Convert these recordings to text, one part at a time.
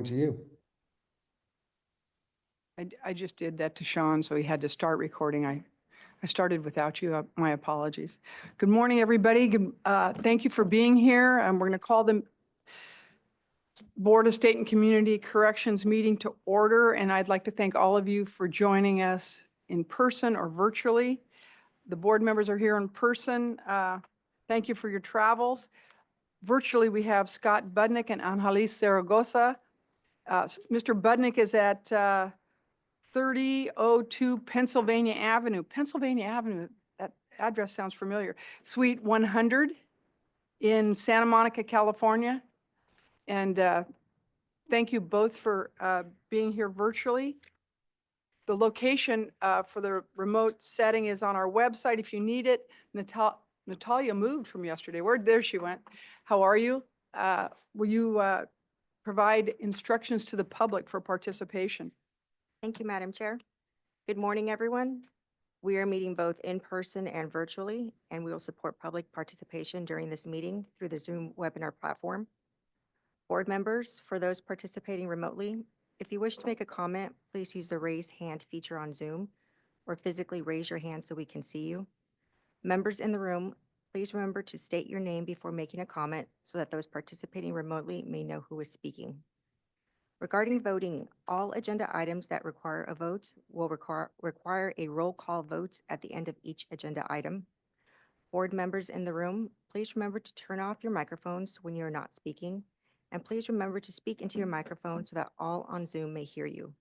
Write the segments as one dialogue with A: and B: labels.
A: To you.
B: I just did that to Sean, so he had to start recording. I started without you. My apologies. Good morning, everybody. Thank you for being here. We're going to call the Board of State and Community Corrections meeting to order, and I'd like to thank all of you for joining us in person or virtually. The board members are here in person. Thank you for your travels. Virtually, we have Scott Budnick and Angelis Zaragoza. Mr. Budnick is at 3002 Pennsylvania Avenue. Pennsylvania Avenue, that address sounds familiar. Suite 100 in Santa Monica, California. And thank you both for being here virtually. The location for the remote setting is on our website if you need it. Natalia moved from yesterday. There she went. How are you? Will you provide instructions to the public for participation?
C: Thank you, Madam Chair. Good morning, everyone. We are meeting both in person and virtually, and we will support public participation during this meeting through the Zoom webinar platform. Board members, for those participating remotely, if you wish to make a comment, please use the raise hand feature on Zoom or physically raise your hand so we can see you. Members in the room, please remember to state your name before making a comment so that those participating remotely may know who is speaking. Regarding voting, all agenda items that require a vote will require a roll call vote at the end of each agenda item. Board members in the room, please remember to turn off your microphones when you are not speaking, and please remember to speak into your microphone so that all on Zoom may hear you.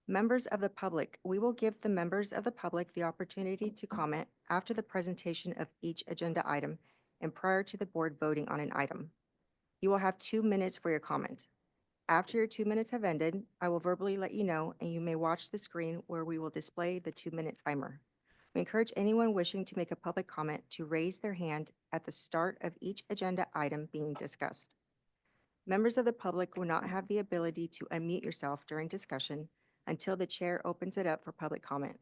C: Members of the public, we will give the members of the public the opportunity to comment after the presentation of each agenda item and prior to the board voting on an item. You will have 2 minutes for your comment. After your 2 minutes have ended, I will verbally let you know, and you may watch the screen where we will display the 2-minute timer. We encourage anyone wishing to make a public comment to raise their hand at the start of each agenda item being discussed. Members of the public will not have the ability to unmute yourself during discussion until the chair opens it up for public comment.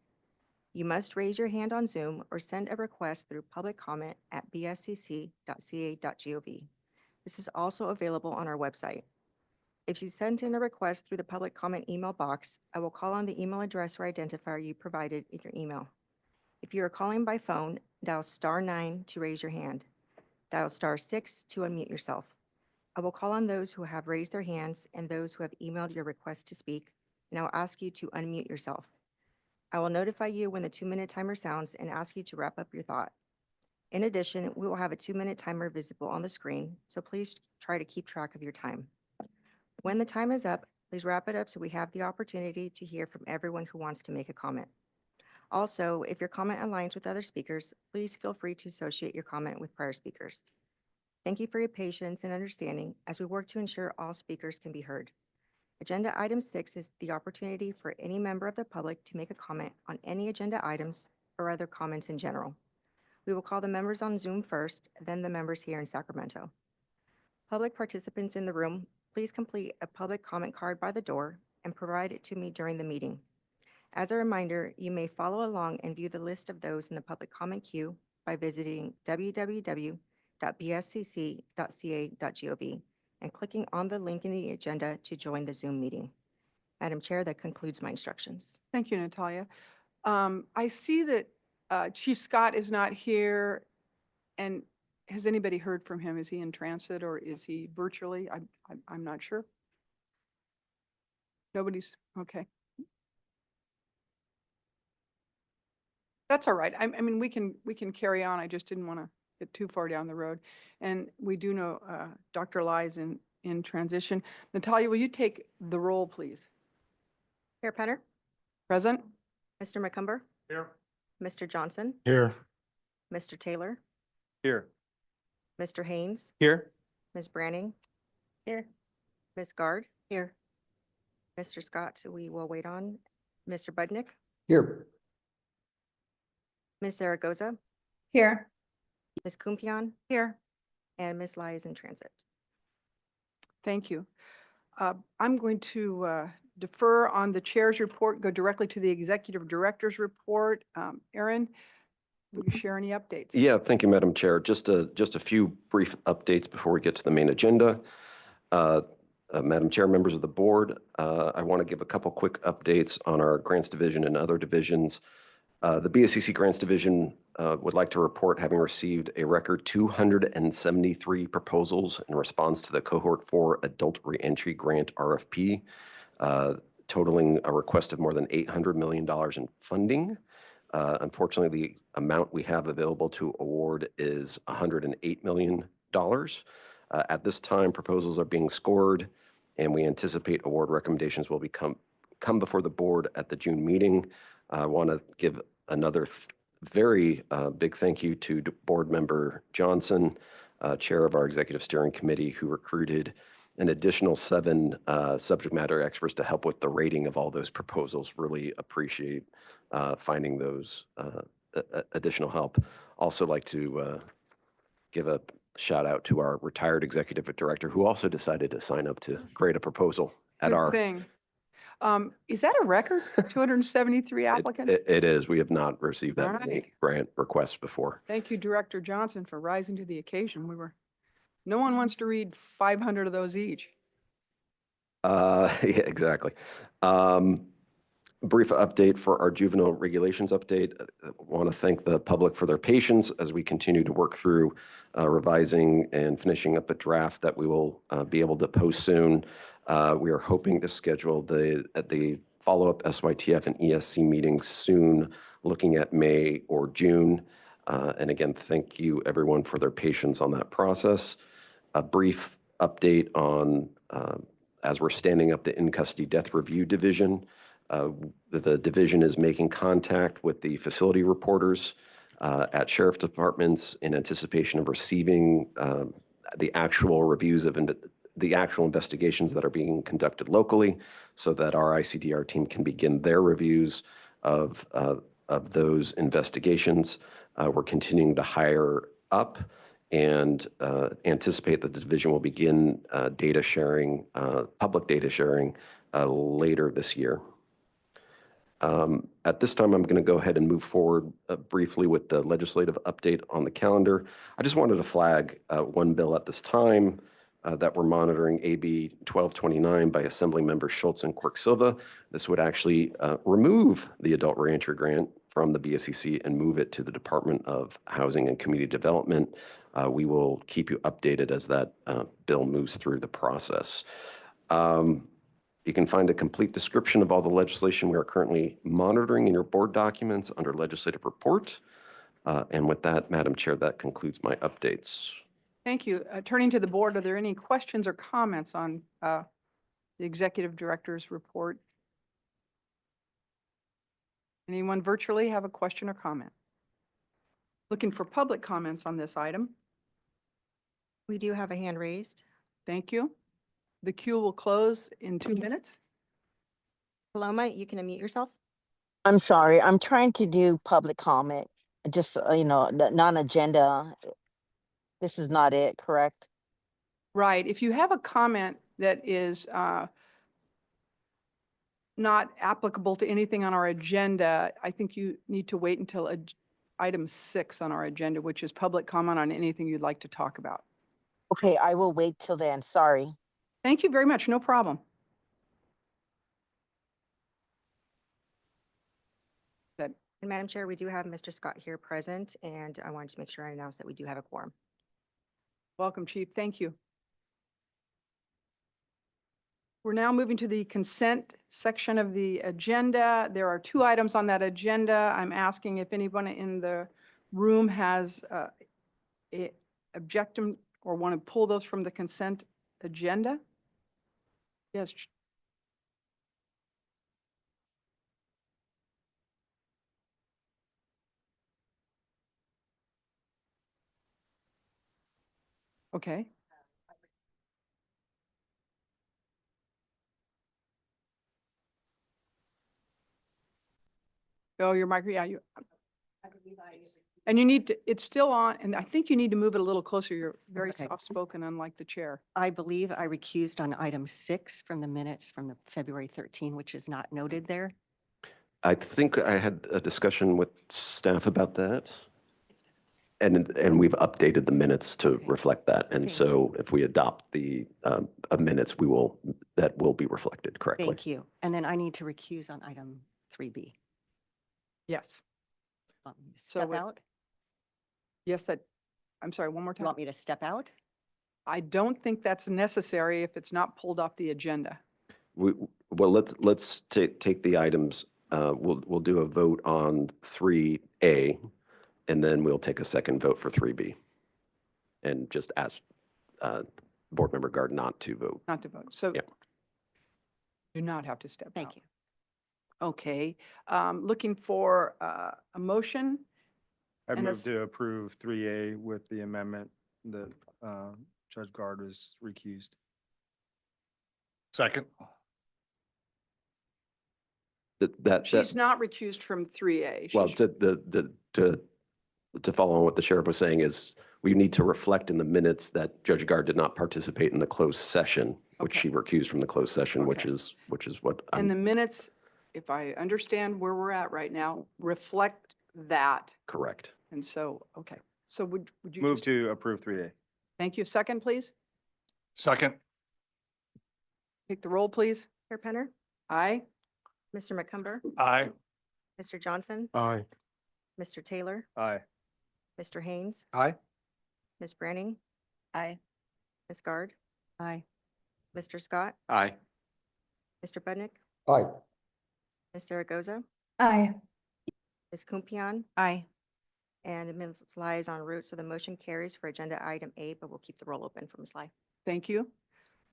C: You must raise your hand on Zoom or send a request through public comment at bscc.ca.gov. This is also available on our website. If you send in a request through the public comment email box, I will call on the email address or identifier you provided in your email. If you are calling by phone, dial *9 to raise your hand. Dial *6 to unmute yourself. I will call on those who have raised their hands and those who have emailed your request to speak, and I will ask you to unmute yourself. I will notify you when the 2-minute timer sounds and ask you to wrap up your thought. In addition, we will have a 2-minute timer visible on the screen, so please try to keep track of your time. When the time is up, please wrap it up so we have the opportunity to hear from everyone who wants to make a comment. Also, if your comment aligns with other speakers, please feel free to associate your comment with prior speakers. Thank you for your patience and understanding as we work to ensure all speakers can be heard. Agenda item 6 is the opportunity for any member of the public to make a comment on any agenda items or other comments in general. We will call the members on Zoom first, then the members here in Sacramento. Public participants in the room, please complete a public comment card by the door and provide it to me during the meeting. As a reminder, you may follow along and view the list of those in the public comment queue by visiting www.bscc.ca.gov and clicking on the link in the agenda to join the Zoom meeting. Madam Chair, that concludes my instructions.
B: Thank you, Natalia. I see that Chief Scott is not here, and has anybody heard from him? Is he in transit or is he virtually? I'm not sure. Nobody's, okay. That's all right. I mean, we can carry on. I just didn't want to get too far down the road. And we do know Dr. Lai is in transition. Natalia, will you take the roll, please?
C: Chair Penner?
B: Present?
C: Mr. McCumber?
A: Here.
C: Mr. Johnson?
A: Here.
C: Mr. Taylor?
A: Here.
C: Mr. Haynes?
A: Here.
C: Ms. Branning? Here. Ms. Guard? Here. Mr. Scott, we will wait on. Mr. Budnick?
A: Here.
C: Ms. Zaragoza?
D: Here.
C: Ms. Kumpion?
D: Here.
C: And Ms. Lai is in transit.
B: Thank you. I'm going to defer on the chair's report, go directly to the executive director's report. Aaron, will you share any updates?
E: Yeah, thank you, Madam Chair. Just a few brief updates before we get to the main agenda.
A: Madam Chair, members of the board, I want to give a couple quick updates on our grants division and other divisions. The BSCC Grants Division would like to report having received a record 273 proposals in response to the Cohort 4 Adult Reentry Grant RFP, totaling a request of more than $800 million in funding. Unfortunately, the amount we have available to award is $108 million. At this time, proposals are being scored, and we anticipate award recommendations will come before the board at the June meeting. I want to give another very big thank you to board member Johnson, chair of our executive steering committee, who recruited an additional 7 subject matter experts to help with the rating of all those proposals. Really appreciate finding those additional help. Also like to give a shout out to our retired executive director, who also decided to sign up to grade a proposal at
B: Good
A: our.
B: thing. Is that a record? 273 applicants?
A: It is. We have not received that
B: All
A: many
B: right.
A: grant requests before.
B: Thank you, Director Johnson, for rising to the occasion. No one wants to read 500 of those each.
A: Yeah, exactly. Brief update for our juvenile regulations update. I want to thank the public for their patience as we continue to work through revising and finishing up a draft that we will be able to post soon. We are hoping to schedule the follow-up SYTF and ESC meetings soon, looking at May or June. And again, thank you everyone for their patience on that process. A brief update on, as we're standing up the in-custody death review division, the division is making contact with the facility reporters at sheriff departments in anticipation of receiving the actual reviews of the actual investigations that are being conducted locally, so that our ICDR team can begin their reviews of those investigations. We're continuing to hire up and anticipate that the division will begin data sharing, public data sharing later this year. At this time, I'm going to go ahead and move forward briefly with the legislative update on the calendar. I just wanted to flag one bill at this time that we're monitoring, AB 1229 by Assembly Members Schultz and Quirk-Silva. This would actually remove the adult reentry grant from the BSCC and move it to the Department of Housing and Community Development. We will keep you updated as that bill moves through the process. You can find a complete description of all the legislation we are currently monitoring in your board documents under legislative report. And with that, Madam Chair, that concludes my updates.
B: Thank you. Turning to the board, are there any questions or comments on the executive director's report? Anyone virtually have a question or comment? Looking for public comments on this item.
C: We do have a hand raised.
B: Thank you. The queue will close in 2 minutes.
C: Paloma, you can unmute yourself.
D: I'm sorry, I'm trying to do public comment, just, the non-agenda. This is not it, correct?
B: Right. If you have a comment that is not applicable to anything on our agenda, I think you need to wait until item 6 on our agenda, which is public comment on anything you'd like to talk about.
D: Okay, I will wait till then, sorry.
B: Thank you very much. No problem.
C: And Madam Chair, we do have Mr. Scott here present, and I wanted to make sure I announce that we do have a quorum.
B: Welcome, Chief. Thank you. We're now moving to the consent section of the agenda. There are 2 items on that agenda. I'm asking if anyone in the room has an objection or want to pull those from the consent agenda. Yes. Okay. Oh, your mic, yeah, and you need to, it's still on, and I think you need to move it a little closer. You're very
E: Okay.
B: soft-spoken, unlike the chair.
E: I believe I recused on item 6 from the minutes from the February 13, which is not noted there.
A: I think I had a discussion with staff about that. And we've updated the minutes to
E: Okay.
A: reflect that. And
E: Thank
A: so if we adopt the minutes, that will be reflected correctly.
E: Thank you. And then I need to recuse on item 3B.
B: Yes.
E: Want me to
B: So
E: step
B: what-
E: out?
B: Yes, I'm sorry, one more
E: You
B: time.
E: want me to step out?
B: I don't think that's necessary if it's not pulled off the agenda.
A: Well, let's take the items. We'll do a vote on 3A, and then we'll take a second vote for 3B. And just ask Board Member Gard not to vote.
B: Not to vote. So
A: Yep.
B: do not have to step out.
E: Thank you.
B: Okay. Looking for a motion.
F: I
B: And a
F: move
B: s-
F: to approve 3A with the amendment that Judge Guard was recused. Second.
A: That
B: She's not recused from 3A.
A: well,
B: She's-
A: to follow on what the sheriff was saying is we need to reflect in the minutes that Judge Gard did not participate in the closed session, which
B: Okay.
A: she recused from the closed session, which
B: Okay.
A: is what
B: And the
A: I'm
B: minutes, if I understand where we're at right now, reflect that.
A: correct.
B: And so, okay. So would you
F: Move
B: just,
F: to approve 3A.
B: thank you. Second, please.
F: Second.
B: Take the roll, please.
C: Chair Penner,
B: Aye.
C: Mr. McCumber,
F: Aye.
C: Mr. Johnson,
F: Aye.
C: Mr. Taylor,
F: Aye.
C: Mr. Haynes,
F: Aye.
C: Ms. Branning,
E: Aye.
C: Ms. Guard,
E: Aye.
C: Mr. Scott,
F: Aye.
C: Mr. Budnick,
F: Aye.
C: Ms. Zaragoza,
G: Aye.
C: Ms. Kumpion,
E: Aye.
C: and Ms. Lai is en route, so the motion carries for agenda item A, but we'll keep the roll open for Ms. Lai.
B: Thank you.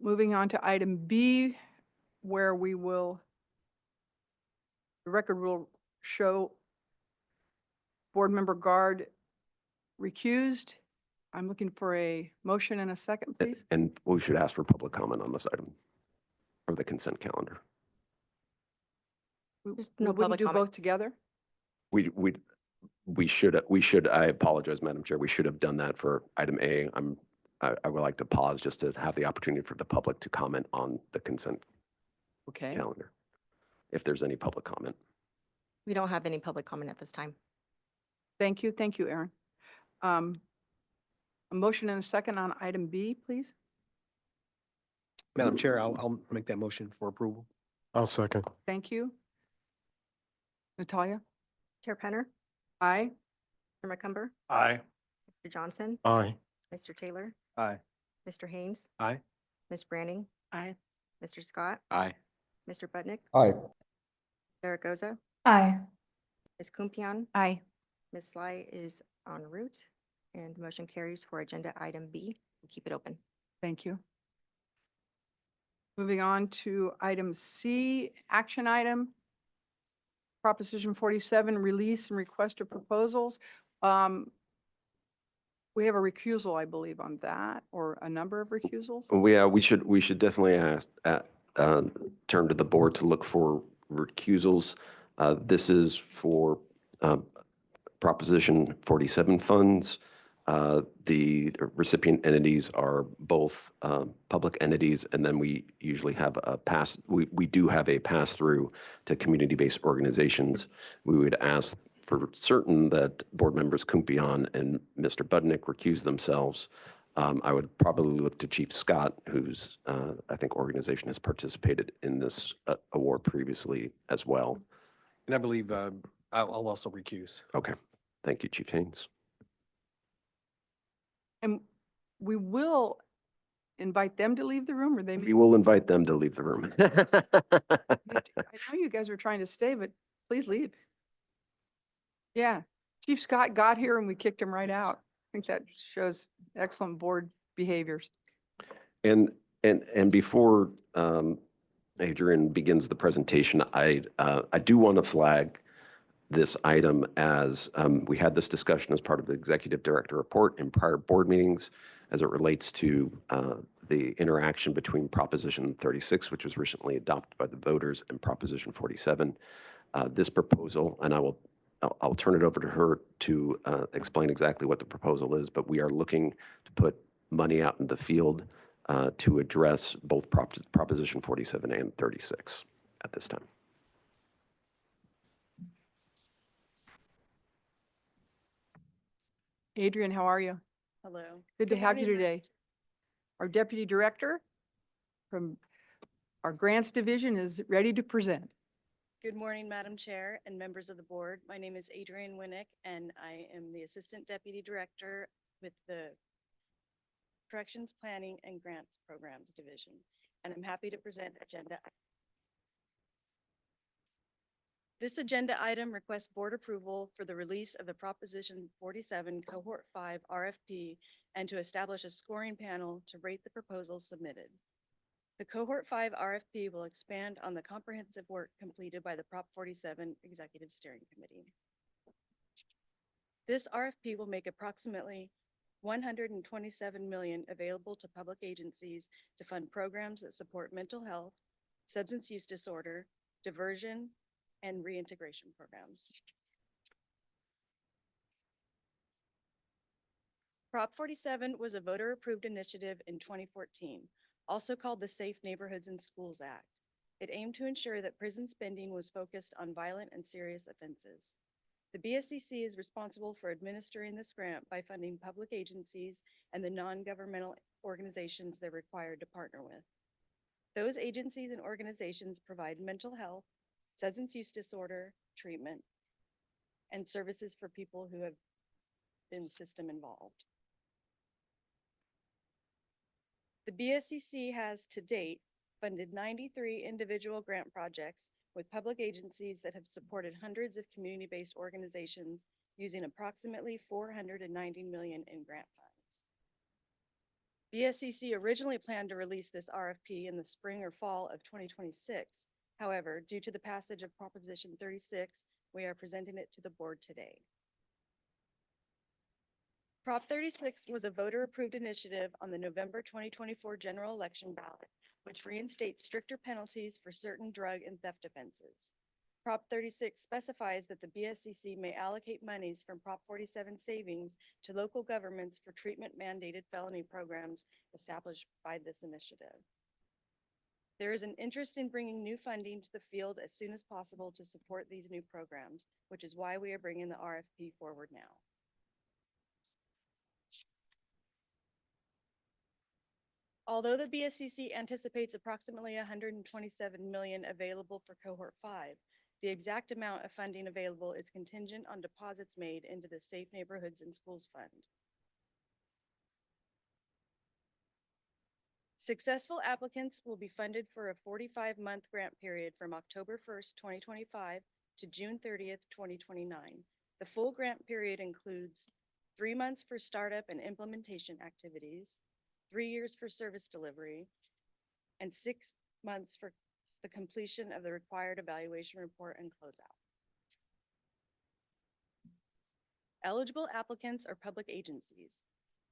B: Moving on to item B, where the record will show Board Member Gard recused. I'm looking for a motion and a second, please.
A: And we should ask for public comment on this item or the consent calendar.
C: Just
B: We
C: no
B: wouldn't
C: public
B: do
C: comment.
B: both together?
A: We should, I apologize, Madam Chair, we should have done that for item A. I would like to pause just to have the opportunity for the public to comment on the consent
B: Okay.
A: calendar, if there's any public comment.
C: We don't have any public comment at this time.
B: Thank you. Thank you, Aaron. A motion and a second on item B, please.
H: Madam Chair, I'll make that motion for approval.
F: I'll second.
B: Thank you. Natalia?
C: Chair Penner,
B: Aye.
C: Mr. McCumber,
F: Aye.
C: Mr. Johnson,
F: Aye.
C: Mr. Taylor,
F: Aye.
C: Mr. Haynes,
H: Aye.
C: Ms. Branning,
E: Aye.
C: Mr. Scott,
F: Aye.
C: Mr. Budnick,
F: Aye.
C: Zaragoza,
G: Aye.
C: Ms. Kumpion,
E: Aye.
C: Ms. Lai is en route, and motion carries for agenda item B. We'll keep it open.
B: Thank you. Moving on to item C, action item. Proposition 47, release and request of proposals. We have a recusal, I believe, on that, or a number of recusals.
A: We should definitely turn to the board to look for recusals. This is for Proposition 47 funds. The recipient entities are both public entities, and then we usually have we do have a pass-through to community-based organizations. We would ask for certain that board members Kumpion and Mr. Budnick recuse themselves. I would probably look to Chief Scott, whose I think organization has participated in this award previously as well.
H: And I believe I'll also recuse.
A: Okay, thank you, Chief Haynes.
B: And we will invite them to leave the room, or they,
A: We will invite them to leave the room.
B: I know you guys are trying to stay, but please leave. Yeah, Chief Scott got here and we kicked him right out. I think that shows excellent board behaviors.
A: And before Adrian begins the presentation, I do want to flag this item as we had this discussion as part of the executive director report in prior board meetings as it relates to the interaction between Proposition 36, which was recently adopted by the voters, and Proposition 47. This proposal, and I'll turn it over to her to explain exactly what the proposal is, but we are looking to put money out in the field to address both Proposition 47 and 36 at this time.
B: Adrian, how are you?
G: Hello.
B: Good to have you
G: morning,
B: today. Our Deputy Director from our Grants Division is ready to present.
G: Good morning, Madam Chair and members of the board. My name is Adrian Winnick, and I am the Assistant Deputy Director with the Corrections Planning and Grants Programs Division, and I'm happy to present agenda. This agenda item requests board approval for the release of the Proposition 47 Cohort 5 RFP and to establish a scoring panel to rate the proposals submitted. The Cohort 5 RFP will expand on the comprehensive work completed by the Prop 47 Executive Steering Committee. This RFP will make approximately $127 million available to public agencies to fund programs that support mental health, substance use disorder, diversion, and reintegration programs. Prop 47 was a voter-approved initiative in 2014, also called the Safe Neighborhoods and Schools Act. It aimed to ensure that prison spending was focused on violent and serious offenses. The BSCC is responsible for administering this grant by funding public agencies and the non-governmental organizations they're required to partner with. Those agencies and organizations provide mental health, substance use disorder treatment, and services for people who have been system involved. The BSCC has to date funded 93 individual grant projects with public agencies that have supported hundreds of community-based organizations using approximately $490 million in grant funds. BSCC originally planned to release this RFP in the spring or fall of 2026. However, due to the passage of Proposition 36, we are presenting it to the board today. Prop 36 was a voter-approved initiative on the November 2024 general election ballot, which reinstates stricter penalties for certain drug and theft offenses. Prop 36 specifies that the BSCC may allocate monies from Prop 47 savings to local governments for treatment-mandated felony programs established by this initiative. There is an interest in bringing new funding to the field as soon as possible to support these new programs, which is why we are bringing the RFP forward now. Although the BSCC anticipates approximately $127 million available for Cohort 5, the exact amount of funding available is contingent on deposits made into the Safe Neighborhoods and Schools Fund. Successful applicants will be funded for a 45-month grant period from October 1st, 2025 to June 30th, 2029. The full grant period includes 3 months for startup and implementation activities, 3 years for service delivery, and 6 months for the completion of the required evaluation report and closeout. Eligible applicants are public agencies.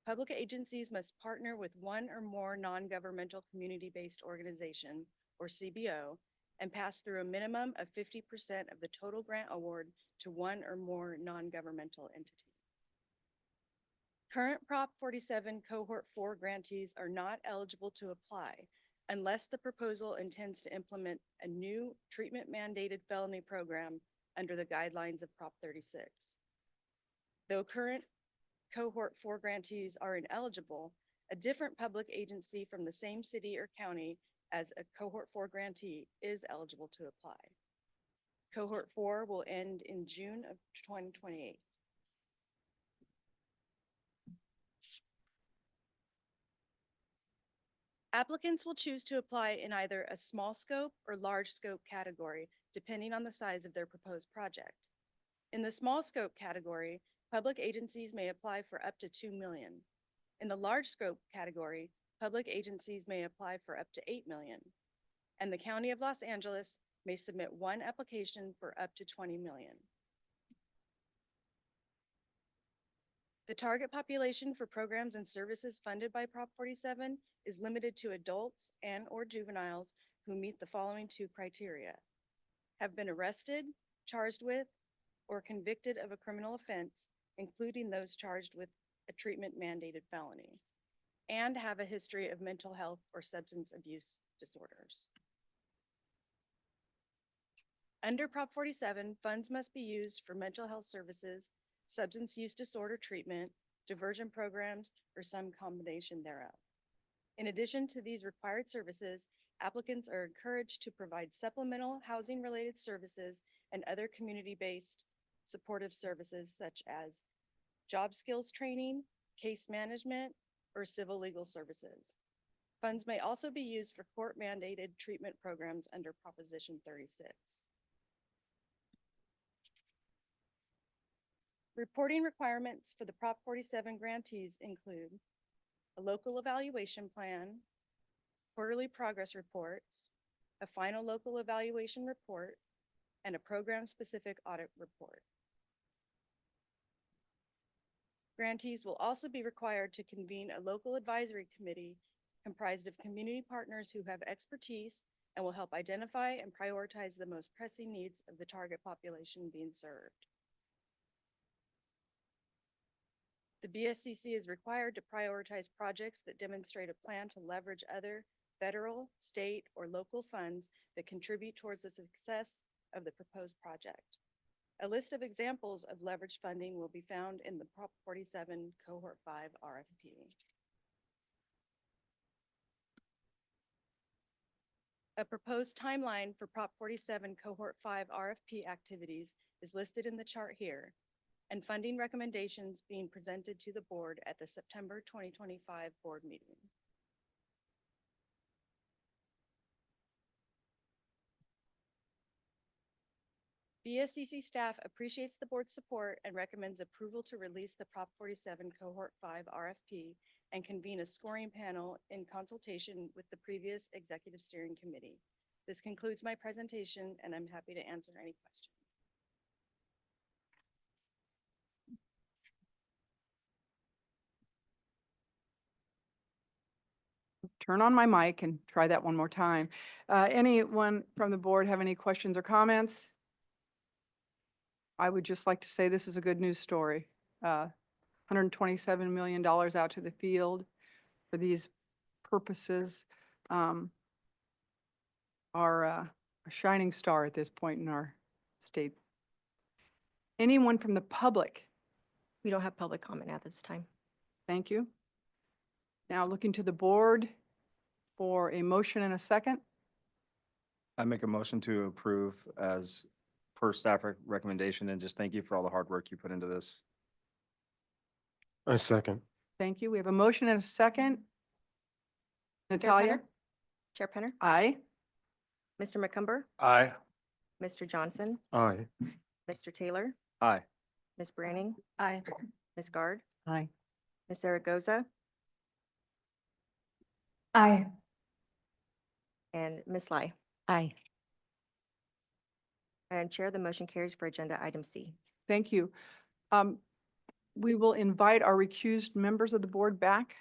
G: Public agencies must partner with one or more non-governmental community-based organization, or CBO, and pass through a minimum of 50% of the total grant award to one or more non-governmental entities. Current Prop 47 Cohort 4 grantees are not eligible to apply unless the proposal intends to implement a new treatment-mandated felony program under the guidelines of Prop 36. Though current Cohort 4 grantees are ineligible, a different public agency from the same city or county as a Cohort 4 grantee is eligible to apply. Cohort 4 will end in June of 2028. Applicants will choose to apply in either a small scope or large scope category, depending on the size of their proposed project. In the small scope category, public agencies may apply for up to $2 million. In the large scope category, public agencies may apply for up to $8 million. And the County of Los Angeles may submit one application for up to $20 million. The target population for programs and services funded by Prop 47 is limited to adults and/or juveniles who meet the following 2 criteria: have been arrested, charged with, or convicted of a criminal offense, including those charged with a treatment-mandated felony, and have a history of mental health or substance abuse disorders. Under Prop 47, funds must be used for mental health services, substance use disorder treatment, diversion programs, or some combination thereof. In addition to these required services, applicants are encouraged to provide supplemental housing-related services and other community-based supportive services such as job skills training, case management, or civil legal services. Funds may also be used for court-mandated treatment programs under Proposition 36. Reporting requirements for the Prop 47 grantees include a local evaluation plan, quarterly progress reports, a final local evaluation report, and a program-specific audit report. Grantees will also be required to convene a local advisory committee comprised of community partners who have expertise and will help identify and prioritize the most pressing needs of the target population being served. The BSCC is required to prioritize projects that demonstrate a plan to leverage other federal, state, or local funds that contribute towards the success of the proposed project. A list of examples of leveraged funding will be found in the Prop 47 Cohort 5 RFP. A proposed timeline for Prop 47 Cohort 5 RFP activities is listed in the chart here, and funding recommendations being presented to the board at the September 2025 board meeting. BSCC staff appreciates the board's support and recommends approval to release the Prop 47 Cohort 5 RFP and convene a scoring panel in consultation with the previous Executive Steering Committee. This concludes my presentation, and I'm happy to answer any questions.
B: Turn on my mic and try that one more time. Anyone from the board have any questions or comments? I would just like to say this is a good news story. $127 million out to the field for these purposes are a shining star at this point in our state. Anyone from the public?
C: We don't have public comment at this time.
B: Thank you. Now looking to the board for a motion and a second.
F: I make a motion to approve as per staff recommendation, and just thank you for all the hard work you put into this.
I: A second.
B: Thank you. We have a motion and a second. Natalia?
C: Penner? Chair Penner?
B: Aye.
C: Mr. McCumber?
F: Aye.
C: Mr. Johnson?
I: Aye.
C: Mr. Taylor?
F: Aye.
C: Ms. Branning?
E: Aye.
C: Ms. Guard?
D: Aye.
C: Ms. Zaragoza?
E: Aye.
C: And Ms. Lai.
D: Aye.
C: Madam Chair, the motion carries for agenda item C.
B: Thank you. We will invite our recused members of the board back.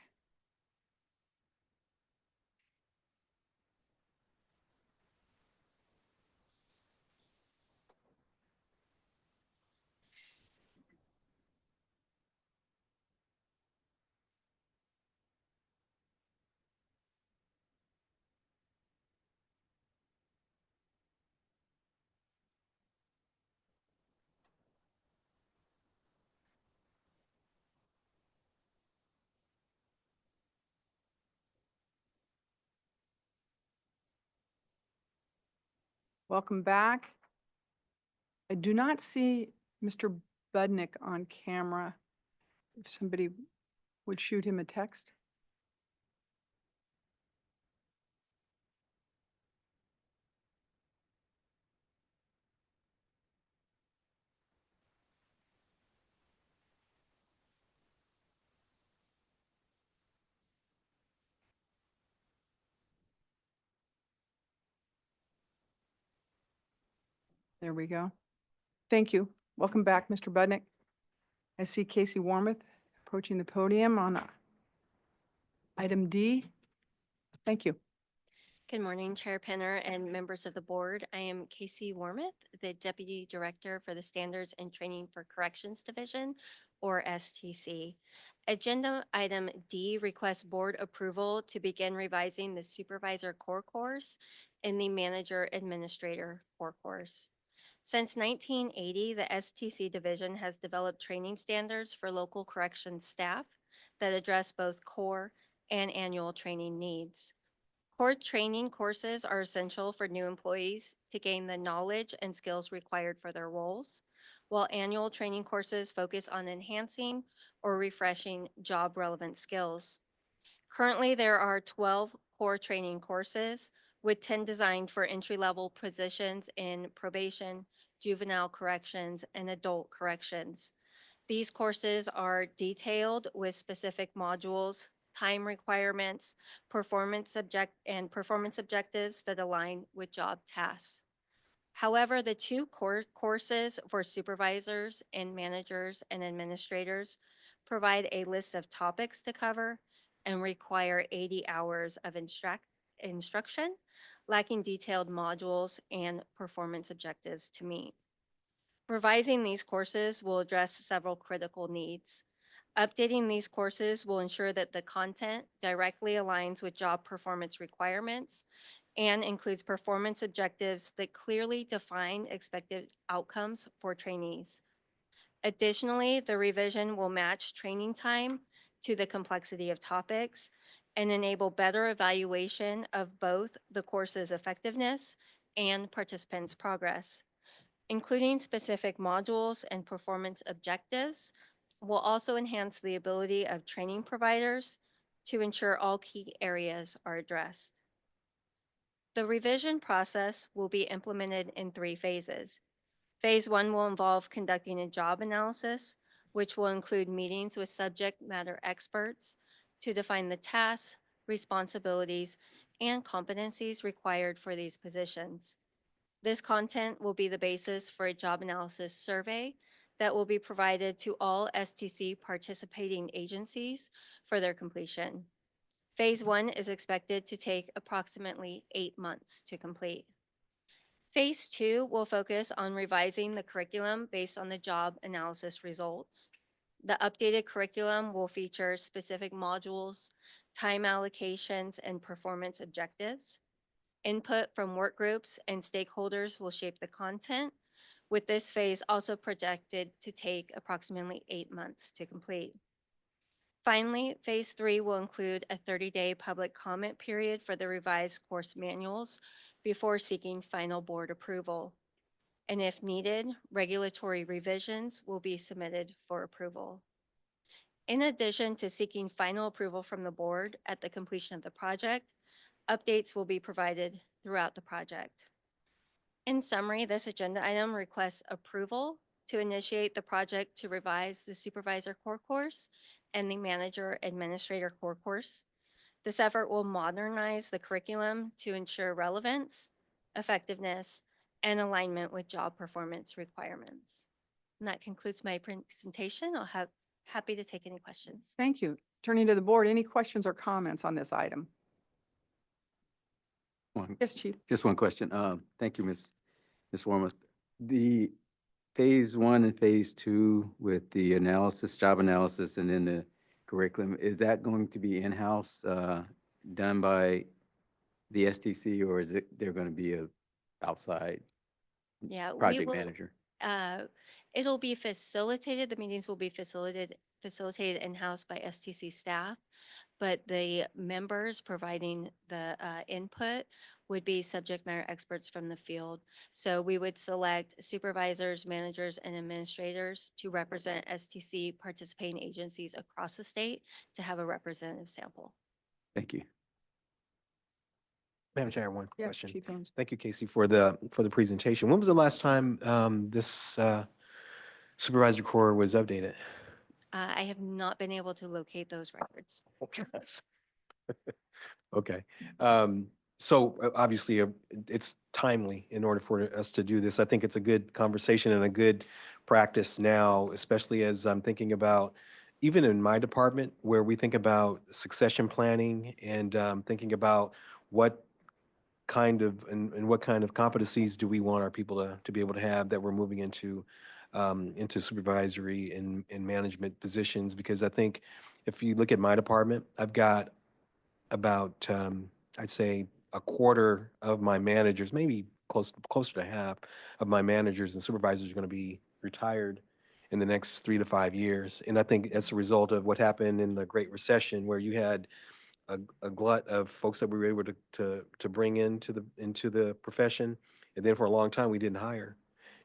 B: Welcome back. I do not see Mr. Budnick on camera. If somebody would shoot him a text. There we go. Thank you. Welcome back, Mr. Budnick. I see Casey Warmoth approaching the podium on item D. Thank you.
J: Good morning, Chair Penner and members of the board. I am Casey Warmoth, the Deputy Director for the Standards and Training for Corrections Division, or STC. Agenda item D requests board approval to begin revising the Supervisor Core Course and the Manager Administrator Core Course. Since 1980, the STC division has developed training standards for local corrections staff that address both core and annual training needs. Core training courses are essential for new employees to gain the knowledge and skills required for their roles, while annual training courses focus on enhancing or refreshing job-relevant skills. Currently, there are 12 core training courses, with 10 designed for entry-level positions in probation, juvenile corrections, and adult corrections. These courses are detailed with specific modules, time requirements, performance objectives that align with job tasks. However, the two core courses for supervisors and managers and administrators provide a list of topics to cover and require 80 hours of instruction, lacking detailed modules and performance objectives to meet. Revising these courses will address several critical needs. Updating these courses will ensure that the content directly aligns with job performance requirements and includes performance objectives that clearly define expected outcomes for trainees. Additionally, the revision will match training time to the complexity of topics and enable better evaluation of both the course's effectiveness and participants' progress. Including specific modules and performance objectives will also enhance the ability of training providers to ensure all key areas are addressed. The revision process will be implemented in 3 phases. Phase 1 will involve conducting a job analysis, which will include meetings with subject matter experts to define the tasks, responsibilities, and competencies required for these positions. This content will be the basis for a job analysis survey that will be provided to all STC participating agencies for their completion. Phase 1 is expected to take approximately 8 months to complete. Phase 2 will focus on revising the curriculum based on the job analysis results. The updated curriculum will feature specific modules, time allocations, and performance objectives. Input from work groups and stakeholders will shape the content, with this phase also projected to take approximately 8 months to complete. Finally, phase 3 will include a 30-day public comment period for the revised course manuals before seeking final board approval. And if needed, regulatory revisions will be submitted for approval. In addition to seeking final approval from the board at the completion of the project, updates will be provided throughout the project. In summary, this agenda item requests approval to initiate the project to revise the supervisor core course and the manager administrator core course. This effort will modernize the curriculum to ensure relevance, effectiveness, and alignment with job performance requirements. And that concludes my presentation. I'll have happy to take any questions.
B: Thank you. Turning to the board, any questions or comments on this item? Yes, Chief.
K: Just one question. Thank you, Ms. Wormuth. The phase 1 and phase 2 with the analysis, job analysis, and then the curriculum, is that going to be in-house, done by the STC, or is there going to be a outside
J: Yeah,
K: project manager?
J: It'll be facilitated, the meetings will be facilitated in-house by STC staff, but the members providing the input would be subject matter experts from the field. So we would select supervisors, managers, and administrators to represent STC participating agencies across the state to have a representative sample.
K: Thank you.
H: Madam Chair, one
B: Yes,
H: question.
B: Chief Ames.
H: Thank you, Casey, for the presentation. When was the last time this supervisor core was updated?
J: I have not been able to locate those records.
H: Okay. So obviously, it's timely in order for us to do this. I think it's a good conversation and a good practice now, especially as I'm thinking about, even in my department, where we think about succession planning and thinking about what kind of, and what kind of competencies do we want our people to be able to have that we're moving into supervisory and management positions. Because I think if you look at my department, I've got about, I'd say a quarter of my managers, maybe closer to half of my managers and supervisors are going to be retired in the next 3 to 5 years. And I think as a result of what happened in the Great Recession, where you had a glut of folks that we were able to bring into the profession. And then for a long time, we didn't hire.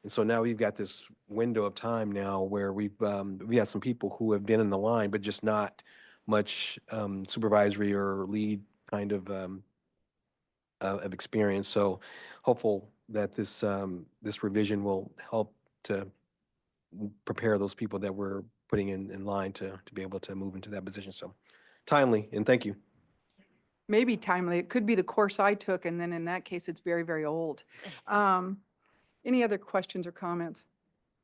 H: And so now we've got this window of time now where we have some people who have been in the line, but just not much supervisory or lead kind of experience. So hopeful that this revision will help to prepare those people that we're putting in line to be able to move into that position. So timely, and thank you.
B: Maybe timely. It could be the course I took, and then in that case, it's very, very old. Any other questions or comments?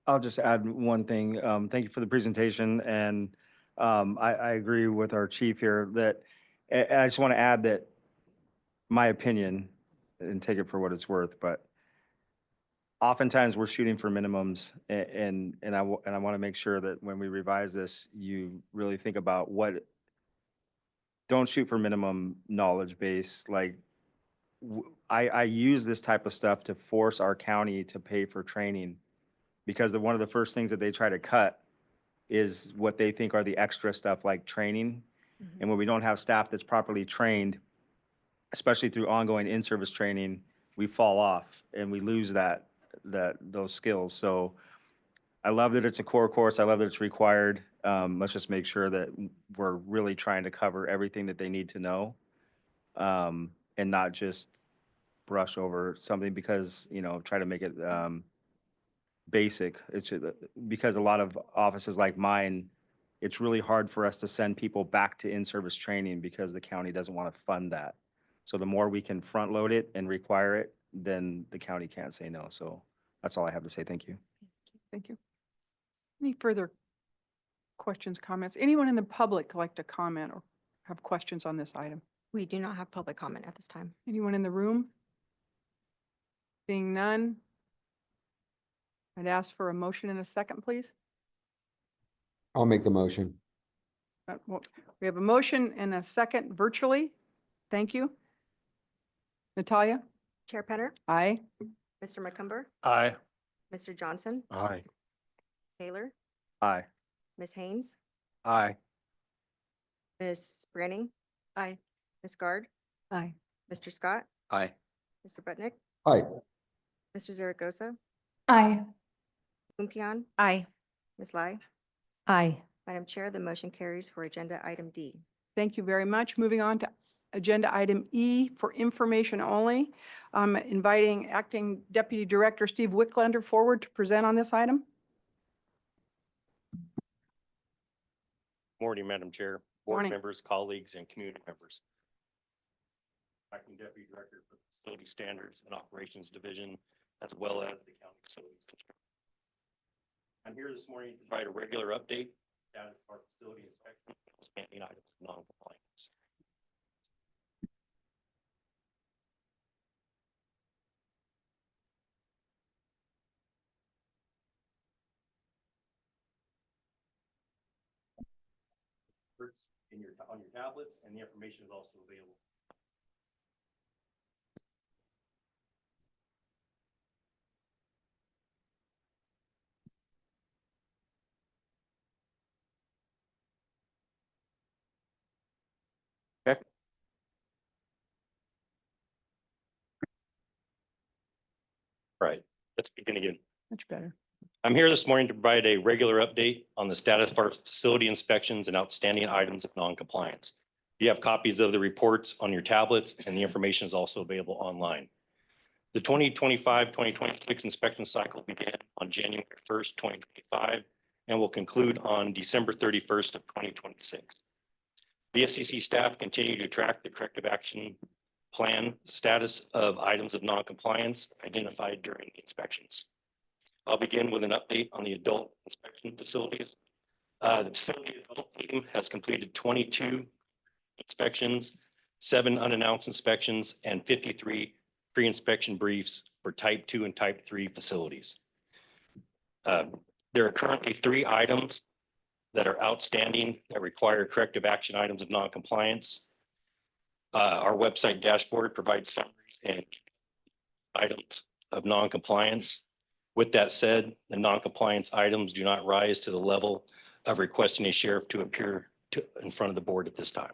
F: I'll just add one thing. Thank you for the presentation, and I agree with our chief here that, I just want to add that my opinion, and take it for what it's worth, but oftentimes we're shooting for minimums, and I want to make sure that when we revise this, you really think about don't shoot for minimum knowledge base. Like, I use this type of stuff to force our county to pay for training, because one of the first things that they try to cut is what they think are the extra stuff like training. And when we don't have staff that's properly trained, especially through ongoing in-service training, we fall off and we lose those skills. So I love that it's a core course. I love that it's required. Let's just make sure that we're really trying to cover everything that they need to know, and not just brush over something because, try to make it basic. It's because a lot of offices like mine, it's really hard for us to send people back to in-service training because the county doesn't want to fund that. So the more we can front load it and require it, then the county can't say no. So that's all I have to say. Thank you.
B: Thank you. Any further questions, comments? Anyone in the public like to comment or have questions on this item?
C: We do not have public comment at this time.
B: Anyone in the room? Seeing none, I'd ask for a motion in a second, please.
I: I'll make the motion.
B: We have a motion and a second virtually. Thank you. Natalia?
C: Chair Penner,
B: Aye.
C: Mr. McCumber,
I: Aye.
C: Mr. Johnson,
I: Aye.
C: Taylor,
F: Aye.
C: Ms. Haynes,
H: Aye.
C: Ms. Branning. Aye. Ms. Guard,
B: Aye.
C: Mr. Scott,
K: Aye.
C: Mr. Butnick,
I: Aye.
C: Mr. Zaragoza,
B: Aye.
C: Umpian,
E: Aye.
C: Ms. Lai.
E: Aye.
C: Madam Chair, the motion carries for agenda item D.
B: Thank you very much. Moving on to agenda item E for information only. I'm inviting Acting Deputy Director Steve Wicklander forward to present on this item.
L: Morning, Madam Chair, board
B: Morning.
L: members, colleagues, and community members. Acting Deputy Director for the Facility Standards and Operations Division, as well as the County Facilities District. I'm here this morning to provide a regular update status of our facility inspection and items of non-compliance. On your tablets, and the information is also available.
K: Okay.
L: Right, let's begin again.
B: Much better.
L: I'm here this morning to provide a regular update on the status of our facility inspections and outstanding items of non-compliance. You have copies of the reports on your tablets, and the information is also available online. The 2025-2026 inspection cycle began on January 1st, 2025, and will conclude on December 31st of 2026. BSCC staff continue to track the corrective action plan status of items of non-compliance identified during the inspections. I'll begin with an update on the adult inspection facilities. The facility adult team has completed 22 inspections, 7 unannounced inspections, and 53 pre-inspection briefs for type 2 and type 3 facilities. There are currently 3 items that are outstanding that require corrective action items of non-compliance. Our website dashboard provides summaries and items of noncompliance. With that said, the noncompliance items do not rise to the level of requesting a sheriff to appear in front of the board at this time.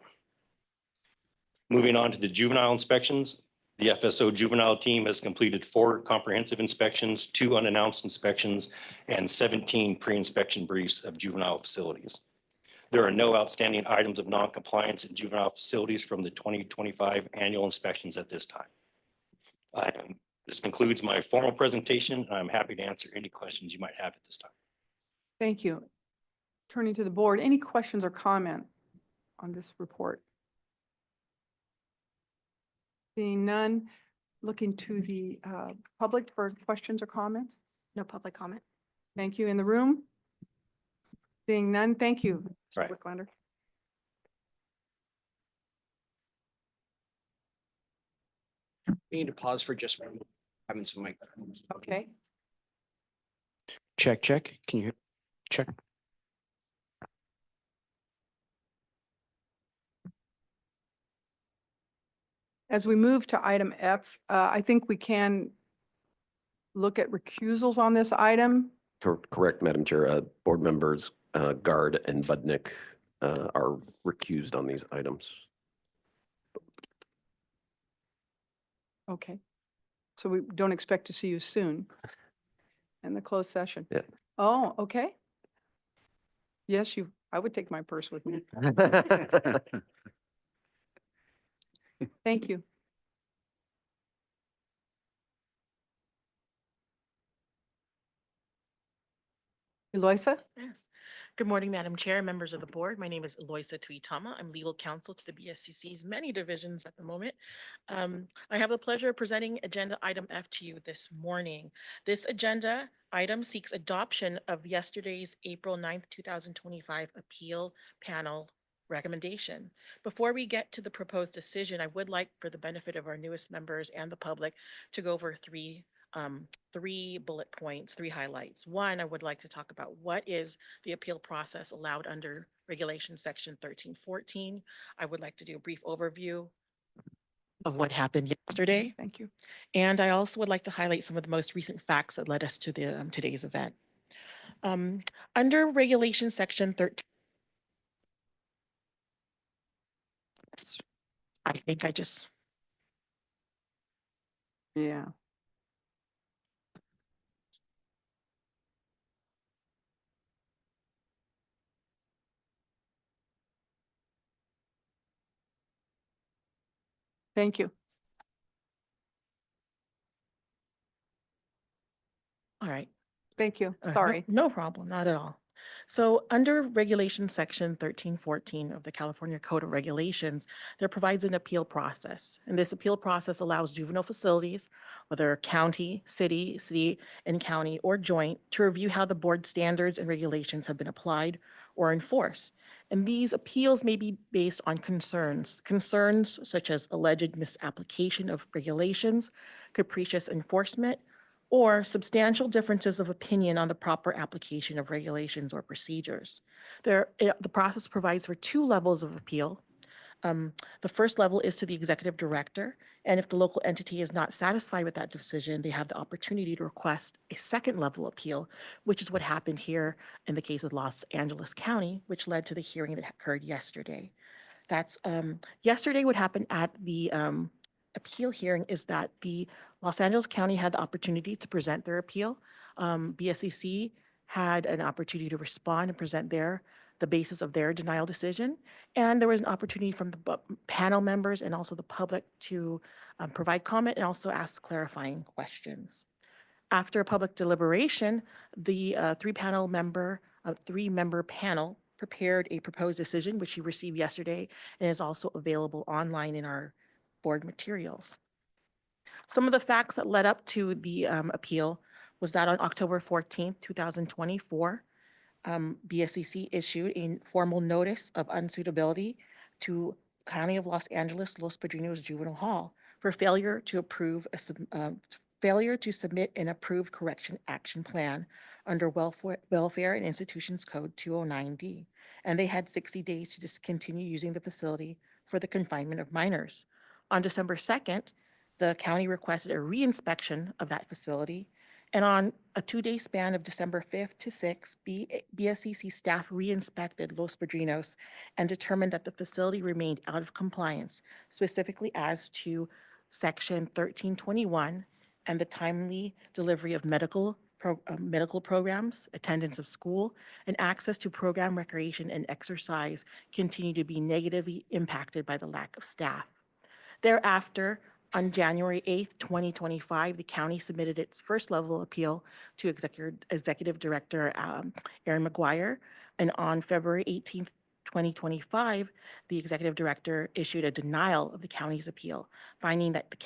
L: Moving on to the juvenile inspections, the FSO juvenile team has completed 4 comprehensive inspections, 2 unannounced inspections, and 17 pre-inspection briefs of juvenile facilities. There are no outstanding items of noncompliance in juvenile facilities from the 2025 annual inspections at this time. This concludes my formal presentation. I'm happy to answer any questions you might have at this time.
B: Thank you. Turning to the board, any questions or comment on this report? Seeing none, looking to the public for questions or comments?
C: No public comment.
B: Thank you. In the room? Seeing none, thank you, Mr.
L: Right.
B: Wicklander.
M: We need to pause for just a moment. Having some mic.
B: Okay.
M: Check, check. Can you check?
B: As we move to item F, I think we can look at recusals on this item.
A: Correct, Madam Chair. Board members Guard and Budnick are recused on these items.
B: Okay. So we don't expect to see you soon in the closed session.
A: Yeah.
B: Oh, okay. Yes, I would take my purse with me. Thank you. Eloisa?
N: Yes. Good morning, Madam Chair, members of the board. My name is Eloisa Tuitama. I'm legal counsel to the BSCC's many divisions at the moment. I have the pleasure of presenting agenda item F to you this morning. This agenda item seeks adoption of yesterday's April 9th, 2025 appeal panel recommendation. Before we get to the proposed decision, I would like, for the benefit of our newest members and the public, to go over three bullet points, 3 highlights. One, I would like to talk about what is the appeal process allowed under Regulation Section 1314. I would like to do a brief overview of what happened yesterday.
B: Thank you.
N: And I also would like to highlight some of the most recent facts that led us to the today's event. Under Regulation Section 13, I think I just,
B: Yeah. Thank you.
N: all right.
B: Thank you.
N: No-
B: Sorry.
N: No problem, not at all. So under Regulation Section 1314 of the California Code of Regulations, there provides an appeal process. And this appeal process allows juvenile facilities, whether county, city and county, or joint, to review how the board standards and regulations have been applied or enforced. And these appeals may be based on concerns such as alleged misapplication of regulations, capricious enforcement, or substantial differences of opinion on the proper application of regulations or procedures. The process provides for 2 levels of appeal. The first level is to the executive director, and if the local entity is not satisfied with that decision, they have the opportunity to request a second level appeal, which is what happened here in the case of Los Angeles County, which led to the hearing that occurred yesterday. That's yesterday. What happened at the appeal hearing is that the Los Angeles County had the opportunity to present their appeal. BSCC had an opportunity to respond and present the basis of their denial decision. And there was an opportunity from the panel members and also the public to provide comment and also ask clarifying questions. After a public deliberation, the 3-member panel prepared a proposed decision, which you received yesterday and is also available online in our board materials. Some of the facts that led up to the appeal was that on October 14th, 2024, BSCC issued a formal notice of unsuitability to County of Los Angeles, Los Padrinos Juvenile Hall for failure to submit an approved correction action plan under Welfare and Institutions Code 209D. And they had 60 days to discontinue using the facility for the confinement of minors. On December 2nd, the county requested a reinspection of that facility. And on a 2-day span of December 5th to 6th, BSCC staff re-inspected Los Padrinos and determined that the facility remained out of compliance, specifically as to Section 1321 and the timely delivery of medical programs, attendance of school, and access to program recreation and exercise continue to be negatively impacted by the lack of staff. Thereafter, on January 8th, 2025, the county submitted its first level appeal to Executive Director Aaron McGuire. And on February 18th, 2025, the Executive Director issued a denial of the county's appeal, finding that the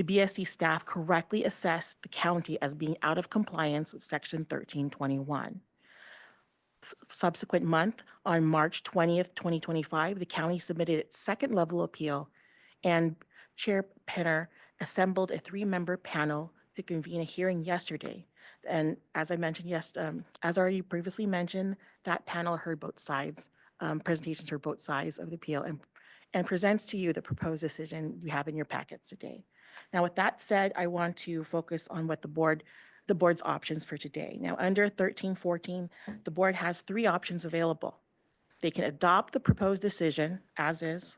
N: BSC staff correctly assessed the county as being out of compliance with Section 1321. Subsequent month, on March 20th, 2025, the county submitted its second level appeal, and Chair Penner assembled a 3-member panel to convene a hearing yesterday. And as I mentioned, as already previously mentioned, that panel heard both sides, presentations for both sides of the appeal, and presents to you the proposed decision you have in your packets today. Now, with that said, I want to focus on what the board's options for today. Now, under 1314, the board has 3 options available. They can adopt the proposed decision as is.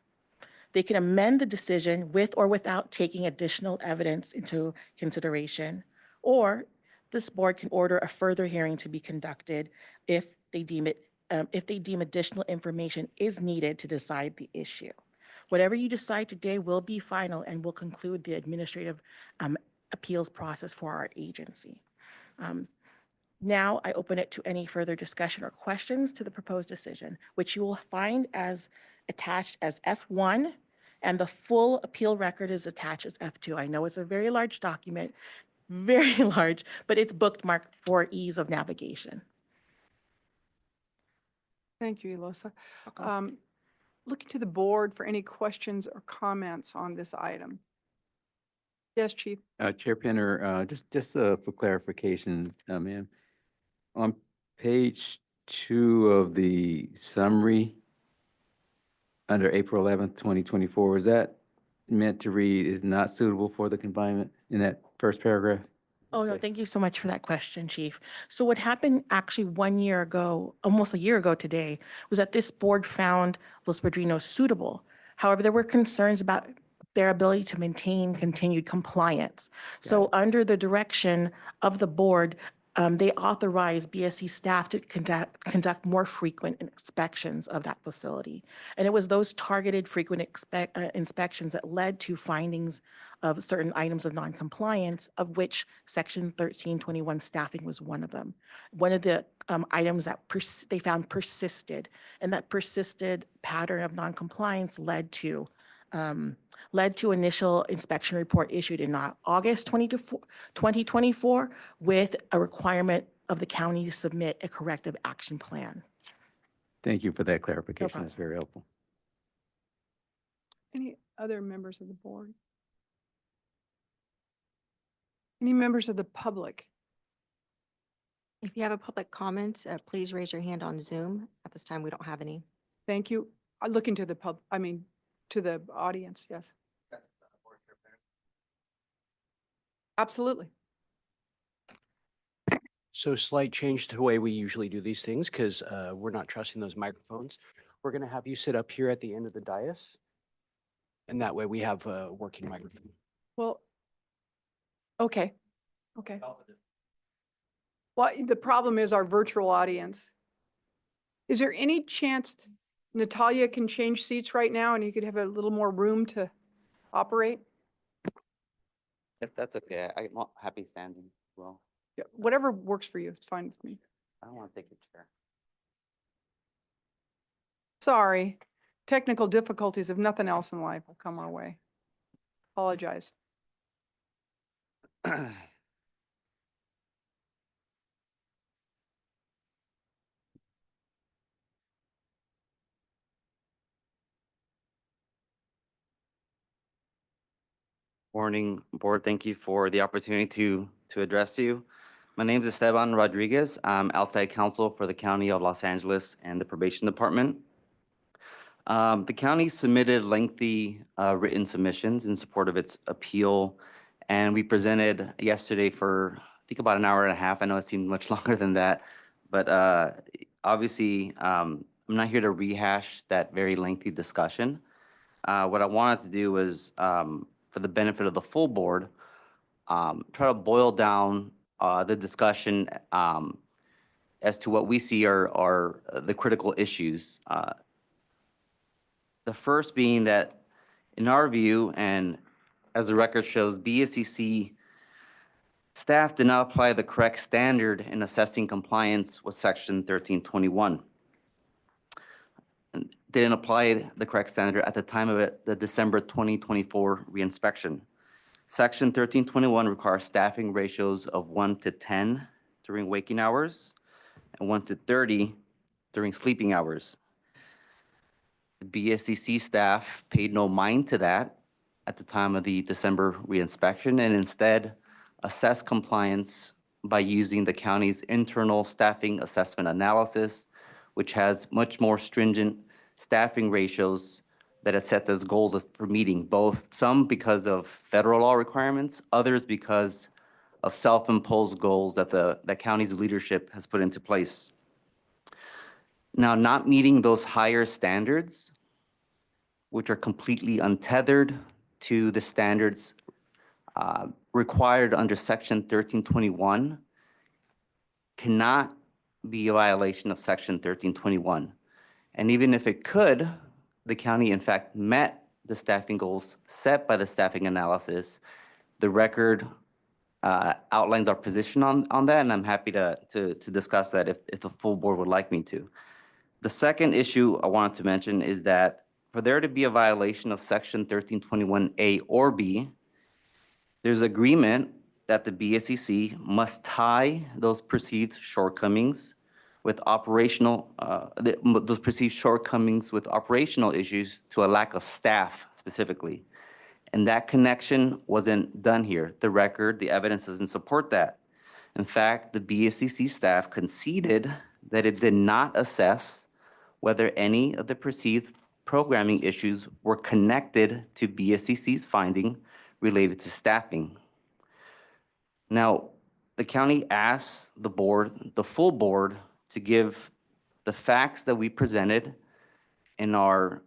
N: They can amend the decision with or without taking additional evidence into consideration, or this board can order a further hearing to be conducted if they deem additional information is needed to decide the issue. Whatever you decide today will be final and will conclude the administrative appeals process for our agency. Now I open it to any further discussion or questions to the proposed decision, which you will find as attached as F1, and the full appeal record is attached as F2. I know it's a very large document, very large, but it's bookmarked for ease of navigation.
B: Thank you, Elosa. Looking to the board for any questions or comments on this item. Yes, Chief.
K: Chair Penner, just for clarification, ma'am, on page 2 of the summary under April 11th, 2024, is that meant to read is not suitable for the confinement in that first paragraph?
N: Oh, no, thank you so much for that question, Chief. So what happened actually 1 year ago, almost a year ago today, was that this board found Los Padrinos suitable. However, there were concerns about their ability to maintain continued compliance. So under the direction of the board, they authorized BSC staff to conduct more frequent inspections of that facility. And it was those targeted frequent inspections that led to findings of certain items of noncompliance, of which Section 1321 staffing was one of them. One of the items that they found persisted, and that persisted pattern of noncompliance led to initial inspection report issued in August 2024 with a requirement of the county to submit a corrective action plan.
K: Thank you for that clarification. That's very helpful.
B: Any other members of the board? Any members of the public?
C: If you have a public comment, please raise your hand on Zoom. At this time, we don't have any.
B: Thank you. Looking to the to the audience, yes. Absolutely.
M: So slight change to the way we usually do these things because we're not trusting those microphones. We're going to have you sit up here at the end of the dais. And that way we have a working microphone.
B: Well, okay. Well, the problem is our virtual audience. Is there any chance Natalia can change seats right now and you could have a little more room to operate?
O: If that's okay, I'm not happy standing as well.
B: Yeah, whatever works for you, it's fine with me.
O: I don't want to take your chair.
B: Sorry, technical difficulties, if nothing else in life, will come our way. Apologize.
O: Morning, board. Thank you for the opportunity to address you. My name is Esteban Rodriguez. I'm outside counsel for the County of Los Angeles and the Probation Department. The county submitted lengthy written submissions in support of its appeal, and we presented yesterday for, I think, about an hour and a half. I know it seemed much longer than that, but obviously, I'm not here to rehash that very lengthy discussion. What I wanted to do was, for the benefit of the full board, try to boil down the discussion as to what we see are the critical issues. The first being that, in our view, and as the record shows, BSCC staff did not apply the correct standard in assessing compliance with Section 1321. And didn't apply the correct standard at the time of the December 2024 reinspection. Section 1321 requires staffing ratios of 1 to 10 during waking hours and 1 to 30 during sleeping hours. The BSCC staff paid no mind to that at the time of the December reinspection and instead assessed compliance by using the county's internal staffing assessment analysis, which has much more stringent staffing ratios that it sets as goals for meeting, both some because of federal law requirements, others because of self-imposed goals that the county's leadership has put into place. Now, not meeting those higher standards, which are completely untethered to the standards required under Section 1321, cannot be a violation of Section 1321. And even if it could, the county in fact met the staffing goals set by the staffing analysis. The record outlines our position on that, and I'm happy to discuss that if the full board would like me to. The second issue I wanted to mention is that for there to be a violation of Section 1321A or B, there's agreement that the BSCC must tie those perceived shortcomings with operational issues to a lack of staff specifically. And that connection wasn't done here. The record, the evidence doesn't support that. In fact, the BSCC staff conceded that it did not assess whether any of the perceived programming issues were connected to BSCC's finding related to staffing. Now, the county asked the board, the full board, to give the facts that we presented in our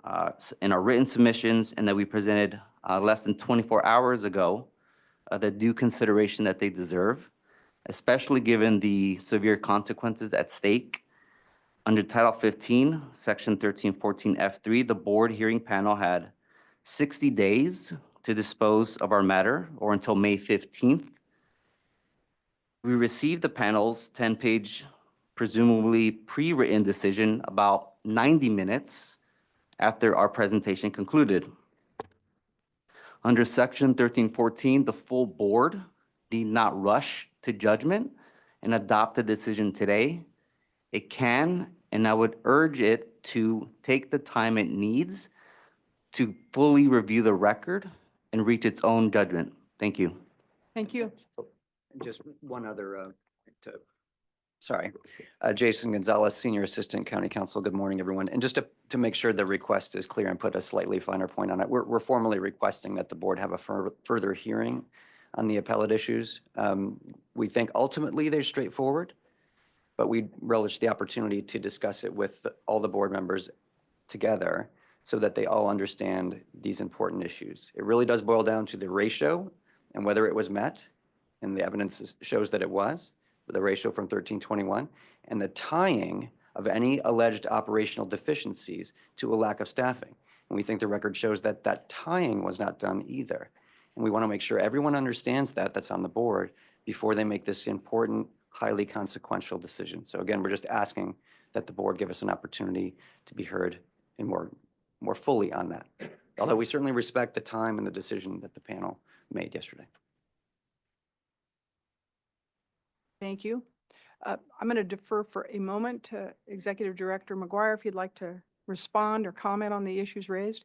O: written submissions and that we presented less than 24 hours ago, the due consideration that they deserve, especially given the severe consequences at stake. Under Title 15, Section 1314F3, the board hearing panel had 60 days to dispose of our matter, or until May 15th. We received the panel's 10-page, presumably pre-written decision about 90 minutes after our presentation concluded. Under Section 1314, the full board need not rush to judgment and adopt the decision today. It can, and I would urge it to take the time it needs to fully review the record and reach its own judgment. Thank you.
B: Thank you.
P: Just one other, Jason Gonzalez, Senior Assistant County Counsel. Good morning, everyone. And just to make sure the request is clear and put a slightly finer point on it, we're formally requesting that the board have a further hearing on the appellate issues. We think ultimately they're straightforward, but we relish the opportunity to discuss it with all the board members together so that they all understand these important issues. It really does boil down to the ratio and whether it was met, and the evidence shows that it was, the ratio from 1321, and the tying of any alleged operational deficiencies to a lack of staffing. And we think the record shows that that tying was not done either. And we want to make sure everyone understands that that's on the board before they make this important, highly consequential decision. So again, we're just asking that the board give us an opportunity to be heard and more fully on that. Although we certainly respect the time and the decision that the panel made yesterday.
B: Thank you. I'm going to defer for a moment to Executive Director McGuire if you'd like to respond or comment on the issues raised.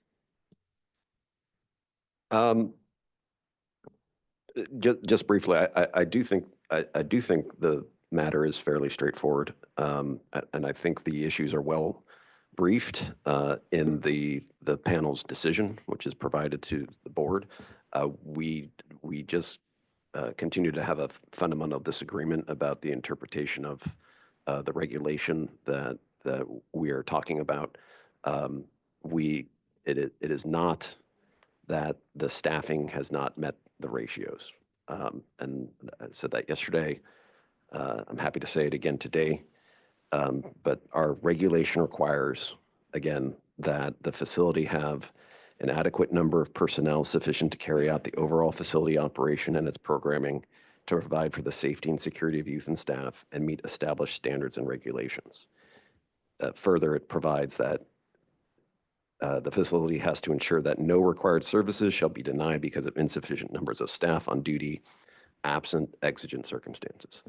A: Just briefly, I do think the matter is fairly straightforward, and I think the issues are well briefed in the panel's decision, which is provided to the board. We just continue to have a fundamental disagreement about the interpretation of the regulation that we are talking about. It is not that the staffing has not met the ratios. And I said that yesterday. I'm happy to say it again today. But our regulation requires, again, that the facility have an adequate number of personnel sufficient to carry out the overall facility operation and its programming to provide for the safety and security of youth and staff and meet established standards and regulations. Further, it provides that the facility has to ensure that no required services shall be denied because of insufficient numbers of staff on duty, absent exigent circumstances.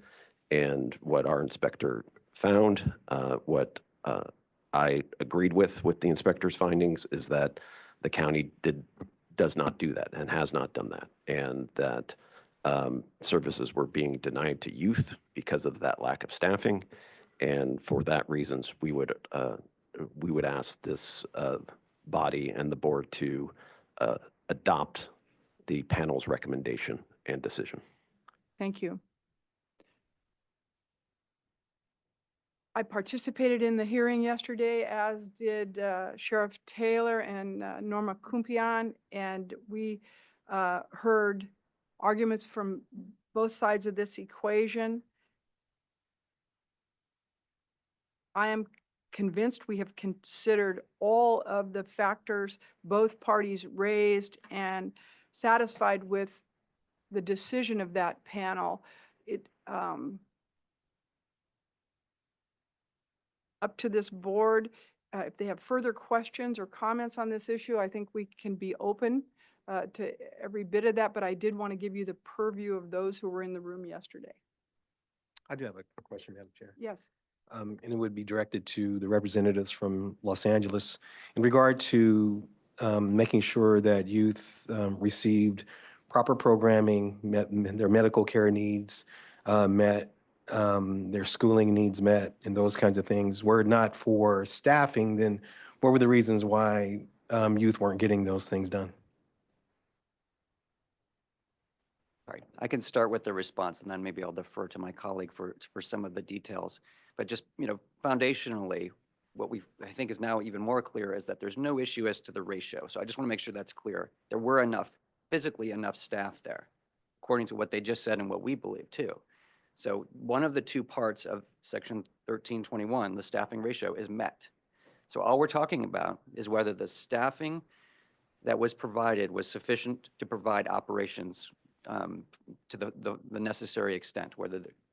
A: And what our inspector found, what I agreed with the inspector's findings, is that the county does not do that and has not done that, and that services were being denied to youth because of that lack of staffing. And for that reasons, we would ask this body and the board to adopt the panel's recommendation and decision.
B: Thank you. I participated in the hearing yesterday, as did Sheriff Taylor and Norma Kumpian, and we heard arguments from both sides of this equation. I am convinced we have considered all of the factors both parties raised and satisfied with the decision of that panel. Up to this board, if they have further questions or comments on this issue, I think we can be open to every bit of that, but I did want to give you the purview of those who were in the room yesterday.
H: I do have a question, Madam Chair.
B: Yes.
H: And it would be directed to the representatives from Los Angeles in regard to making sure that youth received proper programming, met their medical care needs, met their schooling needs met, and those kinds of things. Were it not for staffing, then what were the reasons why youth weren't getting those things done?
P: All right, I can start with the response, and then maybe I'll defer to my colleague for some of the details. But just, foundationally, what I think is now even more clear is that there's no issue as to the ratio. So I just want to make sure that's clear. There were physically enough staff there, according to what they just said and what we believe too. So one of the two parts of Section 1321, the staffing ratio, is met. So all we're talking about is whether the staffing that was provided was sufficient to provide operations to the necessary extent,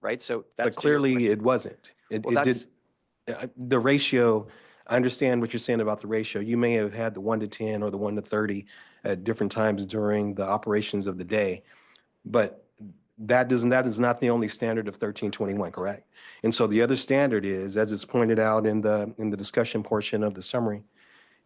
P: right? So that's
H: but clearly it wasn't. The ratio, I understand what you're saying about the ratio. You may have had the 1 to 10 or the 1 to 30 at different times during the operations of the day, but that is not the only standard of 1321, correct? And so the other standard is, as it's pointed out in the discussion portion of the summary,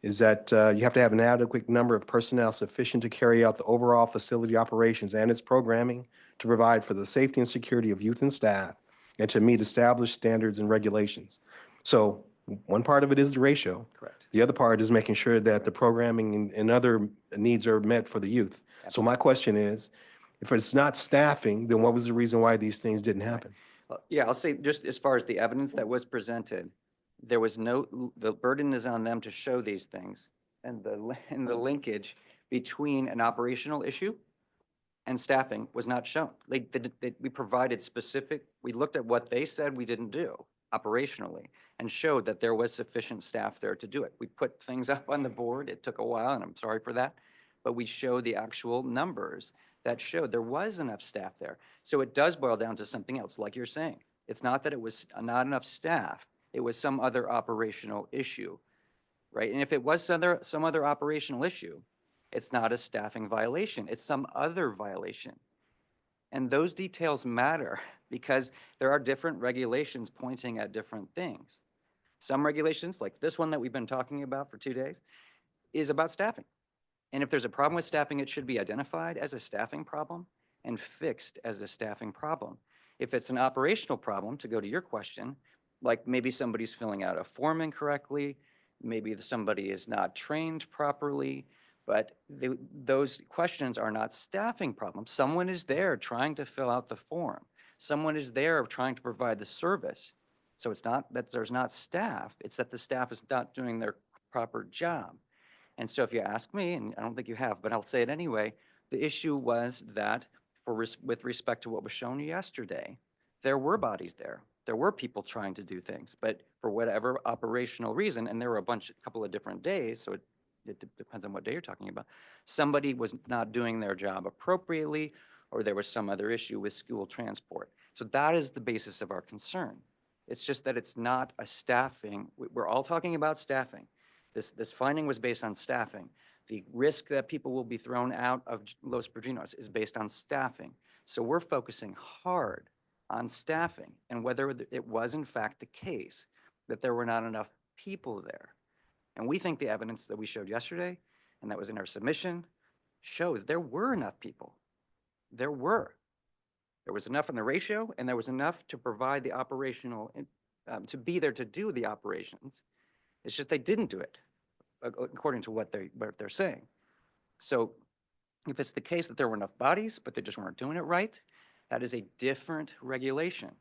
H: is that you have to have an adequate number of personnel sufficient to carry out the overall facility operations and its programming to provide for the safety and security of youth and staff and to meet established standards and regulations. So one part of it is the ratio.
P: Correct.
H: The other part is making sure that the programming and other needs are met for the youth. So my question is, if it's not staffing, then what was the reason why these things didn't happen?
P: Yeah, I'll say just as far as the evidence that was presented, there was the burden is on them to show these things, and the linkage between an operational issue and staffing was not shown. We provided we looked at what they said we didn't do operationally and showed that there was sufficient staff there to do it. We put things up on the board. It took a while, and I'm sorry for that, but we showed the actual numbers that showed there was enough staff there. So it does boil down to something else, like you're saying. It's not that it was not enough staff. It was some other operational issue, right? And if it was some other operational issue, it's not a staffing violation. It's some other violation. And those details matter because there are different regulations pointing at different things. Some regulations, like this one that we've been talking about for 2 days, is about staffing. And if there's a problem with staffing, it should be identified as a staffing problem and fixed as a staffing problem. If it's an operational problem, to go to your question, like maybe somebody's filling out a form incorrectly, maybe somebody is not trained properly, but those questions are not staffing problems. Someone is there trying to fill out the form. Someone is there trying to provide the service. So it's not that there's not staff, it's that the staff is not doing their proper job. And so if you ask me, and I don't think you have, but I'll say it anyway, the issue was that with respect to what was shown yesterday, there were bodies there. There were people trying to do things, but for whatever operational reason, and there were a couple of different days, so it depends on what day you're talking about, somebody was not doing their job appropriately, or there was some other issue with school transport. So that is the basis of our concern. It's just that it's not a staffing. We're all talking about staffing. This finding was based on staffing. The risk that people will be thrown out of Los Padrinos is based on staffing. So we're focusing hard on staffing and whether it was in fact the case that there were not enough people there. And we think the evidence that we showed yesterday and that was in our submission shows there were enough people. There was enough in the ratio, and there was enough to provide the operational, to be there to do the operations. It's just they didn't do it according to what they're saying. So if it's the case that there were enough bodies, but they just weren't doing it right, that is a different regulation.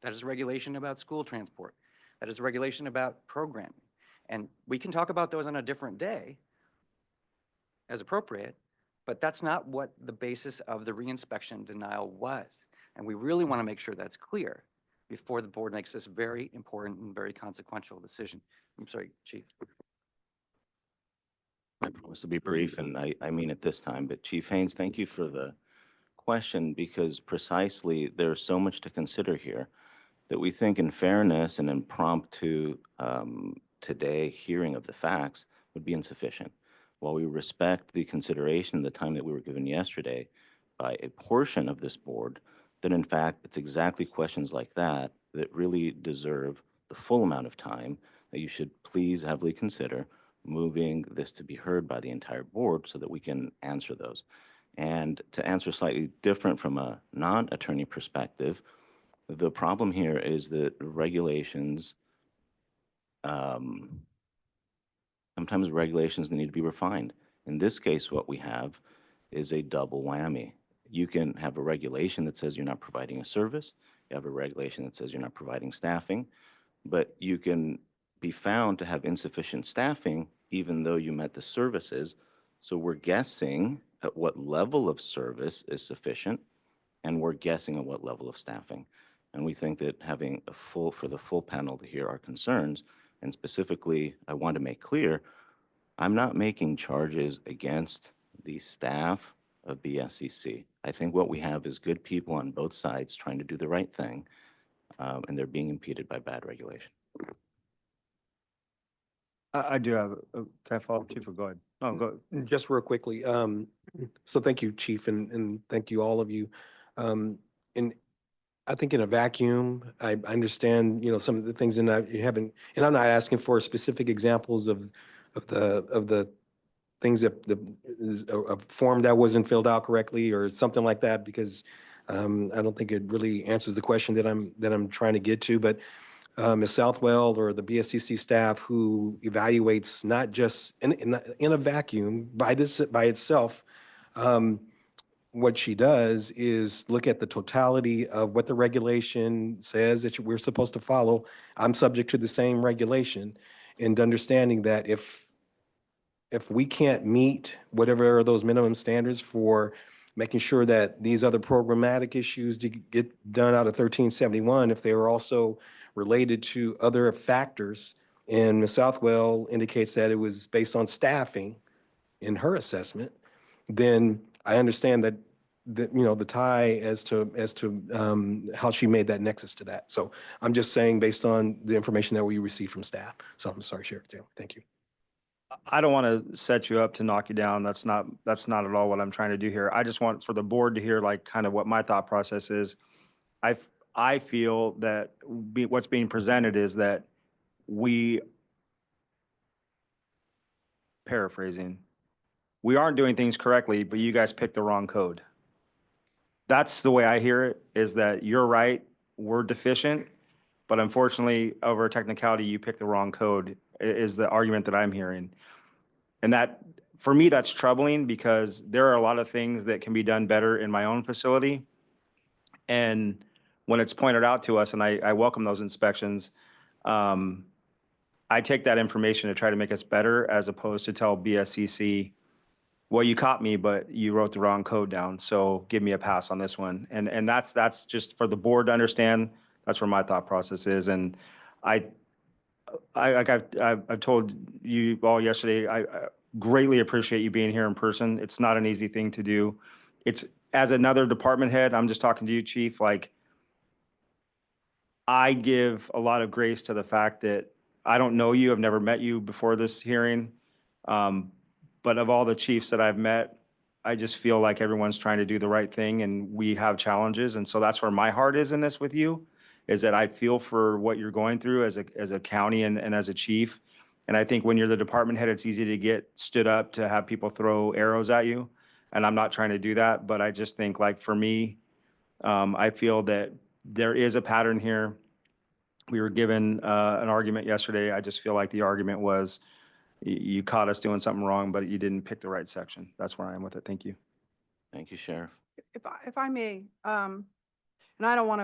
P: That is a regulation about school transport. That is a regulation about programming. And we can talk about those on a different day as appropriate, but that's not what the basis of the reinspection denial was. And we really want to make sure that's clear before the board makes this very important and very consequential decision. I'm sorry, Chief.
Q: I promise to be brief, and I mean it this time, but Chief Haynes, thank you for the question, because precisely there's so much to consider here that we think in fairness and impromptu today hearing of the facts would be insufficient. While we respect the consideration and the time that we were given yesterday by a portion of this board, that in fact it's exactly questions like that that really deserve the full amount of time that you should please heavily consider moving this to be heard by the entire board so that we can answer those. And to answer slightly different from a non-attorney perspective, the problem here is that regulations, sometimes regulations need to be refined. In this case, what we have is a double whammy. You can have a regulation that says you're not providing a service. You have a regulation that says you're not providing staffing, but you can be found to have insufficient staffing even though you met the services. So we're guessing at what level of service is sufficient, and we're guessing at what level of staffing. And we think that having for the full panel to hear our concerns, and specifically, I want to make clear, I'm not making charges against the staff of BSCC. I think what we have is good people on both sides trying to do the right thing, and they're being impeded by bad regulation.
F: I do have, can I follow up, Chief, or go ahead? No, go.
H: Just real quickly. So thank you, Chief, and thank you, all of you. And I think in a vacuum, I understand, some of the things, and you haven't, and I'm not asking for specific examples of the things that a form that wasn't filled out correctly or something like that, because I don't think it really answers the question that I'm trying to get to. But Ms. Southwell or the BSCC staff who evaluates not just in a vacuum by itself, what she does is look at the totality of what the regulation says that we're supposed to follow. I'm subject to the same regulation, and understanding that if we can't meet whatever are those minimum standards for making sure that these other programmatic issues get done out of 1371, if they were also related to other factors, and Ms. Southwell indicates that it was based on staffing in her assessment, then I understand that the tie as to how she made that nexus to that. So I'm just saying based on the information that we received from staff. So I'm sorry, Sheriff Taylor. Thank you.
F: I don't want to set you up to knock you down. That's not at all what I'm trying to do here. I just want for the board to hear like kind of what my thought process is. I feel that what's being presented is that paraphrasing, we aren't doing things correctly, but you guys picked the wrong code. That's the way I hear it, is that you're right, we're deficient, but unfortunately, over a technicality, you picked the wrong code. is the argument that I'm hearing. And that, for me, that's troubling because there are a lot of things that can be done better in my own facility. And when it's pointed out to us, and I welcome those inspections, I take that information to try to make us better as opposed to tell BSCC, well, you caught me, but you wrote the wrong code down, so give me a pass on this one. And that's just for the board to understand. That's where my thought process is. And like I've told you all yesterday, I greatly appreciate you being here in person. It's not an easy thing to do. It's, as another department head, I'm just talking to you, Chief, like, I give a lot of grace to the fact that I don't know you, I've never met you before this hearing. But of all the chiefs that I've met, I just feel like everyone's trying to do the right thing and we have challenges. And so that's where my heart is in this with you, is that I feel for what you're going through as a county and as a chief. And I think when you're the department head, it's easy to get stood up to have people throw arrows at you. And I'm not trying to do that, but I just think, like, for me, I feel that there is a pattern here. We were given an argument yesterday. I just feel like the argument was, you caught us doing something wrong, but you didn't pick the right section. That's where I am with it. Thank you.
Q: Thank you, Sheriff.
B: If I may, and I don't want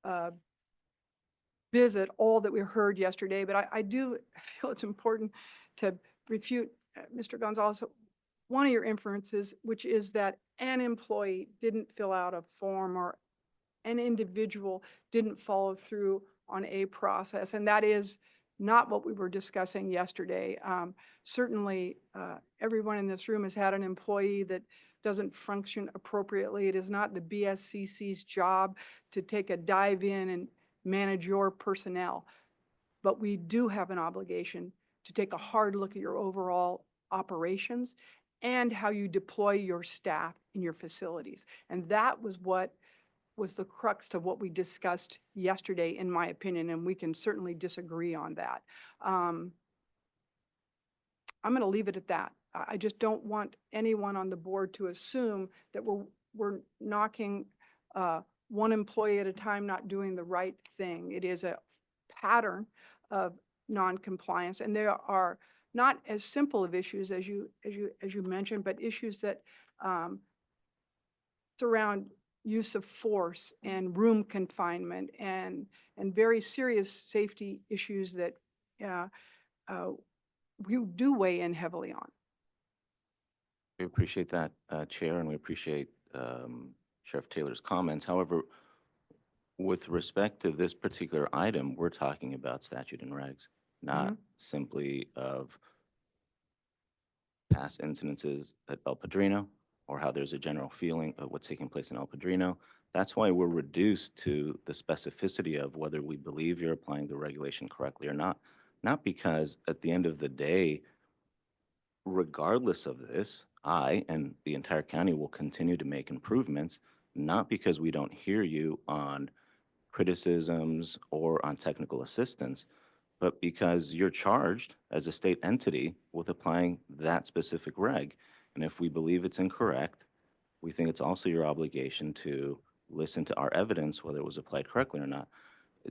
B: to visit all that we heard yesterday, but I do feel it's important to refute, Mr. Gonzalez, one of your inferences, which is that an employee didn't fill out a form or an individual didn't follow through on a process. And that is not what we were discussing yesterday. Certainly, everyone in this room has had an employee that doesn't function appropriately. It is not the BSCC's job to take a dive in and manage your personnel. But we do have an obligation to take a hard look at your overall operations and how you deploy your staff in your facilities. And that was what was the crux to what we discussed yesterday, in my opinion, and we can certainly disagree on that. I'm going to leave it at that. I just don't want anyone on the board to assume that we're knocking one employee at a time, not doing the right thing. It is a pattern of non-compliance, and there are not as simple of issues as you mentioned, but issues that surround use of force and room confinement and very serious safety issues that we do weigh in heavily on.
Q: We appreciate that, Chair, and we appreciate Sheriff Taylor's comments. However, with respect to this particular item, we're talking about statute and regs, not simply of past incidences at El Padrino or how there's a general feeling of what's taking place in El Padrino. That's why we're reduced to the specificity of whether we believe you're applying the regulation correctly or not. Not because at the end of the day, regardless of this, I and the entire county will continue to make improvements, not because we don't hear you on criticisms or on technical assistance, but because you're charged as a state entity with applying that specific reg. And if we believe it's incorrect, we think it's also your obligation to listen to our evidence, whether it was applied correctly or not.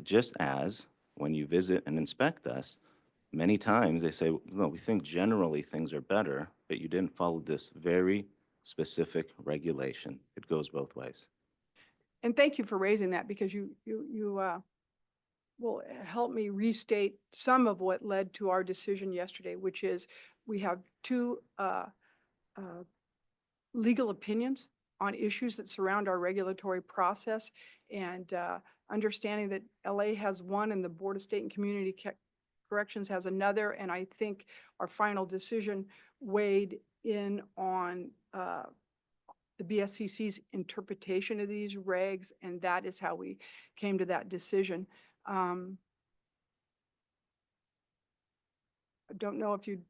Q: Just as when you visit and inspect us, many times they say, no, we think generally things are better, but you didn't follow this very specific regulation. It goes both ways.
B: And thank you for raising that, because you will help me restate some of what led to our decision yesterday, which is we have two legal opinions on issues that surround our regulatory process, and understanding that LA has one and the Board of State and Community Corrections has another. And I think our final decision weighed in on the BSCC's interpretation of these regs, and that is how we came to that decision. I don't know if you,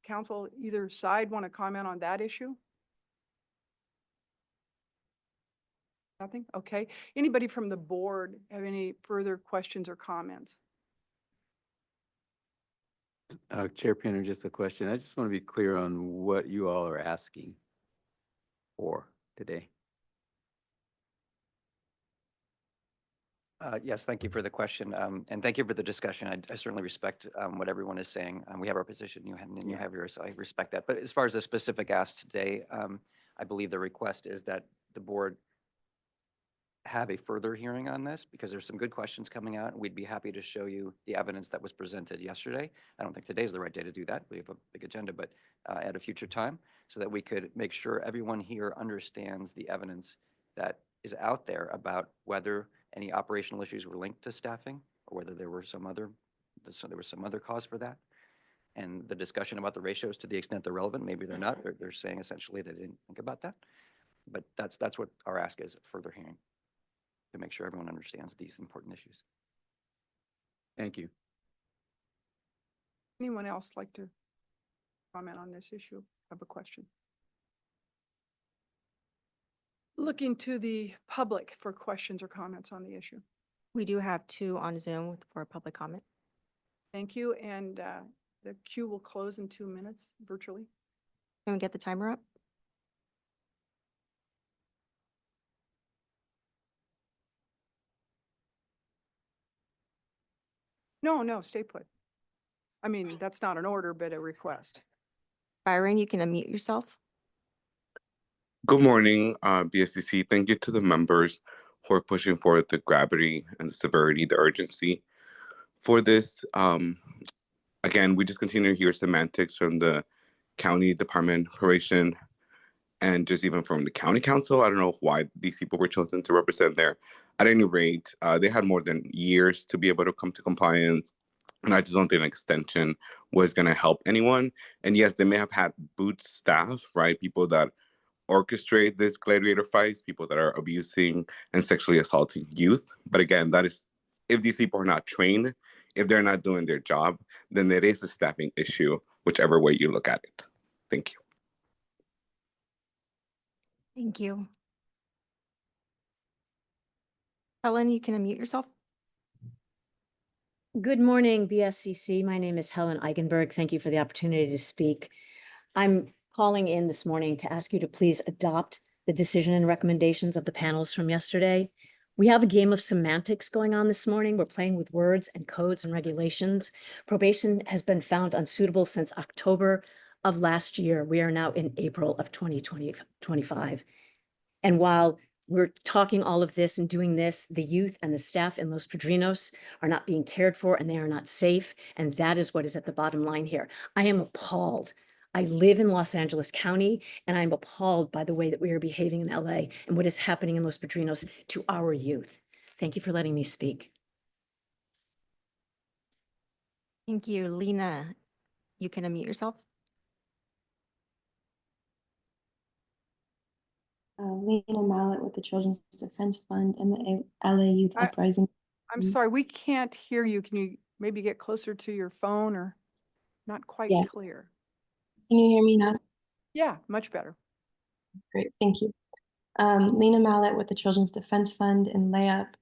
B: counsel, either side want to comment on that issue? Nothing? Okay. Anybody from the board have any further questions or comments?
K: Chair Pinner, just a question. I just want to be clear on what you all are asking for today.
P: Yes, thank you for the question. And thank you for the discussion. I certainly respect what everyone is saying. We have our position, you have, and you have yours. I respect that. But as far as the specific ask today, I believe the request is that the board have a further hearing on this because there's some good questions coming out. And we'd be happy to show you the evidence that was presented yesterday. I don't think today's the right day to do that. We have a big agenda, but at a future time so that we could make sure everyone here understands the evidence that is out there about whether any operational issues were linked to staffing or whether there were some other, cause for that. And the discussion about the ratios, to the extent they're relevant, maybe they're not. They're saying essentially they didn't think about that. But that's what our ask is, further hearing, to make sure everyone understands these important issues.
K: Thank you.
B: Anyone else like to comment on this issue? Have a question? Looking to the public for questions or comments on the issue.
C: We do have 2 on Zoom for public comment.
B: Thank you. And the queue will close in 2 minutes virtually.
C: Can we get the timer up?
B: No, stay put. I mean, that's not an order, but a request.
C: Byron, you can unmute yourself.
R: Good morning, BSCC. Thank you to the members who are pushing for the gravity and the severity, the urgency for this. Again, we just continue to hear semantics from the county department of probation and just even from the county council. I don't know why these people were chosen to represent there. At any rate, they had more than years to be able to come to compliance. And I just don't think an extension was going to help anyone. And yes, they may have had boot staff, right? People that orchestrate these gladiator fights, people that are abusing and sexually assaulting youth. But again, that is, if these people are not trained, if they're not doing their job, then it is a staffing issue, whichever way you look at it. Thank you.
C: Thank you. Helen, you can unmute yourself.
S: Good morning, BSCC. My name is Helen Eigenberg. Thank you for the opportunity to speak. I'm calling in this morning to ask you to please adopt the decision and recommendations of the panels from yesterday. We have a game of semantics going on this morning. We're playing with words and codes and regulations. Probation has been found unsuitable since October of last year. We are now in April of 2025. And while we're talking all of this and doing this, the youth and the staff in Los Padrinos are not being cared for and they are not safe. And that is what is at the bottom line here. I am appalled. I live in Los Angeles County, and I'm appalled by the way that we are behaving in LA and what is happening in Los Padrinos to our youth. Thank you for letting me speak.
C: Thank you. Lena, you can unmute yourself.
T: Lena Mallet with the Children's Defense Fund and the LA Youth Uprising.
B: I'm sorry, we can't hear you. Can you maybe get closer to your phone or not quite
T: Yes.
B: clear?
T: Can you hear me now?
B: Yeah, much better.
T: Great, thank you. Lena Mallet with the Children's Defense Fund and Layup.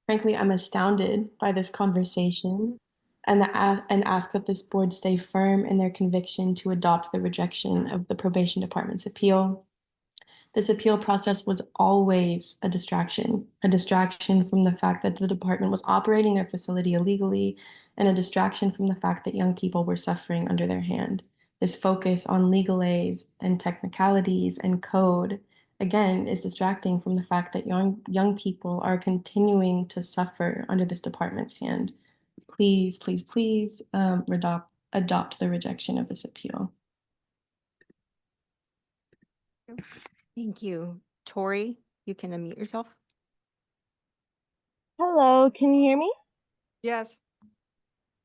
T: Frankly, I'm astounded by this conversation and ask that this board stay firm in their conviction to adopt the rejection of the probation department's appeal. This appeal process was always a distraction from the fact that the department was operating their facility illegally, and a distraction from the fact that young people were suffering under their hand. This focus on legalese and technicalities and code, again, is distracting from the fact that young people are continuing to suffer under this department's hand. Please, please, please adopt the rejection of this appeal.
C: Thank you. Tori, you can unmute yourself.
U: Hello, can you hear me?
B: Yes.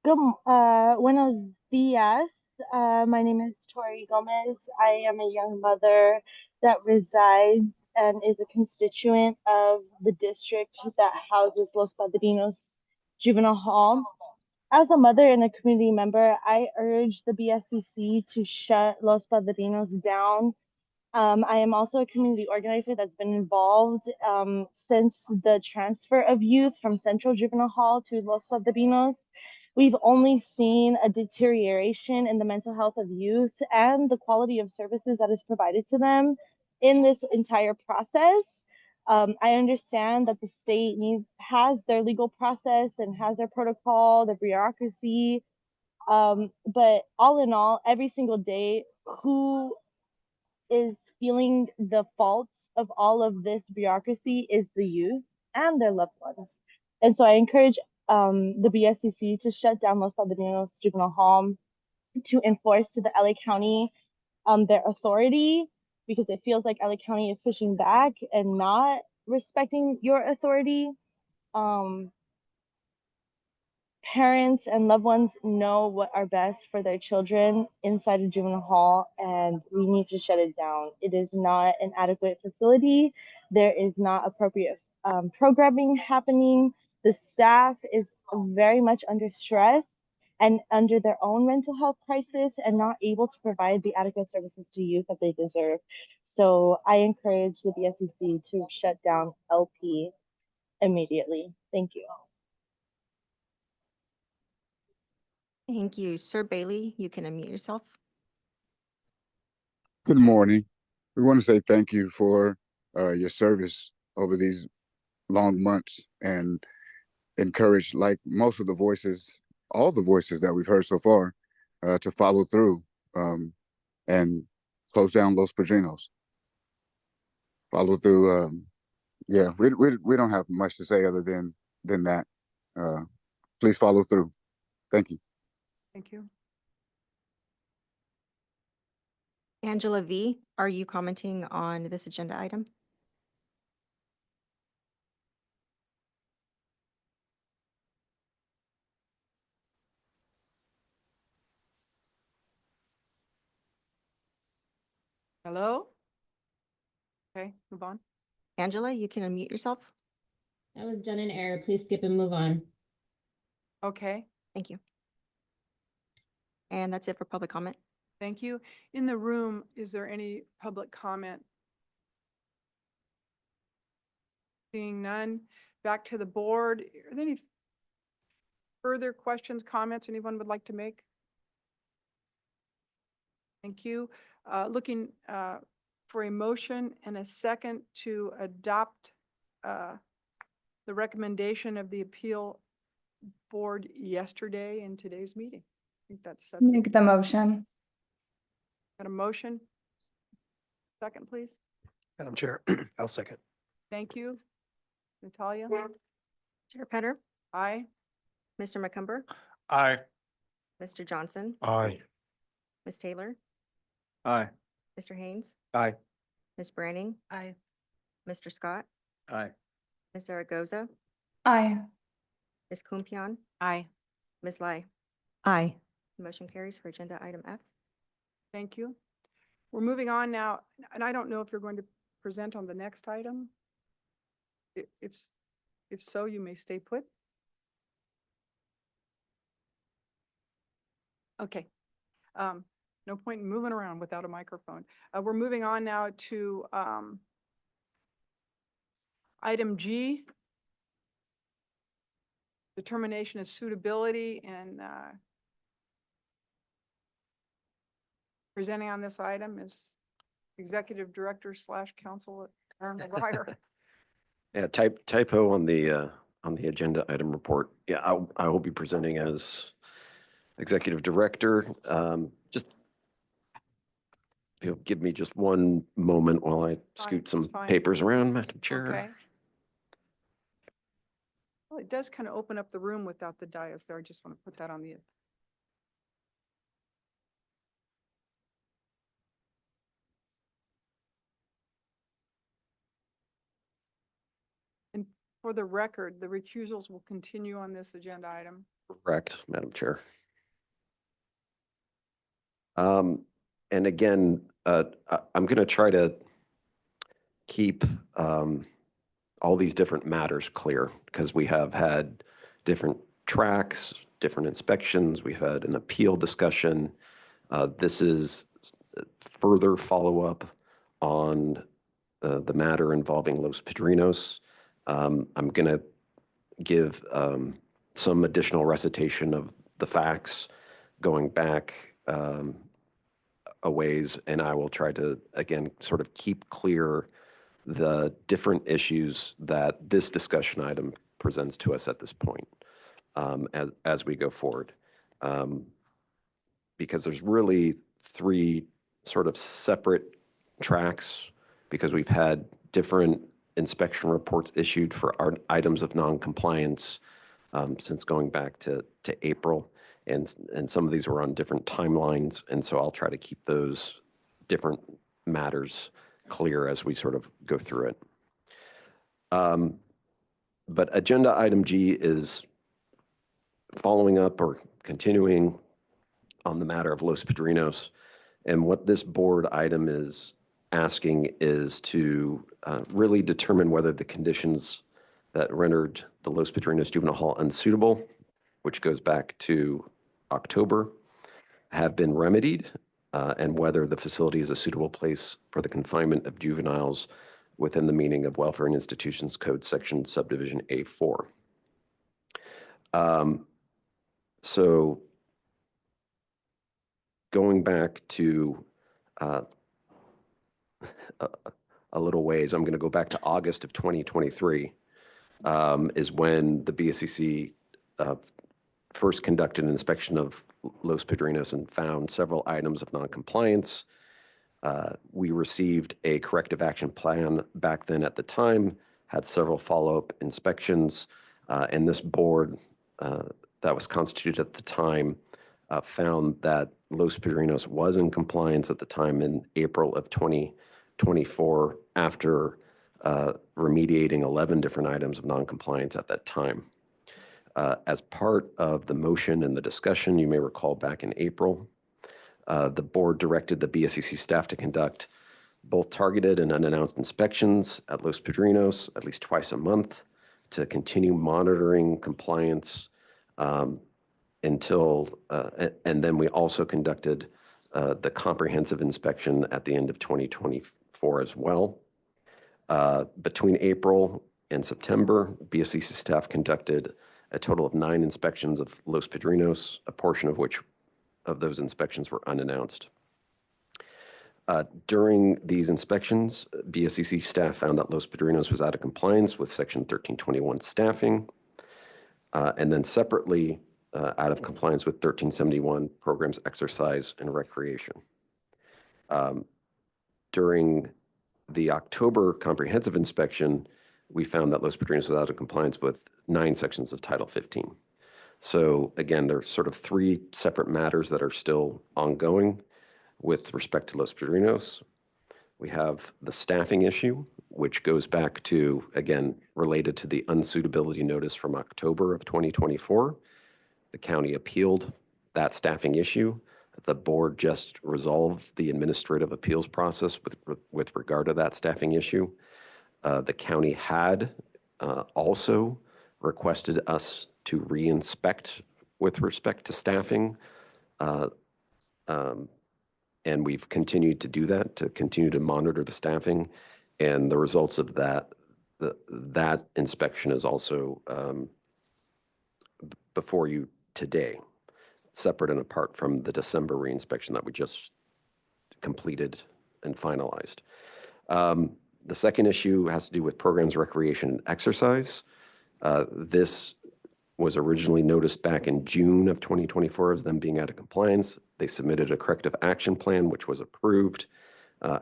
U: Buenos dias. My name is Tori Gomez. I am a young mother that resides and is a constituent of the district that houses Los Padrinos Juvenile Hall. As a mother and a community member, I urge the BSCC to shut Los Padrinos down. I am also a community organizer that's been involved since the transfer of youth from Central Juvenile Hall to Los Padrinos. We've only seen a deterioration in the mental health of youth and the quality of services that is provided to them in this entire process. I understand that the state has their legal process and has their protocol, the bureaucracy. But all in all, every single day, who is feeling the faults of all of this bureaucracy is the youth and their loved ones. And so I encourage the BSCC to shut down Los Padrinos Juvenile Hall, to enforce to the LA County their authority, because it feels like LA County is pushing back and not respecting your authority. Parents and loved ones know what are best for their children inside a juvenile hall, and we need to shut it down. It is not an adequate facility. There is not appropriate programming happening. The staff is very much under stress and under their own mental health crisis and not able to provide the adequate services to youth that they deserve. So I encourage the BSCC to shut down LP immediately. Thank you.
C: Thank you. Sir Bailey, you can unmute yourself.
G: Good morning. We want to say thank you for your service over these long months, and encourage, like most of the voices, all the voices that we've heard so far, to follow through and close down Los Padrinos. Follow through. Yeah, we don't have much to say other than that. Please follow through. Thank you.
B: Thank you.
C: Angela V., are you commenting on this agenda item?
B: Hello? Okay, move on.
C: Angela, you can unmute yourself.
V: That was done in error. Please skip and move on.
B: Okay,
C: Thank you. And that's it for public comment.
B: thank you. In the room, is there any public comment? Seeing none, back to the board. Are there any further questions, comments anyone would like to make? Thank you. Looking for a motion and a second to adopt the recommendation of the appeal board yesterday in today's meeting. I think that's it.
W: Make the motion.
B: Got a motion? Second, please.
H: Madam Chair, I'll second.
B: Thank you. Natalia?
C: Chair Penner,
B: Aye.
C: Mr. McCumber,
F: Aye.
C: Mr. Johnson,
H: Aye.
C: Ms. Taylor,
F: Aye.
C: Mr. Haynes,
H: Aye.
C: Ms. Branning,
E: Aye.
C: Mr. Scott,
F: Aye.
C: Ms. Zaragoza,
W: Aye.
C: Ms. Kumpion,
E: Aye.
C: Ms. Lai.
E: Aye.
C: Motion carries for agenda item F.
B: Thank you. We're moving on now, and I don't know if you're going to present on the next item. If so, you may stay put. Okay. No point in moving around without a microphone. We're moving on now to item G, determination of suitability, and presenting on this item is Executive Director / Counsel Aaron McGuire.
A: Yeah, typo on the agenda item report. Yeah, I will be presenting as Executive Director. Just if you'll give me just one moment while I scoot some
B: fine.
A: papers around, Madam Chair.
B: Okay. Well, it does kind of open up the room without the dais there. I just want to put that on the. And for the record, the recusals will continue on this agenda item.
A: Correct, Madam Chair. And again, I'm going to try to keep all these different matters clear, because we have had different tracks, different inspections. We've had an appeal discussion. This is further follow-up on the matter involving Los Padrinos. I'm going to give some additional recitation of the facts going back a ways, and I will try to, again, sort of keep clear the different issues that this discussion item presents to us at this point as we go forward. Because there's really three sort of separate tracks, because we've had different inspection reports issued for our items of non-compliance since going back to April. And some of these were on different timelines. And so I'll try to keep those different matters clear as we sort of go through it. But agenda item G is following up or continuing on the matter of Los Padrinos. And what this board item is asking is to really determine whether the conditions that rendered the Los Padrinos Juvenile Hall unsuitable, which goes back to October, have been remedied, and whether the facility is a suitable place for the confinement of juveniles within the meaning of Welfare and Institutions Code Section Subdivision A4. So going back to a little ways, I'm going to go back to August of 2023, is when the BSCC first conducted an inspection of Los Padrinos and found several items of noncompliance. We received a corrective action plan back then at the time, had several follow-up inspections, and this board that was constituted at the time found that Los Padrinos was in compliance at the time in April of 2024 after remediating 11 different items of noncompliance at that time. As part of the motion and the discussion, you may recall back in April, the board directed the BSCC staff to conduct both targeted and unannounced inspections at Los Padrinos at least twice a month to continue monitoring compliance until, and then we also conducted the comprehensive inspection at the end of 2024 as well. Between April and September, BSCC staff conducted a total of 9 inspections of Los Padrinos, a portion of which of those inspections were unannounced. During these inspections, BSCC staff found that Los Padrinos was out of compliance with Section 1321 staffing, and then separately out of compliance with 1371 programs, exercise, and recreation. During the October comprehensive inspection, we found that Los Padrinos was out of compliance with 9 sections of Title 15. So again, there's sort of 3 separate matters that are still ongoing with respect to Los Padrinos. We have the staffing issue, which goes back to, again, related to the unsuitability notice from October of 2024. The county appealed that staffing issue. The board just resolved the administrative appeals process with regard to that staffing issue. The county had also requested us to re-inspect with respect to staffing. And we've continued to do that, to continue to monitor the staffing. And the results of that, that inspection is also before you today, separate and apart from the December re-inspection that we just completed and finalized. The second issue has to do with programs, recreation, and exercise. This was originally noticed back in June of 2024 as them being out of compliance. They submitted a corrective action plan, which was approved.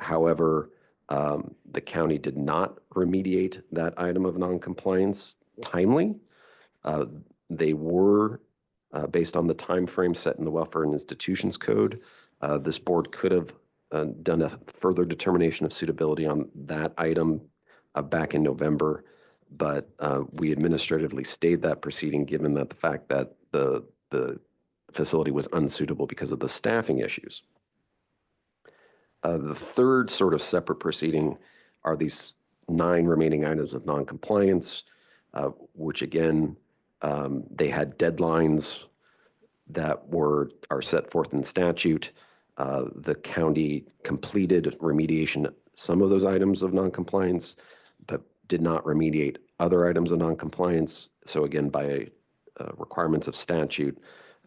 A: However, the county did not remediate that item of noncompliance timely. They were, based on the time frame set in the Welfare and Institutions Code, this board could have done a further determination of suitability on that item back in November, but we administratively stayed that proceeding given that the fact that the facility was unsuitable because of the staffing issues. The third sort of separate proceeding are these 9 remaining items of noncompliance, which again, they had deadlines that are set forth in statute. The county completed remediation some of those items of noncompliance, but did not remediate other items of noncompliance. So again, by requirements of statute,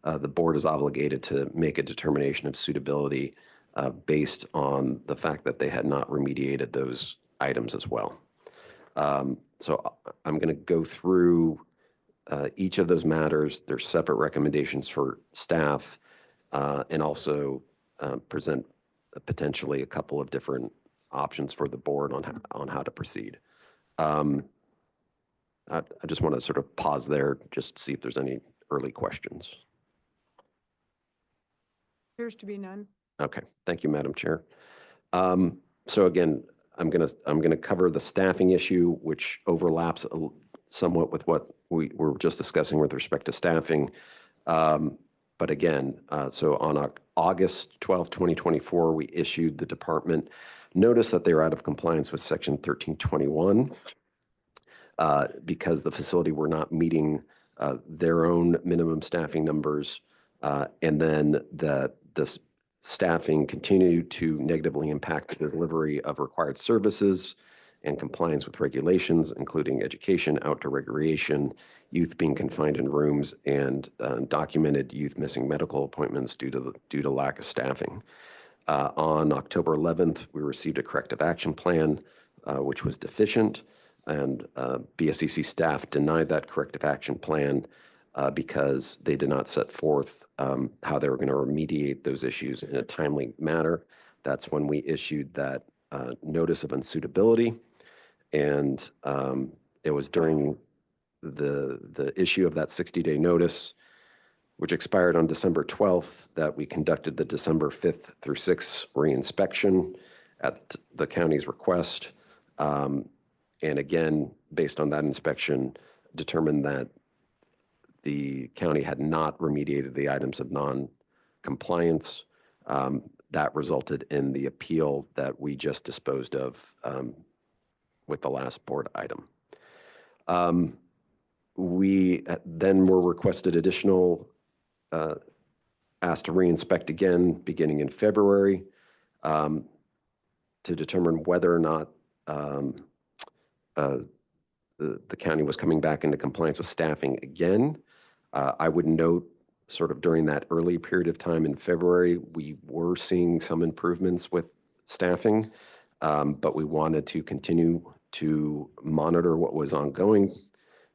A: the board is obligated to make a determination of suitability based on the fact that they had not remediated those items as well. I'm going to go through each of those matters. There's separate recommendations for staff and also present potentially a couple of different options for the board on how to proceed. I just want to sort of pause there, just to see if there's any early questions.
B: Appears to be none.
A: Okay, thank you, Madam Chair. So again, I'm gonna cover the staffing issue, which overlaps somewhat with what we were just discussing with respect to staffing. But again, so on August 12, 2024, we issued the department notice that they were out of compliance with Section 1321 because the facility were not meeting their own minimum staffing numbers, and then that this staffing continued to negatively impact the delivery of required services and compliance with regulations, including education, outdoor recreation, youth being confined in rooms, and documented youth missing medical appointments due to lack of staffing. On October 11th, we received a corrective action plan, which was deficient, and BSCC staff denied that corrective action plan because they did not set forth how they were going to remediate those issues in a timely manner. That's when we issued that notice of unsuitability. And it was during the issue of that 60-day notice, which expired on December 12th, that we conducted the December 5th through 6th reinspection at the county's request. And again, based on that inspection, determined that the county had not remediated the items of non-compliance. That resulted in the appeal that we just disposed of with the last board item. We then were requested additional, asked to reinspect again beginning in February to determine whether or not the county was coming back into compliance with staffing again. I would note sort of during that early period of time in February, we were seeing some improvements with staffing, but we wanted to continue to monitor what was ongoing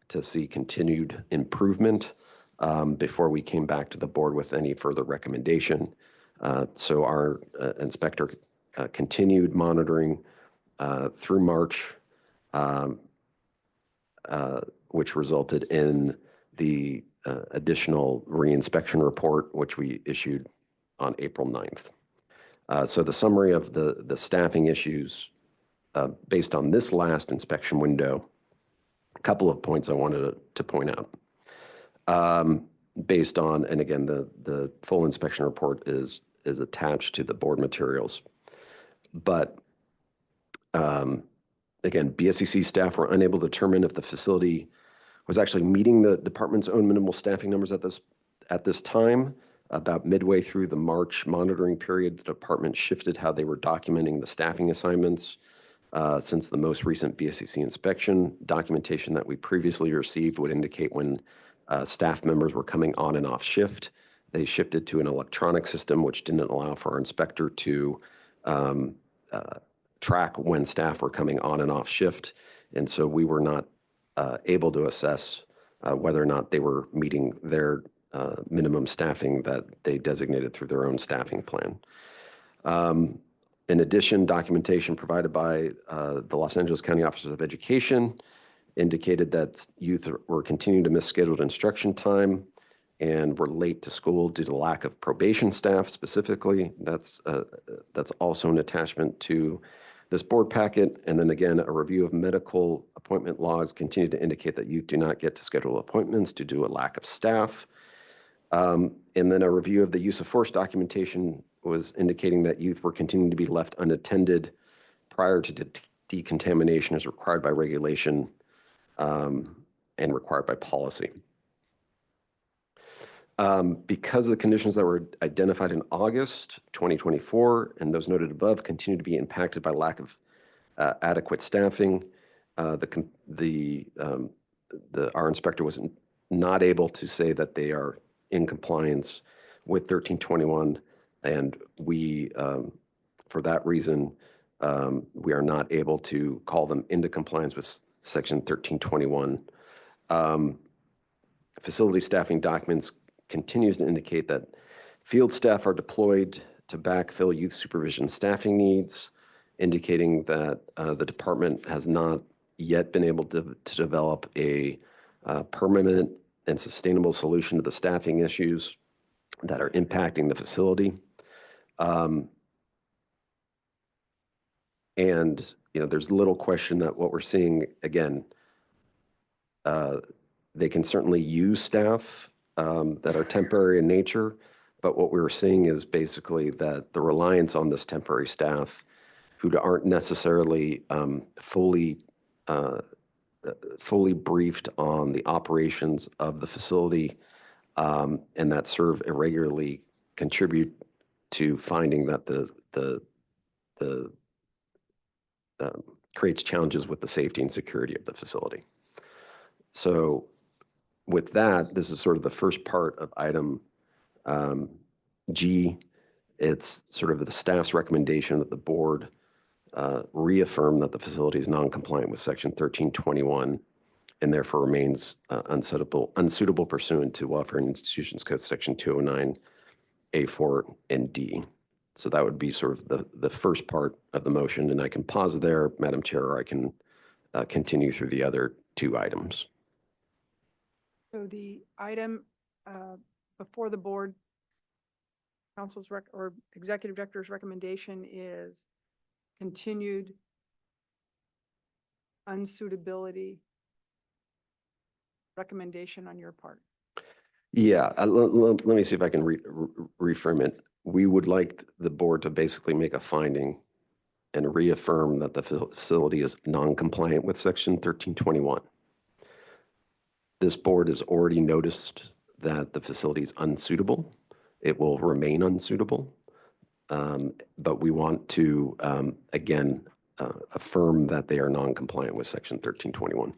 A: to see continued improvement before we came back to the board with any further recommendation. So our inspector continued monitoring through March, which resulted in the additional reinspection report, which we issued on April 9th. So the summary of the staffing issues based on this last inspection window, a couple of points I wanted to point out. Based on, and again, the full inspection report is attached to the board materials. But again, BSCC staff were unable to determine if the facility was actually meeting the department's own minimal staffing numbers at this time. About midway through the March monitoring period, the department shifted how they were documenting the staffing assignments. Since the most recent BSCC inspection, documentation that we previously received would indicate when staff members were coming on and off shift. They shifted to an electronic system, which didn't allow for our inspector to track when staff were coming on and off shift. And so we were not able to assess whether or not they were meeting their minimum staffing that they designated through their own staffing plan. In addition, documentation provided by the Los Angeles County Officers of Education indicated that youth were continuing to miss scheduled instruction time and were late to school due to lack of probation staff specifically. That's also an attachment to this board packet. And then again, a review of medical appointment logs continue to indicate that youth do not get to schedule appointments due to a lack of staff. And then a review of the use of force documentation was indicating that youth were continuing to be left unattended prior to decontamination as required by regulation and required by policy. Because the conditions that were identified in August 2024 and those noted above continue to be impacted by lack of adequate staffing, our inspector was not able to say that they are in compliance with 1321, and we, for that reason, We are not able to call them into compliance with Section 1321. Facility staffing documents continues to indicate that field staff are deployed to backfill youth supervision staffing needs, indicating that the department has not yet been able to develop a permanent and sustainable solution to the staffing issues that are impacting the facility. And, there's little question that what we're seeing, again, they can certainly use staff that are temporary in nature, but what we were seeing is basically that the reliance on this temporary staff who aren't necessarily fully briefed on the operations of the facility and that serve irregularly contribute to finding that the creates challenges with the safety and security of the facility. So with that, this is sort of the first part of item G. It's sort of the staff's recommendation that the board reaffirm that the facility is non-compliant with Section 1321 and therefore remains unsuitable pursuant to Welfare and Institutions Code Section 209, A4, and D. So that would be sort of the first part of the motion, and I can pause there, Madam Chair, or I can continue through the other two items.
B: So the item before the board, council's or executive director's recommendation is continued unsuitability recommendation on your part.
A: Yeah, let me see if I can reframe it. We would like the board to basically make a finding and reaffirm that the facility is non-compliant with Section 1321. This board has already noticed that the facility is unsuitable. It will remain unsuitable, but we want to, again, affirm that they are non-compliant with Section 1321.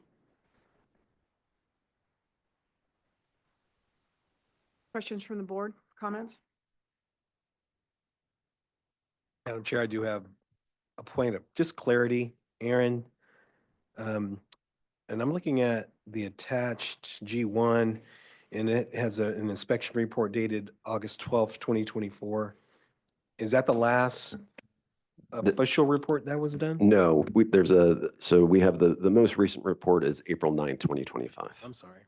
B: Questions from the board? Comments?
H: Madam Chair, I do have a point of just clarity, Aaron. And I'm looking at the attached G1, and it has an inspection report dated August 12th, 2024. Is that the last official report that was done?
A: No, so we have the most recent report is April 9th, 2025.
H: I'm sorry.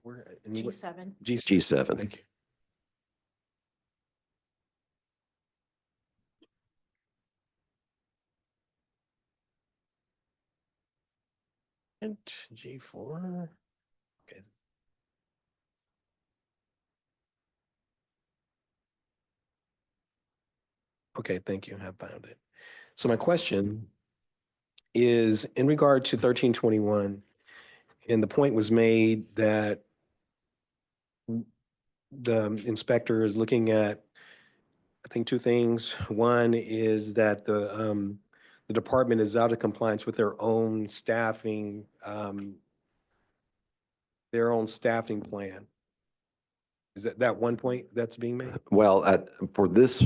N: G7.
A: G7.
H: Thank you. And G4. Okay. Okay, thank you. I found it. So my question is in regard to 1321, and the point was made that the inspector is looking at, I think, two things. One is that the department is out of compliance with their own staffing plan. Is that one point that's being made?
A: Well, for this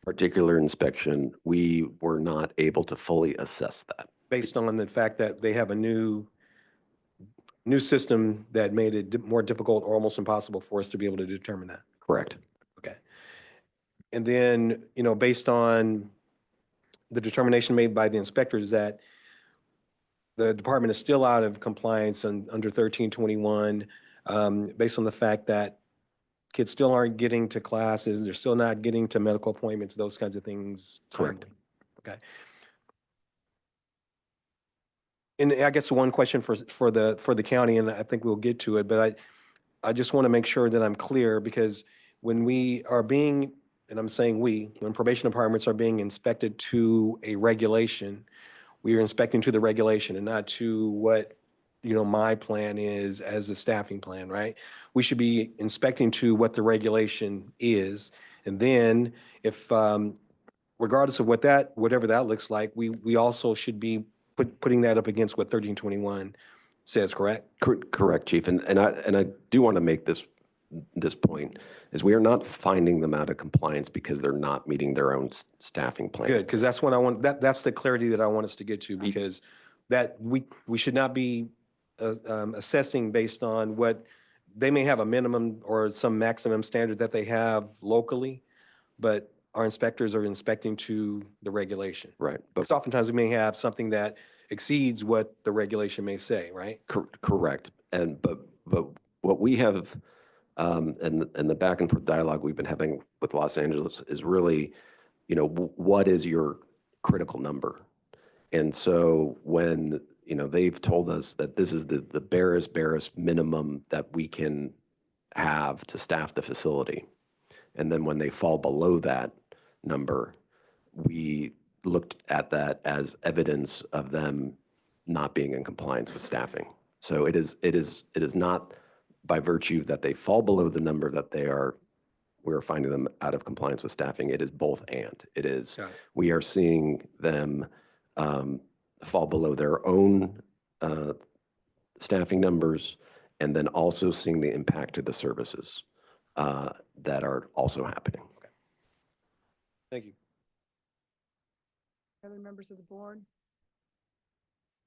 A: particular inspection, we were not able to fully assess that.
H: Based on the fact that they have a new system that made it more difficult or almost impossible for us to be able to determine that.
A: Correct.
H: Okay. And then, based on the determination made by the inspectors that the department is still out of compliance under 1321, based on the fact that kids still aren't getting to classes, they're still not getting to medical appointments, those kinds of things.
A: Correct.
H: Okay. And I guess one question for the county, and I think we'll get to it, but I just want to make sure that I'm clear, because when we are being, and I'm saying when probation departments are being inspected to a regulation, we are inspecting to the regulation and not to what, my plan is as a staffing plan, right? We should be inspecting to what the regulation is. And then if, regardless of whatever that looks like, we also should be putting that up against what 1321 says, correct?
A: Correct, Chief. And I do want to make this this point, is we are not finding them out of compliance because they're not meeting their own staffing plan.
H: Good, because that's what I want, that's the clarity that I want us to get to, because that we should not be assessing based on what, they may have a minimum or some maximum standard that they have locally, but our inspectors are inspecting to the regulation.
A: Right.
H: Because oftentimes we may have something that exceeds what the regulation may say, right?
A: Correct. But what we have, and the back and forth dialogue we've been having with Los Angeles is really, what is your critical number? And so when, they've told us that this is the barest minimum that we can have to staff the facility. And then when they fall below that number, we looked at that as evidence of them not being in compliance with staffing. So it is not by virtue that they fall below the number that we're finding them out of compliance with staffing. It is both and. It is, we are seeing them fall below their own staffing numbers, and then also seeing the impact to the services that are also happening.
H: Thank you.
B: Other members of the board?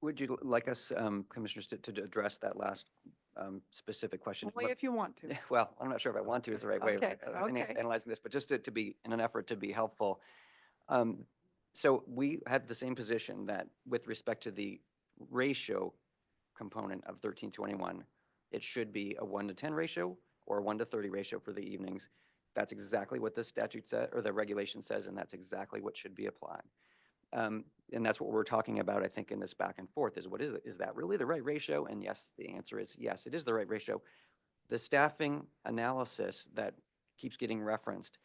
P: Would you like us, Commissioners, to address that last specific question?
B: Only if you want to.
P: Well, I'm not sure if I want to is the right way
B: Okay,
P: of
B: okay.
P: analyzing this, but just to be, in an effort to be helpful. So we had the same position that with respect to the ratio component of 1321, it should be a 1-to-10 ratio or a 1-to-30 ratio for the evenings. That's exactly what the statute said, or the regulation says, and that's exactly what should be applied. And that's what we're talking about, I think, in this back and forth is, what is it? Is that really the right ratio? And yes, the answer is yes, it is the right ratio. The staffing analysis that keeps getting referenced,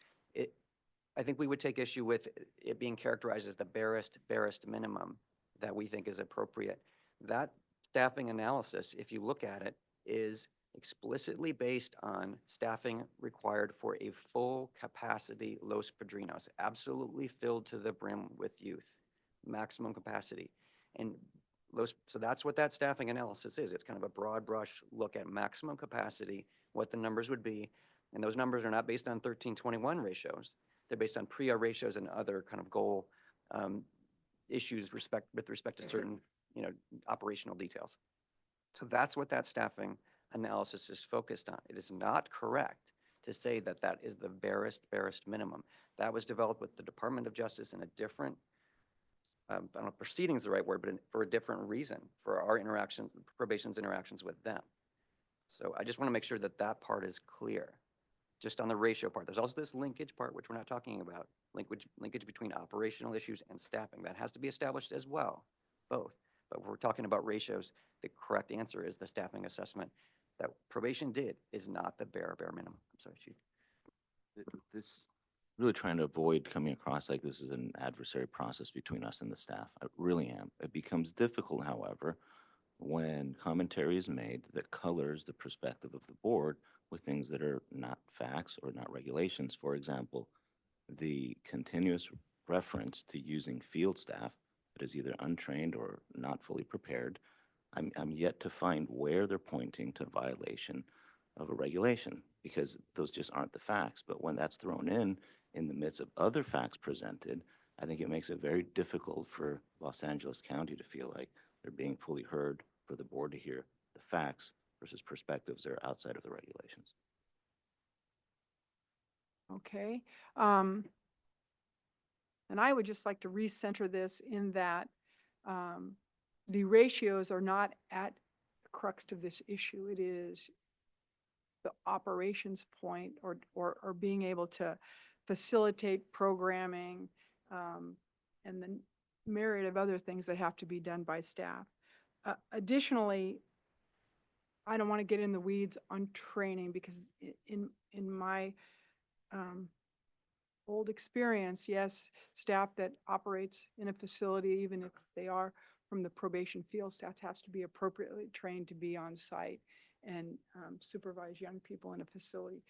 P: I think we would take issue with it being characterized as the barest minimum that we think is appropriate. That staffing analysis, if you look at it, is explicitly based on staffing required for a full capacity Los Padrinos, absolutely filled to the brim with youth, maximum capacity. And so that's what that staffing analysis is. It's kind of a broad brush look at maximum capacity, what the numbers would be. And those numbers are not based on 1321 ratios. They're based on PRIA ratios and other kind of goal issues with respect to certain, operational details. So that's what that staffing analysis is focused on. It is not correct to say that that is the barest minimum. That was developed with the Department of Justice in a different, I don't know if proceeding is the right word, but for a different reason, for our probation's interactions with them. So I just want to make sure that that part is clear. Just on the ratio part. There's also this linkage part, which we're not talking about, linkage between operational issues and staffing. That has to be established as well, both. But if we're talking about ratios, the correct answer is the staffing assessment that probation did is not the bare minimum. I'm sorry, Chief.
Q: This really trying to avoid coming across like this is an adversary process between us and the staff. I really am. It becomes difficult, however, when commentary is made that colors the perspective of the board with things that are not facts or not regulations. For example, the continuous reference to using field staff that is either untrained or not fully prepared. I'm yet to find where they're pointing to violation of a regulation, because those just aren't the facts. But when that's thrown in the midst of other facts presented, I think it makes it very difficult for Los Angeles County to feel like they're being fully heard, for the board to hear the facts versus perspectives that are outside of the regulations.
B: Okay. And I would just like to recenter this in that the ratios are not at the crux of this issue. It is the operations point or being able to facilitate programming and the myriad of other things that have to be done by staff. Additionally, I don't want to get in the weeds on training, because in my old experience, yes, staff that operates in a facility, even if they are from the probation field, staff has to be appropriately trained to be on site and supervise young people in a facility.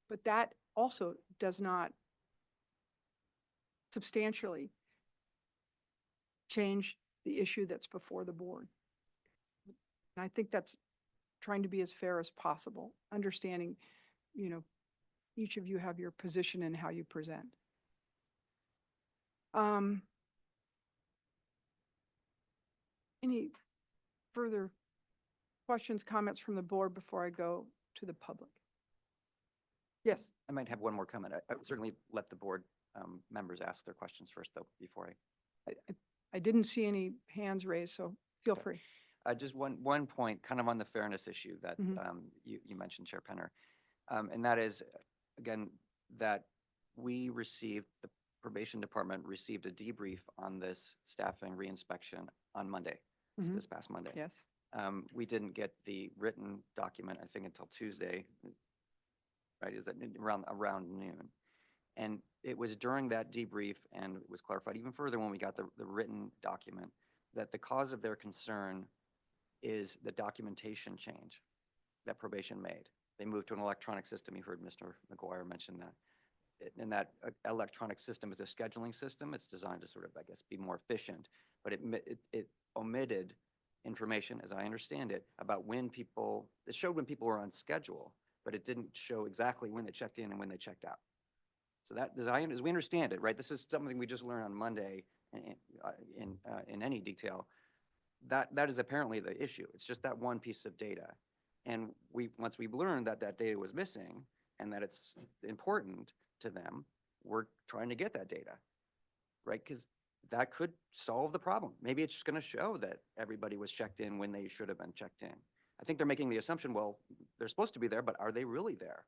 B: But that also does not substantially change the issue that's before the board. And I think that's trying to be as fair as possible, understanding each of you have your position and how you present. Any further questions, comments from the board before I go to the public? Yes.
P: I might have one more comment. I would certainly let the board members ask their questions first, though, before
B: I didn't see any hands raised, so feel
P: Okay.
B: free.
P: Just one point, kind of on the fairness issue that you mentioned, Chair Penner. And that is, again, that we received, the probation department received a debrief on this staffing reinspection on Monday, this past Monday.
B: Yes.
P: We didn't get the written document, I think, until Tuesday, right? Is that around noon? And it was during that debrief, and it was clarified even further when we got the written document, that the cause of their concern is the documentation change that probation made. They moved to an electronic system. You heard Mr. McGuire mention that. And that electronic system is a scheduling system. It's designed to sort of, I guess, be more efficient, but it omitted information, as I understand it, about when people, it showed when people were on schedule, but it didn't show exactly when they checked in and when they checked out. So that, as we understand it, right, this is something we just learned on Monday in any detail. That is apparently the issue. It's just that one piece of data. And once we've learned that that data was missing and that it's important to them, we're trying to get that data, right? Because that could solve the problem. Maybe it's just going to show that everybody was checked in when they should have been checked in. I think they're making the assumption, well, they're supposed to be there, but are they really there?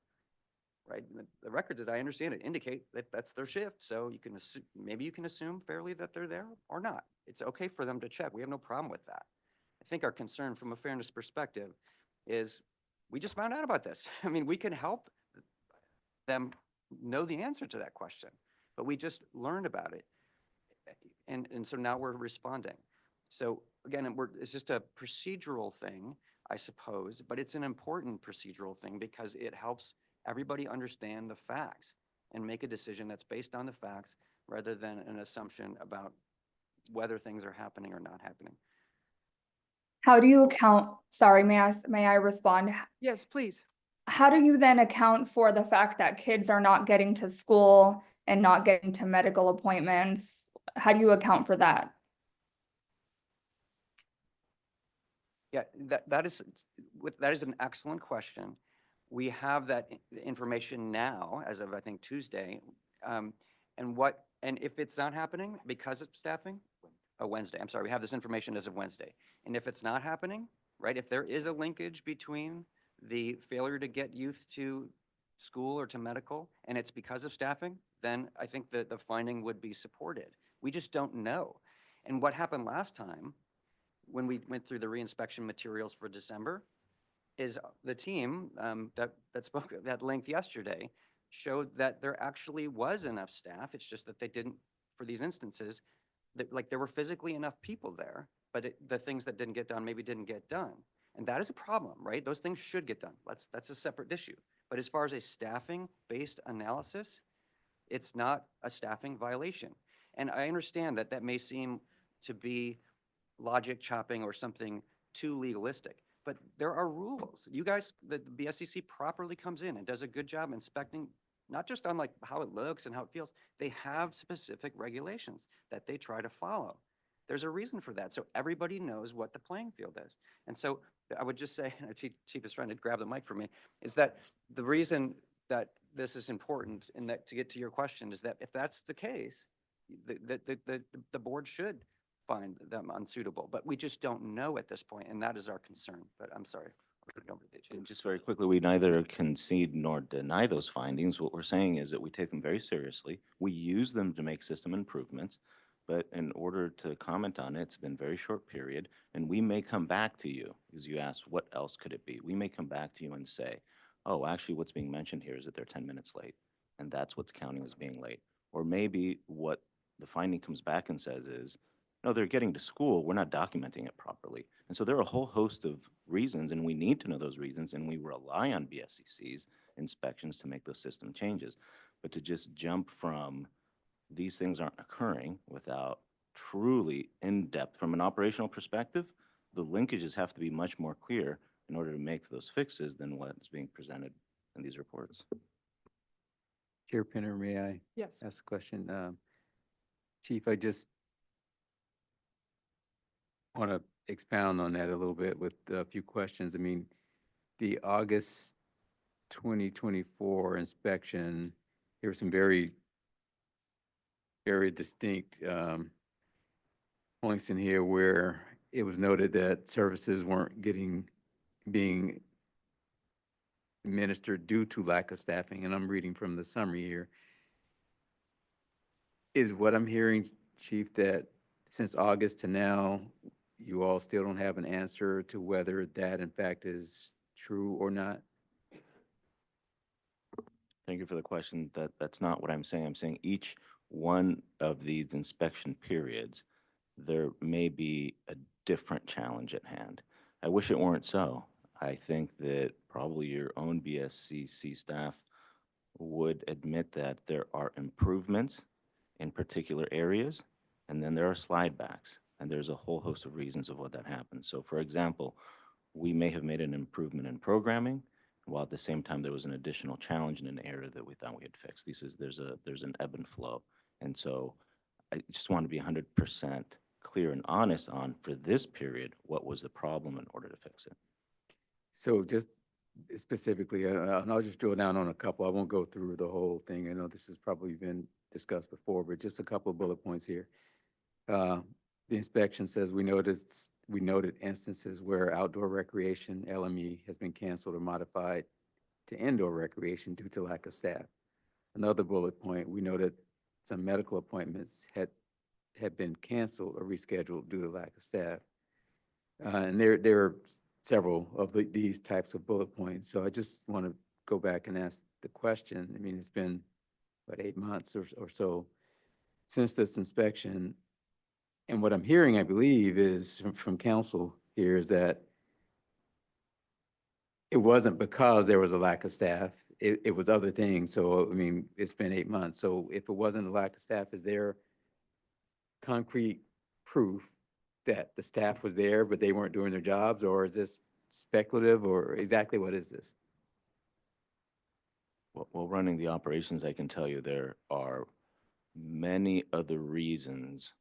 P: Right? The records, as I understand it, indicate that that's their shift. So you can assume, maybe you can assume fairly that they're there or not. It's okay for them to check. We have no problem with that. I think our concern from a fairness perspective is we just found out about this. I mean, we can help them know the answer to that question, but we just learned about it. And so now we're responding. So again, it's just a procedural thing, I suppose, but it's an important procedural thing because it helps everybody understand the facts and make a decision that's based on the facts rather than an assumption about whether things are happening or not happening.
D: How do you account, sorry, may I respond?
B: Yes, please.
D: How do you then account for the fact that kids are not getting to school and not getting to medical appointments? How do you account for that?
P: Yeah, that is an excellent question. We have that information now as of, I think, Tuesday. And if it's not happening because of staffing, Wednesday, I'm sorry, we have this information as of Wednesday. And if it's not happening, right, if there is a linkage between the failure to get youth to school or to medical, and it's because of staffing, then I think that the finding would be supported. We just don't know. And what happened last time when we went through the reinspection materials for December is the team that spoke at length yesterday showed that there actually was enough staff. It's just that they didn't, for these instances, that like there were physically enough people there, but the things that didn't get done maybe didn't get done. And that is a problem, right? Those things should get done. That's a separate issue. But as far as a staffing-based analysis, it's not a staffing violation. And I understand that that may seem to be logic chopping or something too legalistic, but there are rules. You guys, the BSCC properly comes in and does a good job inspecting, not just on like how it looks and how it feels. They have specific regulations that they try to follow. There's a reason for that. So everybody knows what the playing field is. And so I would just say, and Chief is trying to grab the mic from me, is that the reason that this is important and that to get to your question is that if that's the case, the board should find them unsuitable, but we just don't know at this point, and that is our concern. But I'm sorry.
Q: And just very quickly, we neither concede nor deny those findings. What we're saying is that we take them very seriously. We use them to make system improvements, but in order to comment on it, it's been a very short period, and we may come back to you, as you asked, what else could it be? We may come back to you and say, oh, actually, what's being mentioned here is that they're 10 minutes late, and that's what's counting as being late. Or maybe what the finding comes back and says is, no, they're getting to school, we're not documenting it properly. And so there are a whole host of reasons, and we need to know those reasons, and we rely on BSCC's inspections to make those system changes. But to just jump from these things aren't occurring without truly in-depth, from an operational perspective, the linkages have to be much more clear in order to make those fixes than what's being presented in these reports.
K: Chair Pinner, may I
B: Yes.
K: ask a question? Chief, I just want to expound on that a little bit with a few questions. I mean, the August 2024 inspection, there were some very distinct points in here where it was noted that services weren't being administered due to lack of staffing, and I'm reading from the summary here. Is what I'm hearing, Chief, that since August to now, you all still don't have an answer to whether that in fact is true or not?
Q: Thank you for the question. That's not what I'm saying. I'm saying each one of these inspection periods, there may be a different challenge at hand. I wish it weren't so. I think that probably your own BSCC staff would admit that there are improvements in particular areas, and then there are slide backs, and there's a whole host of reasons of what that happens. So for example, we may have made an improvement in programming, while at the same time there was an additional challenge in an area that we thought we had fixed. There's an ebb and flow. And so I just want to be 100% clear and honest on, for this period, what was the problem in order to fix it.
K: So just specifically, and I'll just drill down on a couple. I won't go through the whole thing. I know this has probably been discussed before, but just a couple of bullet points here. The inspection says we noted instances where outdoor recreation, LME, has been canceled or modified to indoor recreation due to lack of staff. Another bullet point, we noted some medical appointments had been canceled or rescheduled due to lack of staff. And there are several of these types of bullet points. So I just want to go back and ask the question. I mean, it's been, what, 8 months or so since this inspection. And what I'm hearing, I believe, is from council here is that it wasn't because there was a lack of staff. It was other things. So, I mean, it's been 8 months. So if it wasn't a lack of staff, is there concrete proof that the staff was there, but they weren't doing their jobs? Or is this speculative, or exactly what is this?
Q: Well, running the operations, I can tell you there are many other reasons,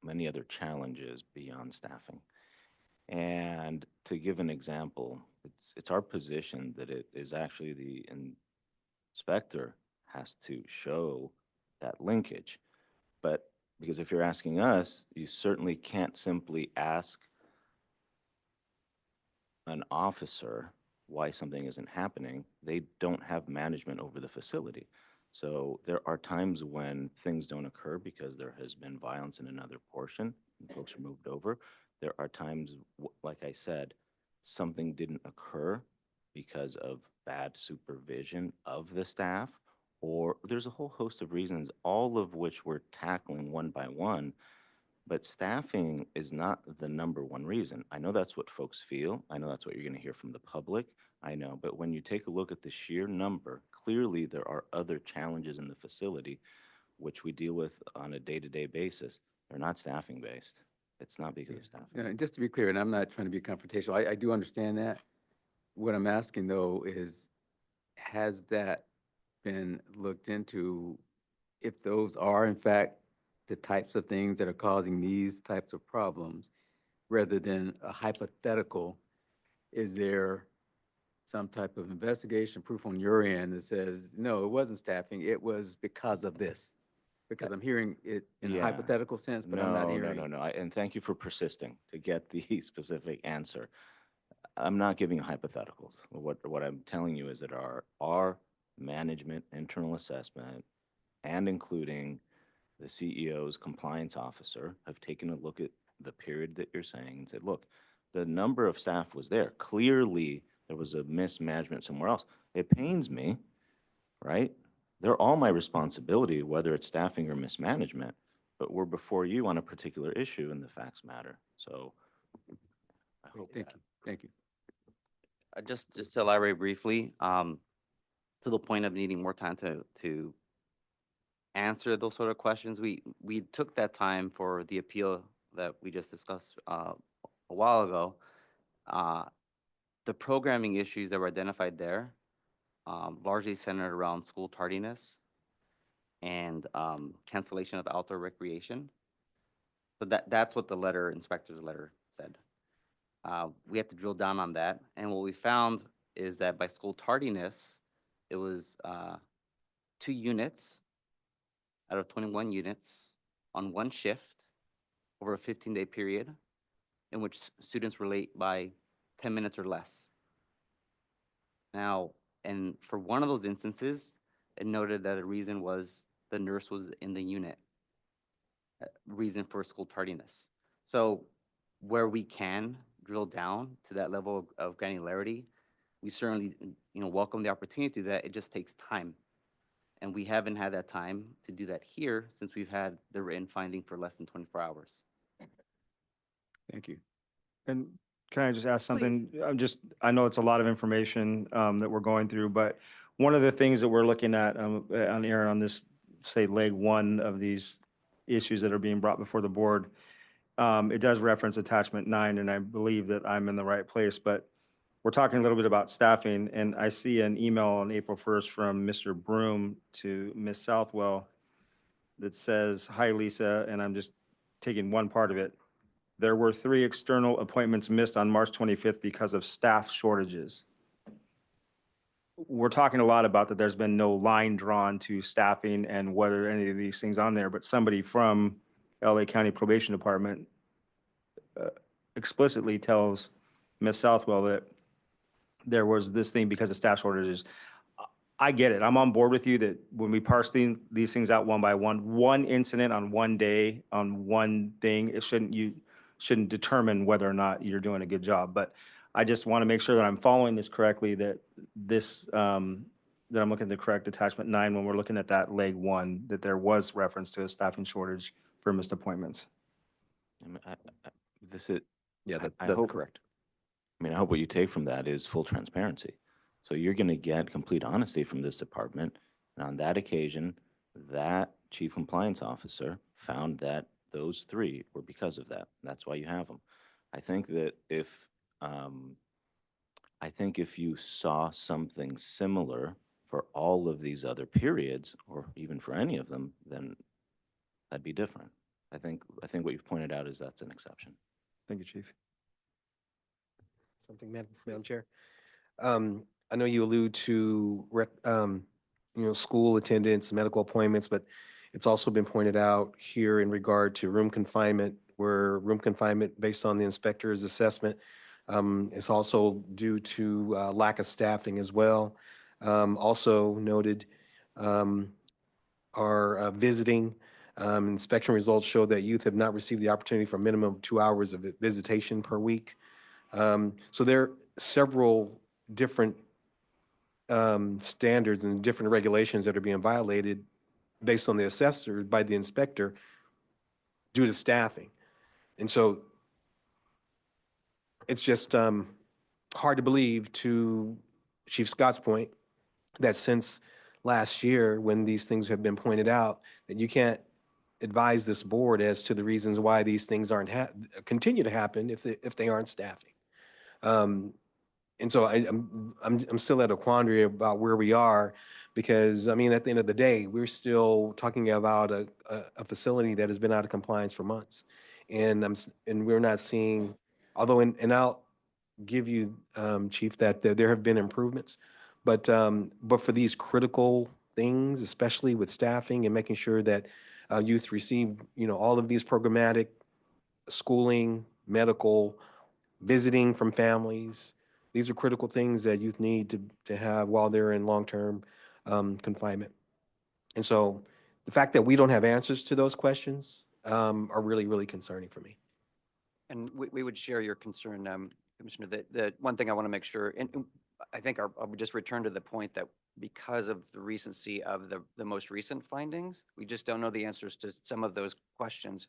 Q: many other challenges beyond staffing. And to give an example, it's our position that it is actually the inspector has to show that linkage. But because if you're asking us, you certainly can't simply ask an officer why something isn't happening. They don't have management over the facility. So there are times when things don't occur because there has been violence in another portion and folks are moved over. There are times, like I said, something didn't occur because of bad supervision of the staff, or there's a whole host of reasons, all of which we're tackling one by one. But staffing is not the number one reason. I know that's what folks feel. I know that's what you're going to hear from the public. I know. But when you take a look at the sheer number, clearly there are other challenges in the facility, which we deal with on a day-to-day basis. They're not staffing based. It's not because of staffing.
K: And just to be clear, and I'm not trying to be confrontational, I do understand that. What I'm asking though is, has that been looked into, if those are in fact the types of things that are causing these types of problems, rather than a hypothetical? Is there some type of investigation, proof on your end that says, no, it wasn't staffing, it was because of this? Because I'm hearing it in a
Q: Yeah.
K: hypothetical sense, but I'm not hearing.
Q: No. And thank you for persisting to get the specific answer. I'm not giving you hypotheticals. What I'm telling you is that our management internal assessment, and including the CEO's compliance officer, have taken a look at the period that you're saying and said, look, the number of staff was there. Clearly, there was a mismanagement somewhere else. It pains me, right? They're all my responsibility, whether it's staffing or mismanagement, but we're before you on a particular issue and the facts matter. So I hope
K: Thank you.
O: Just to elaborate briefly, to the point of needing more time to answer those sort of questions, we took that time for the appeal that we just discussed a while ago. The programming issues that were identified there largely centered around school tardiness and cancellation of outdoor recreation. So that's what the inspector's letter said. We have to drill down on that. And what we found is that by school tardiness, it was 2 units out of 21 units on one shift over a 15-day period in which students were late by 10 minutes or less. Now, and for one of those instances, it noted that a reason was the nurse was in the unit, reason for school tardiness. So where we can drill down to that level of granularity, we certainly, welcome the opportunity to do that. It just takes time. And we haven't had that time to do that here since we've had the written finding for less than 24 hours.
K: Thank you.
F: And can I just ask something? I know it's a lot of information that we're going through, but one of the things that we're looking at on Aaron on this, say, leg 1 of these issues that are being brought before the board, it does reference attachment 9, and I believe that I'm in the right place, but we're talking a little bit about staffing, and I see an email on April 1st from Mr. Broom to Ms. Southwell that says, "Hi, Lisa," and I'm just taking one part of it. "There were 3 external appointments missed on March 25th because of staff shortages." We're talking a lot about that there's been no line drawn to staffing and whether any of these things on there, but somebody from LA County Probation Department explicitly tells Ms. Southwell that there was this thing because of staff shortages. I get it. I'm on board with you that when we parse these things out one by one incident on one day on one thing, you shouldn't determine whether or not you're doing a good job. But I just want to make sure that I'm following this correctly, that that I'm looking at the correct attachment 9 when we're looking at that leg 1, that there was reference to a staffing shortage for missed appointments.
Q: Yeah,
P: that's correct.
Q: I mean, I hope what you take from that is full transparency. So you're going to get complete honesty from this department. And on that occasion, that chief compliance officer found that those 3 were because of that. That's why you have them. I think that if you saw something similar for all of these other periods, or even for any of them, then that'd be different. I think what you've pointed out is that's an exception.
F: Thank you, Chief.
H: Something, Madam Chair. I know you allude to, school attendance, medical appointments, but it's also been pointed out here in regard to room confinement, where room confinement, based on the inspector's assessment, is also due to lack of staffing as well. Also noted are visiting. Inspection results show that youth have not received the opportunity for a minimum of 2 hours of visitation per week. So there are several different standards and different regulations that are being violated based on the assessor by the inspector due to staffing. And so it's just hard to believe, to Chief Scott's point, that since last year when these things have been pointed out, that you can't advise this board as to the reasons why these things aren't continue to happen if they aren't staffing. And so I'm still at a quandary about where we are, because I mean, at the end of the day, we're still talking about a facility that has been out of compliance for months, and we're not seeing. Although, and I'll give you, Chief, that there have been improvements, but for these critical things, especially with staffing and making sure that youth receive, all of these programmatic schooling, medical, visiting from families. These are critical things that youth need to have while they're in long-term confinement. And so the fact that we don't have answers to those questions are really, really concerning for me.
P: And we would share your concern, Commissioner. The one thing I want to make sure, and I think I would just return to the point that because of the recency of the most recent findings, we just don't know the answers to some of those questions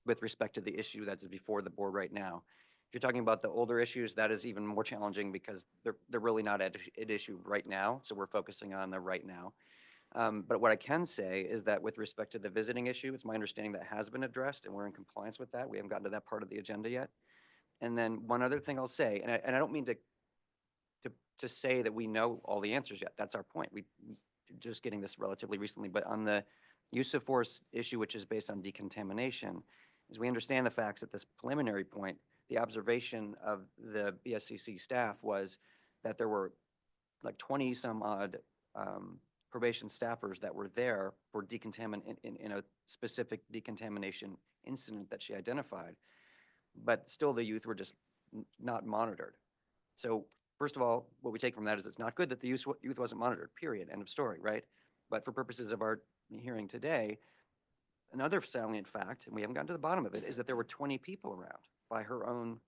P: with respect to the issue that's before the board right now. If you're talking about the older issues, that is even more challenging because they're really not at issue right now. So we're focusing on the right now. But what I can say is that with respect to the visiting issue, it's my understanding that has been addressed and we're in compliance with that. We haven't gotten to that part of the agenda yet. And then one other thing I'll say, and I don't mean to to say that we know all the answers yet. That's our point. We just getting this relatively recently, but on the use of force issue, which is based on decontamination, as we understand the facts at this preliminary point, the observation of the BSCC staff was that there were like 20 some odd probation staffers that were there for in a specific decontamination incident that she identified, but still the youth were just not monitored. So first of all, what we take from that is it's not good that the youth wasn't monitored, period, end of story, right? But for purposes of our hearing today, another salient fact, and we haven't gotten to the bottom of it, is that there were 20 people around by her own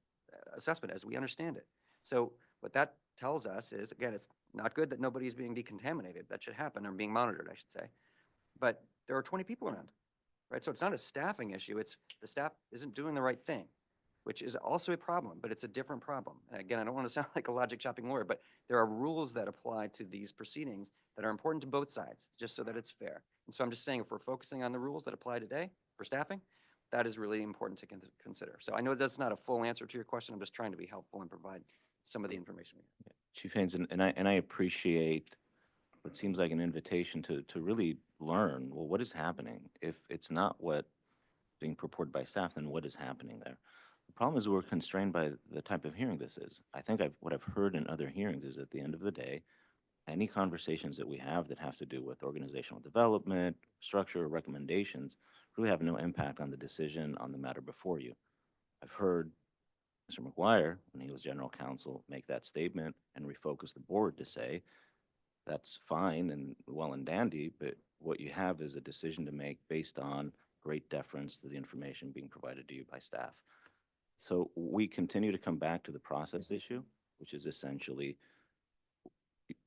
P: assessment as we understand it. So what that tells us is, again, it's not good that nobody's being decontaminated. That should happen, or being monitored, I should say. But there are 20 people around, right? So it's not a staffing issue. It's the staff isn't doing the right thing, which is also a problem, but it's a different problem. And again, I don't want to sound like a logic shopping lawyer, but there are rules that apply to these proceedings that are important to both sides, just so that it's fair. And so I'm just saying, if we're focusing on the rules that apply today for staffing, that is really important to consider. So I know that's not a full answer to your question. I'm just trying to be helpful and provide some of the information we have.
Q: Chief Haynes, and I appreciate what seems like an invitation to really learn, well, what is happening? If it's not what being purported by staff, then what is happening there? The problem is we're constrained by the type of hearing this is. I think what I've heard in other hearings is at the end of the day, any conversations that we have that have to do with organizational development, structure, recommendations, really have no impact on the decision on the matter before you. I've heard Mr. McGuire, when he was general counsel, make that statement and refocus the board to say, that's fine and well and dandy, but what you have is a decision to make based on great deference to the information being provided to you by staff. So we continue to come back to the process issue, which is essentially,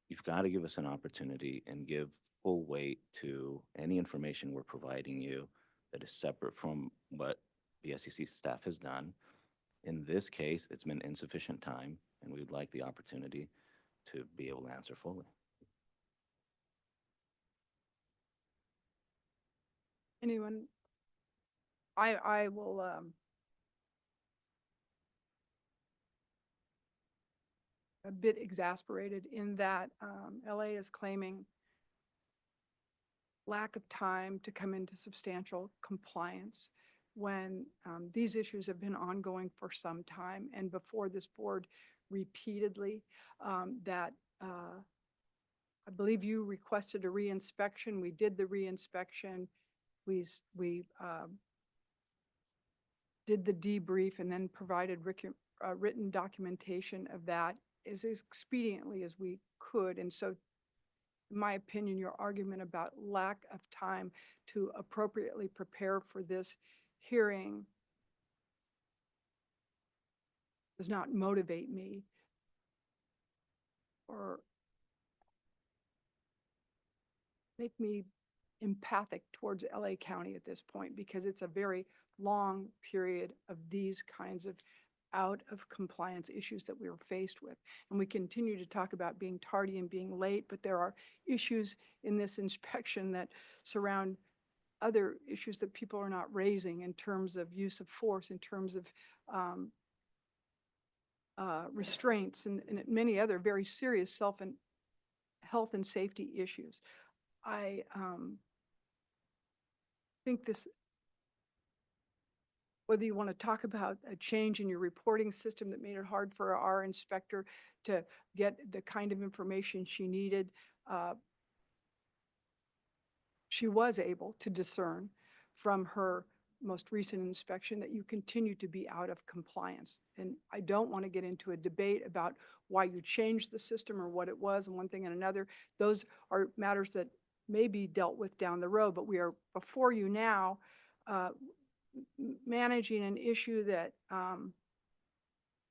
Q: you've got to give us an opportunity and give full weight to any information we're providing you that is separate from what the BSCC staff has done. In this case, it's been insufficient time, and we'd like the opportunity to be able to answer fully.
B: Anyone? I will, a bit exasperated in that LA is claiming lack of time to come into substantial compliance when these issues have been ongoing for some time, and before this board repeatedly that I believe you requested a reinspection. We did the reinspection. We did the debrief and then provided written documentation of that as expediently as we could. And so, in my opinion, your argument about lack of time to appropriately prepare for this hearing does not motivate me or make me empathic towards LA County at this point, because it's a very long period of these kinds of out of compliance issues that we were faced with. And we continue to talk about being tardy and being late, but there are issues in this inspection that surround other issues that people are not raising in terms of use of force, in terms of restraints, and many other very serious health and safety issues. I think this, whether you want to talk about a change in your reporting system that made it hard for our inspector to get the kind of information she needed, she was able to discern from her most recent inspection that you continue to be out of compliance. And I don't want to get into a debate about why you changed the system or what it was and one thing and another. Those are matters that may be dealt with down the road, but we are before you now managing an issue that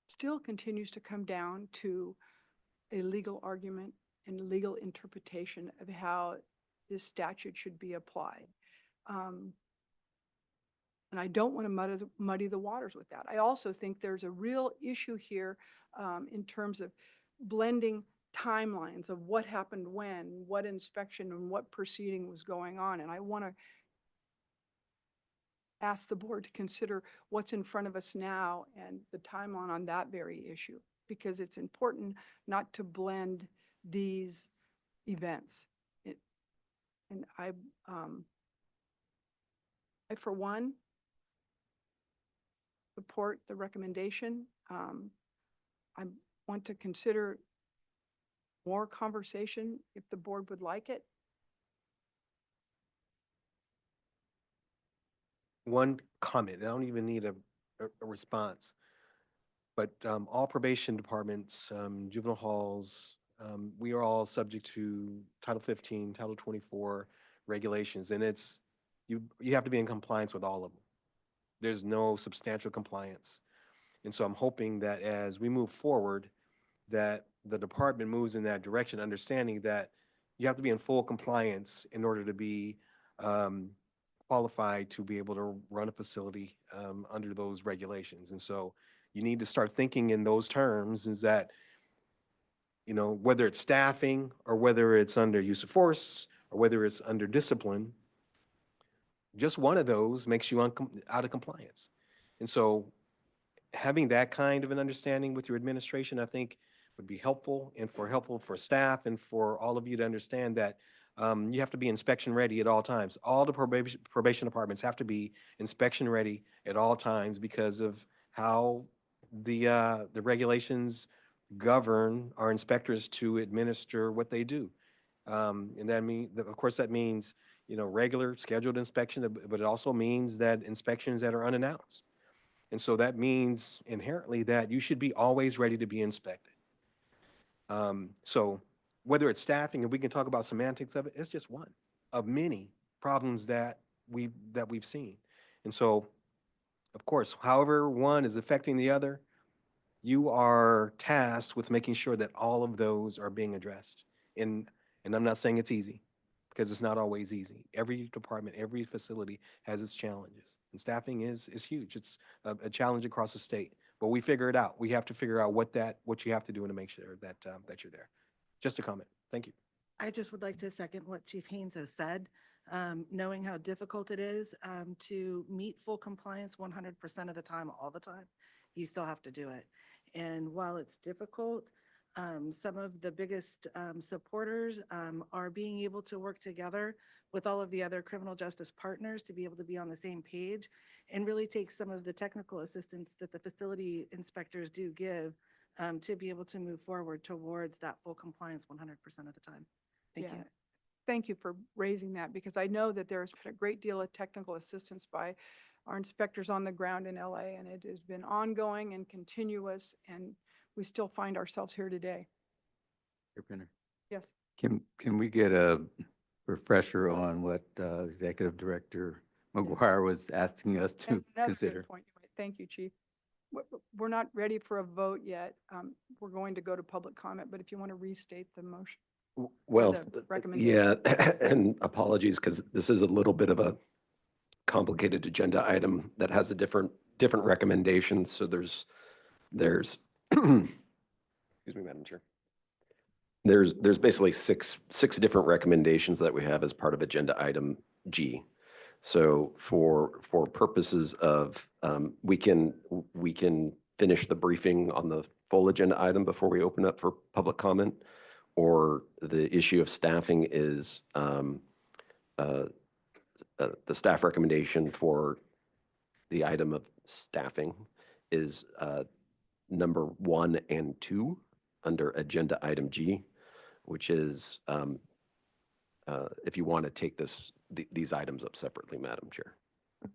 B: still continues to come down to a legal argument and legal interpretation of how this statute should be applied. And I don't want to muddy the waters with that. I also think there's a real issue here in terms of blending timelines of what happened when, what inspection and what proceeding was going on. And I want to ask the board to consider what's in front of us now and the timeline on that very issue. because it's important not to blend these events. And I, for one, support the recommendation. I want to consider more conversation if the board would like it.
H: One comment, I don't even need a response. But all probation departments, juvenile halls, we are all subject to Title 15, Title 24 regulations, and you have to be in compliance with all of them. There's no substantial compliance. And so I'm hoping that as we move forward, that the department moves in that direction, understanding that you have to be in full compliance in order to be qualified to be able to run a facility under those regulations. And so you need to start thinking in those terms, is that, whether it's staffing or whether it's under use of force or whether it's under discipline, just one of those makes you out of compliance. And so having that kind of an understanding with your administration, I think would be helpful for staff and for all of you to understand that you have to be inspection ready at all times. All the probation departments have to be inspection ready at all times because of how the regulations govern our inspectors to administer what they do. And of course, that means, regular scheduled inspection, but it also means that inspections that are unannounced. And so that means inherently that you should be always ready to be inspected. So whether it's staffing, and we can talk about semantics of it, it's just one of many problems that we've seen. And so, of course, however one is affecting the other, you are tasked with making sure that all of those are being addressed. And I'm not saying it's easy, because it's not always easy. Every department, every facility has its challenges. And staffing is huge. It's a challenge across the state. But we figure it out. We have to figure out what you have to do to make sure that you're there. Just a comment. Thank you.
N: I just would like to second what Chief Haynes has said. Knowing how difficult it is to meet full compliance 100% of the time, all the time, you still have to do it. And while it's difficult, some of the biggest supporters are being able to work together with all of the other criminal justice partners to be able to be on the same page and really take some of the technical assistance that the facility inspectors do give to be able to move forward towards that full compliance 100% of the time. Thank you.
B: Thank you for raising that, because I know that there's been a great deal of technical assistance by our inspectors on the ground in LA, and it has been ongoing and continuous, and we still find ourselves here today.
K: Pinner.
B: Yes.
K: Can we get a refresher on what Executive Director McGuire was asking us to
B: Another good
K: consider?
B: point. Thank you, Chief. We're not ready for a vote yet. We're going to go to public comment, but if you want to restate the motion.
A: Well,
B: the recommendation.
A: yeah, and apologies, because this is a little bit of a complicated agenda item that has a different recommendations. So there's excuse me, Madam Chair. There's basically six different recommendations that we have as part of agenda item G. So for purposes of we can finish the briefing on the full agenda item before we open up for public comment, or the issue of staffing is the staff recommendation for the item of staffing is number 1 and 2 under agenda item G, which is if you want to take these items up separately, Madam Chair.
B: I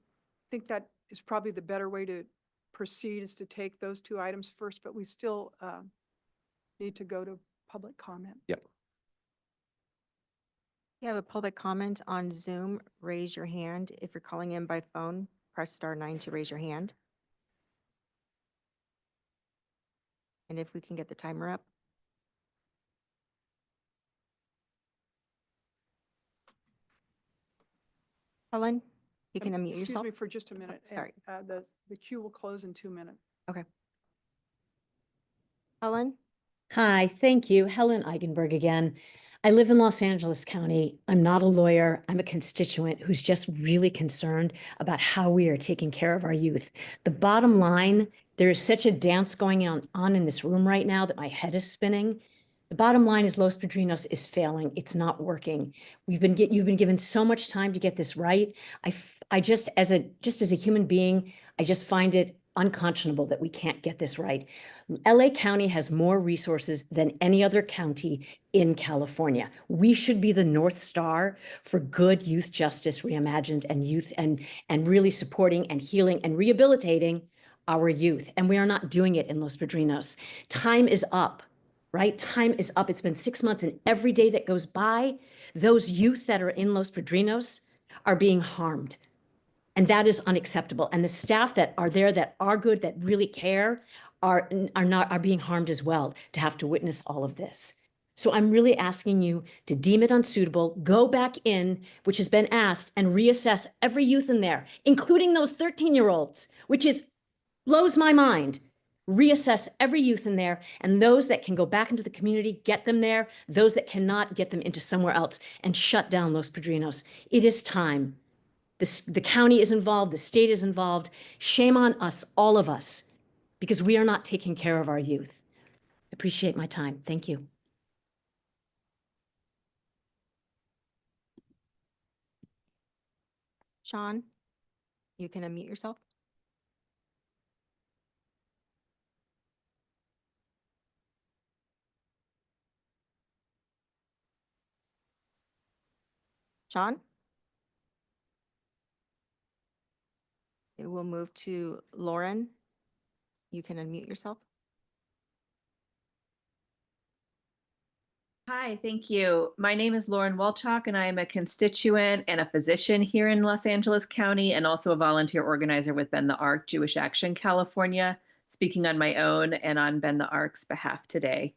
B: think that is probably the better way to proceed, is to take those 2 items first, but we still need to go to public comment.
A: Yep.
C: If you have a public comment on Zoom, raise your hand. If you're calling in by phone, press *9 to raise your hand. And if we can get the timer up. Helen, you can unmute yourself.
B: Excuse me for just a minute.
C: Sorry.
B: The queue will close in 2 minutes.
C: Okay. Helen?
S: Hi, thank you. Helen Eigenberg again. I live in Los Angeles County. I'm not a lawyer. I'm a constituent who's just really concerned about how we are taking care of our youth. The bottom line There is such a dance going on in this room right now that my head is spinning. The bottom line is Los Padrinos is failing. It's not working. You've been given so much time to get this right. I just as a human being, I just find it unconscionable that we can't get this right. LA County has more resources than any other county in California. We should be the North Star for good youth justice reimagined and youth and really supporting and healing and rehabilitating our youth. And we are not doing it in Los Padrinos. Time is up, right? Time is up. It's been 6 months, and every day that goes by, those youth that are in Los Padrinos are being harmed. And that is unacceptable. And the staff that are there that are good, that really care, are being harmed as well to have to witness all of this. So I'm really asking you to deem it unsuitable, go back in, which has been asked, and reassess every youth in there, including those 13-year-olds, which blows my mind. Reassess every youth in there, and those that can go back into the community, get them there. Those that cannot, get them into somewhere else, and shut down Los Padrinos. It is time. The county is involved, the state is involved. Shame on us, all of us, because we are not taking care of our youth. I appreciate my time. Thank you.
C: Sean, you can unmute yourself. Sean? It will move to Lauren. You can unmute yourself.
I: Hi, thank you. My name is Lauren Walchuk, and I am a constituent and a physician here in Los Angeles County, and also a volunteer organizer with Bend the Arc Jewish Action California, speaking on my own and on Bend the Arc's behalf today.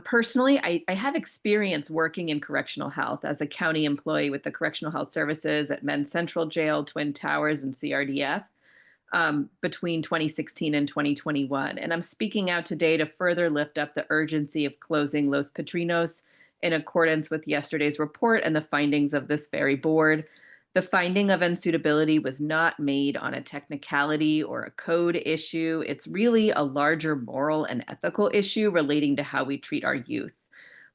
I: Personally, I have experience working in correctional health as a county employee with the Correctional Health Services at Men's Central Jail, Twin Towers, and CRDF. Between 2016 and 2021. And I'm speaking out today to further lift up the urgency of closing Los Padrinos in accordance with yesterday's report and the findings of this very board. The finding of unsuitability was not made on a technicality or a code issue. It's really a larger moral and ethical issue relating to how we treat our youth.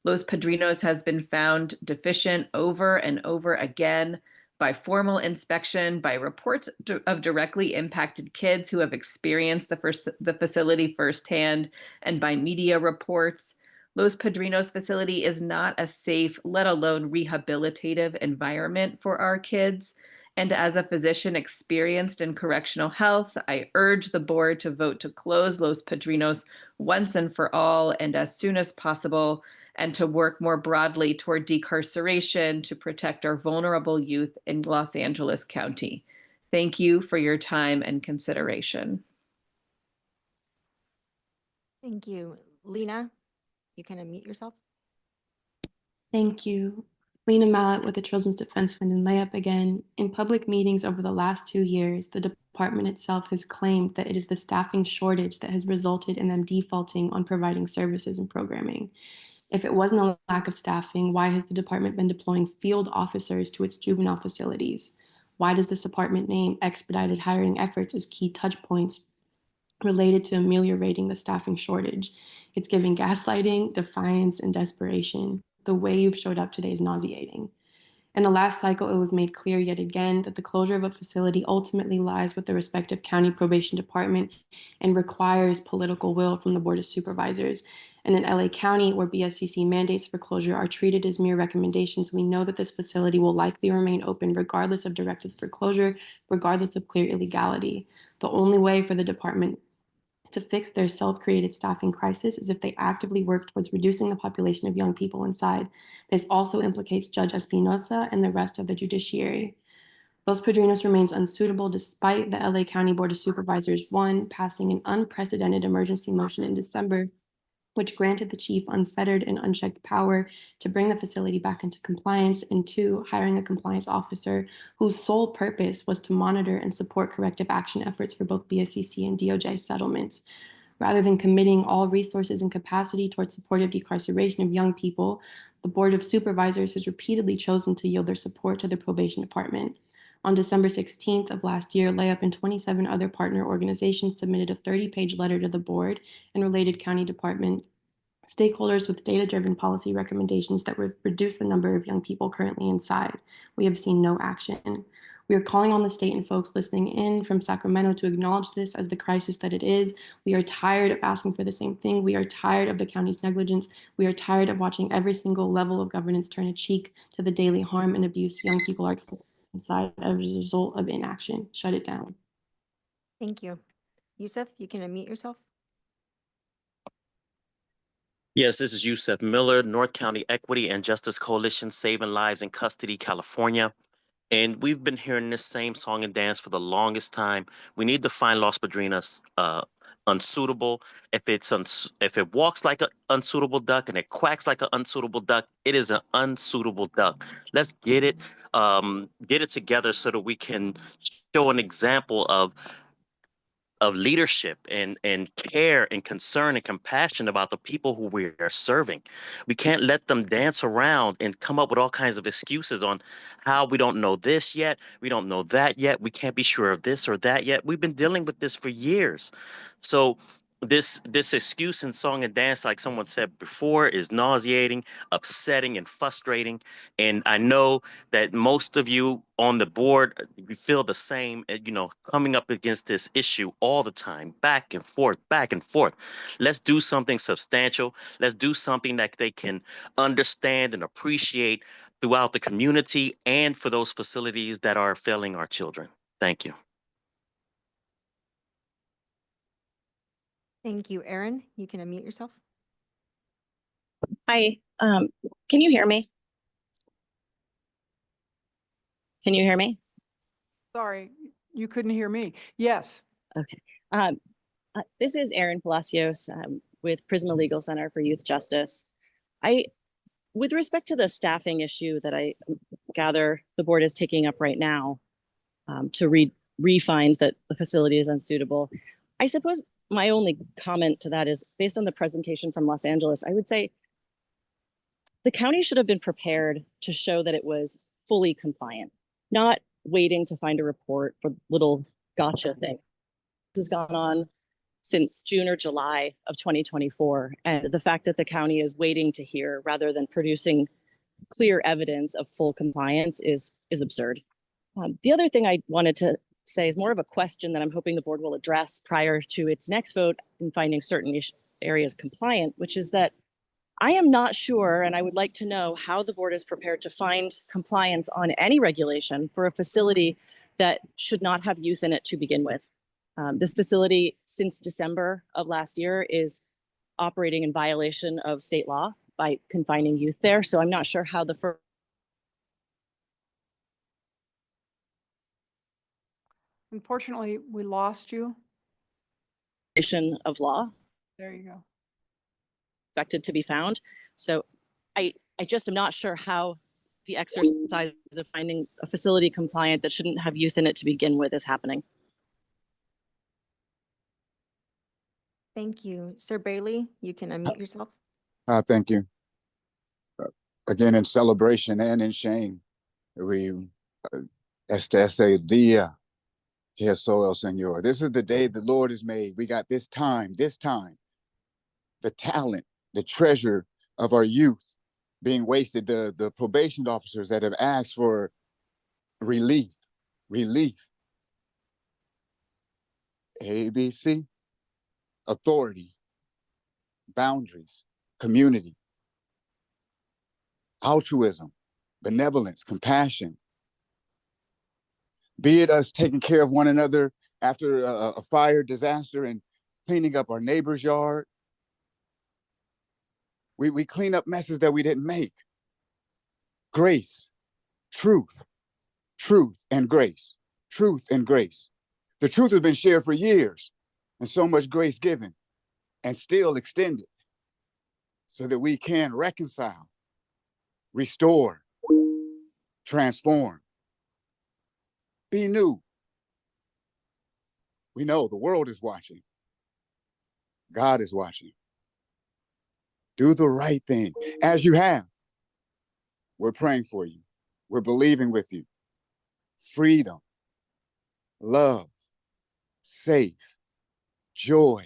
I: Los Padrinos has been found deficient over and over again by formal inspection, by reports of directly impacted kids who have experienced the facility firsthand, and by media reports. Los Padrinos facility is not a safe, let alone rehabilitative environment for our kids. And as a physician experienced in correctional health, I urge the board to vote to close Los Padrinos once and for all and as soon as possible, and to work more broadly toward decarceration to protect our vulnerable youth in Los Angeles County. Thank you for your time and consideration.
C: Thank you. Lena, you can unmute yourself.
T: Thank you. Lena Mallet with the Children's Defense Fund and Layup again. In public meetings over the last 2 years, the department itself has claimed that it is the staffing shortage that has resulted in them defaulting on providing services and programming. If it wasn't a lack of staffing, why has the department been deploying field officers to its juvenile facilities? Why does this department name expedited hiring efforts as key touch points related to ameliorating the staffing shortage? It's giving gaslighting, defiance, and desperation. The way you've showed up today is nauseating. In the last cycle, it was made clear yet again that the closure of a facility ultimately lies with the respective county probation department and requires political will from the Board of Supervisors. And in LA County, where BSCC mandates for closure are treated as mere recommendations, we know that this facility will likely remain open regardless of directives for closure, regardless of clear illegality. The only way for the department to fix their self-created staffing crisis is if they actively work towards reducing the population of young people inside. This also implicates Judge Espinosa and the rest of the judiciary. Los Padrinos remains unsuitable despite the LA County Board of Supervisors, 1, passing an unprecedented emergency motion in December, which granted the chief unfettered and unchecked power to bring the facility back into compliance, and 2, hiring a compliance officer whose sole purpose was to monitor and support corrective action efforts for both BSCC and DOJ settlements. Rather than committing all resources and capacity towards supportive decarceration of young people, the Board of Supervisors has repeatedly chosen to yield their support to the probation department. On December 16th of last year, Layup and 27 other partner organizations submitted a 30-page letter to the board and related county department stakeholders with data-driven policy recommendations that would reduce the number of young people currently inside. We have seen no action. We are calling on the state and folks listening in from Sacramento to acknowledge this as the crisis that it is. We are tired of asking for the same thing. We are tired of the county's negligence. We are tired of watching every single level of governance turn a cheek to the daily harm and abuse young people are experiencing inside as a result of inaction. Shut it down.
C: Thank you. Yusuf, you can unmute yourself.
J: Yes, this is Yusuf Miller, North County Equity and Justice Coalition, Saving Lives in Custody, California. And we've been hearing this same song and dance for the longest time. We need to find Los Padrinos unsuitable. If it walks like an unsuitable duck and it quacks like an unsuitable duck, it is an unsuitable duck. Let's get it together so that we can show an example of leadership and care and concern and compassion about the people who we are serving. We can't let them dance around and come up with all kinds of excuses on how we don't know this yet, we don't know that yet, we can't be sure of this or that yet. We've been dealing with this for years. So this excuse in song and dance, like someone said before, is nauseating, upsetting, and frustrating. And I know that most of you on the board, you feel the same, coming up against this issue all the time, back and forth, back and forth. Let's do something substantial. Let's do something that they can understand and appreciate throughout the community and for those facilities that are failing our children. Thank you.
C: Thank you. Erin, you can unmute yourself.
L: Hi, can you hear me? Can you hear me?
B: Sorry, you couldn't hear me. Yes.
L: Okay. This is Erin Palacios with Prisma Legal Center for Youth Justice. With respect to the staffing issue that I gather the board is taking up right now to re-find that the facility is unsuitable, I suppose my only comment to that is based on the presentation from Los Angeles, I would say the county should have been prepared to show that it was fully compliant, not waiting to find a report for little gotcha thing. This has gone on since June or July of 2024. And the fact that the county is waiting to hear rather than producing clear evidence of full compliance is absurd. The other thing I wanted to say is more of a question that I'm hoping the board will address prior to its next vote in finding certain areas compliant, which is that I am not sure, and I would like to know how the board is prepared to find compliance on any regulation for a facility that should not have youth in it to begin with. This facility, since December of last year, is operating in violation of state law by confining youth there. So I'm not sure how the first
B: Unfortunately, we lost you.
L: of law
B: There you go.
L: expected to be found. So I just am not sure how the exercise of finding a facility compliant that shouldn't have youth in it to begin with is happening.
C: Thank you. Sir Bailey, you can unmute yourself.
G: Thank you. Again, in celebration and in shame, we, este día que hizo el Señor. This is the day the Lord has made. We got this time, the talent, the treasure of our youth being wasted, the probation officers that have asked for relief. ABC, authority, boundaries, community, altruism, benevolence, compassion. Be it us taking care of one another after a fire disaster and cleaning up our neighbor's yard. We clean up messes that we didn't make. Grace, truth and grace, truth and grace. The truth has been shared for years and so much grace given and still extended so that we can reconcile, restore, transform, be new. We know the world is watching. God is watching. Do the right thing as you have. We're praying for you. We're believing with you. freedom, love, safe, joy.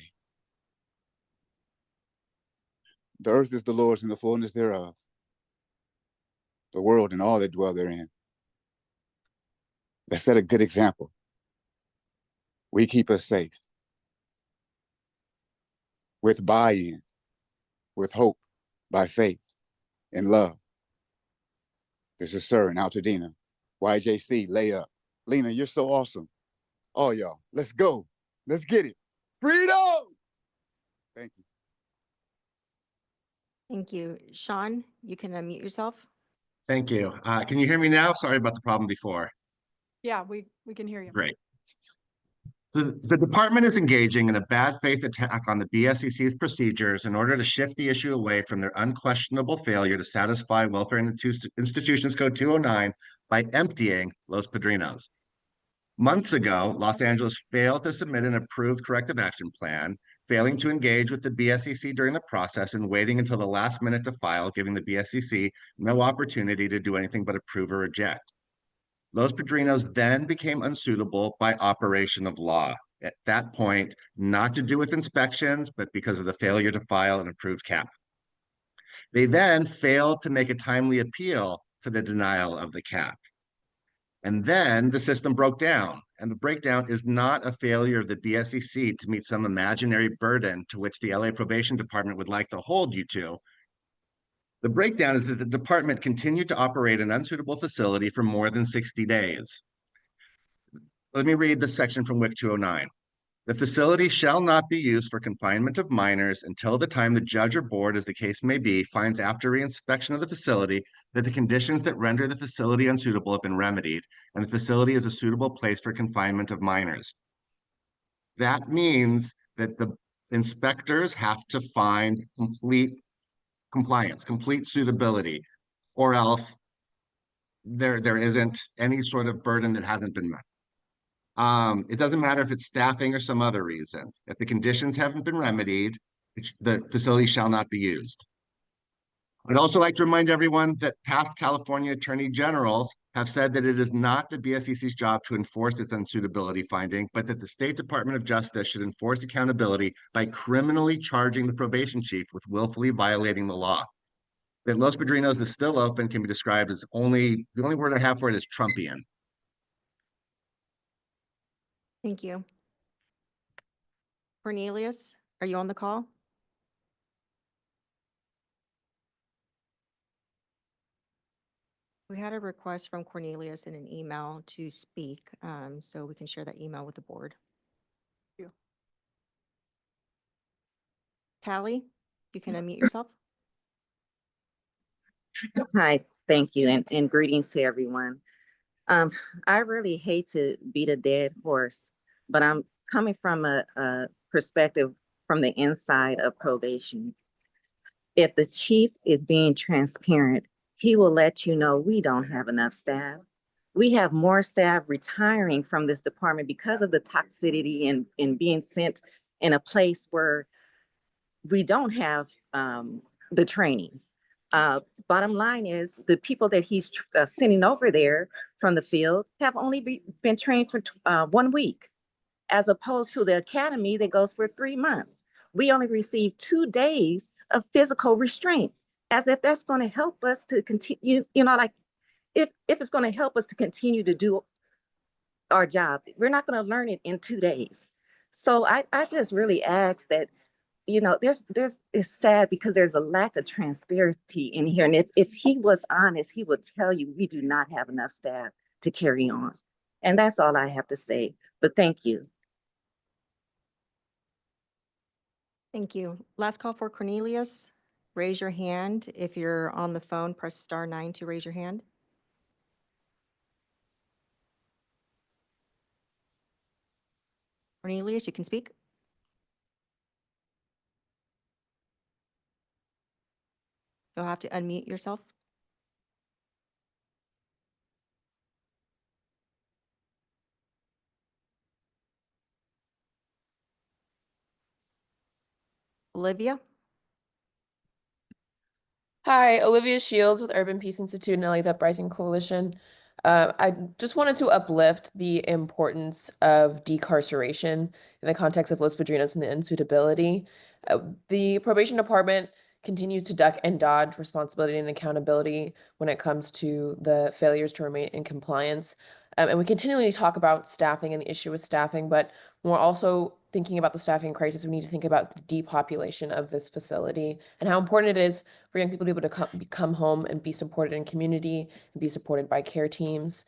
G: The earth is the Lord's and the fullness thereof, the world and all that dwell therein. Let's set a good example. We keep us safe with buy-in, with hope, by faith, and love. This is Sir and Altadena. YJC, lay up. Lena, you're so awesome. All y'all, let's go. Let's get it. Freedom! Thank you.
C: Thank you. Sean, you can unmute yourself.
M: Thank you. Can you hear me now? Sorry about the problem before.
B: Yeah, we can hear you.
M: Great. The department is engaging in a bad faith attack on the BSCC's procedures in order to shift the issue away from their unquestionable failure to satisfy Welfare Institutions Code 209 by emptying Los Padrinos. Months ago, Los Angeles failed to submit an approved corrective action plan, failing to engage with the BSCC during the process and waiting until the last minute to file, giving the BSCC no opportunity to do anything but approve or reject. Los Padrinos then became unsuitable by operation of law. At that point, not to do with inspections, but because of the failure to file an approved cap. They then failed to make a timely appeal to the denial of the cap. And then the system broke down. And the breakdown is not a failure of the BSCC to meet some imaginary burden to which the LA Probation Department would like to hold you to. The breakdown is that the department continued to operate an unsuitable facility for more than 60 days. Let me read the section from WIC 209. The facility shall not be used for confinement of minors until the time the judge or board, as the case may be, finds after reinspection of the facility that the conditions that render the facility unsuitable have been remedied and the facility is a suitable place for confinement of minors. That means that the inspectors have to find complete compliance, complete suitability, or else there isn't any sort of burden that hasn't been met. It doesn't matter if it's staffing or some other reasons. If the conditions haven't been remedied, the facility shall not be used. I'd also like to remind everyone that past California attorney generals have said that it is not the BSCC's job to enforce its unsuitability finding, but that the State Department of Justice should enforce accountability by criminally charging the probation chief with willfully violating the law. That Los Padrinos is still open can be described as the only word I have for it is Trumpian.
C: Thank you. Cornelius, are you on the call? We had a request from Cornelius in an email to speak, so we can share that email with the board.
B: Thank you.
C: Tally, you can unmute yourself.
R: Hi, thank you, and greetings to everyone. I really hate to beat a dead horse, but I'm coming from a perspective from the inside of probation. If the chief is being transparent, he will let you know we don't have enough staff. We have more staff retiring from this department because of the toxicity and being sent in a place where we don't have the training. Bottom line is the people that he's sending over there from the field have only been trained for 1 week, as opposed to the academy that goes for 3 months. We only receive 2 days of physical restraint, as if that's going to help us to continue, like if it's going to help us to continue to do our job. We're not going to learn it in 2 days. So I just really ask that, it's sad because there's a lack of transparency in here. And if he was honest, he would tell you we do not have enough staff to carry on. And that's all I have to say. But thank you.
C: Thank you. Last call for Cornelius. Raise your hand. If you're on the phone, press *9 to raise your hand. Cornelius, you can speak. You'll have to unmute yourself. Olivia?
W: Hi, Olivia Shields with Urban Peace Institute and LA Uprising Coalition.
U: I just wanted to uplift the importance of decarceration in the context of Los Padrinos and the unsuitability. The probation department continues to duck and dodge responsibility and accountability when it comes to the failures to remain in compliance. And we continually talk about staffing and the issue with staffing, but when we're also thinking about the staffing crisis, we need to think about the depopulation of this facility and how important it is for young people to be able to come home and be supported in community and be supported by care teams.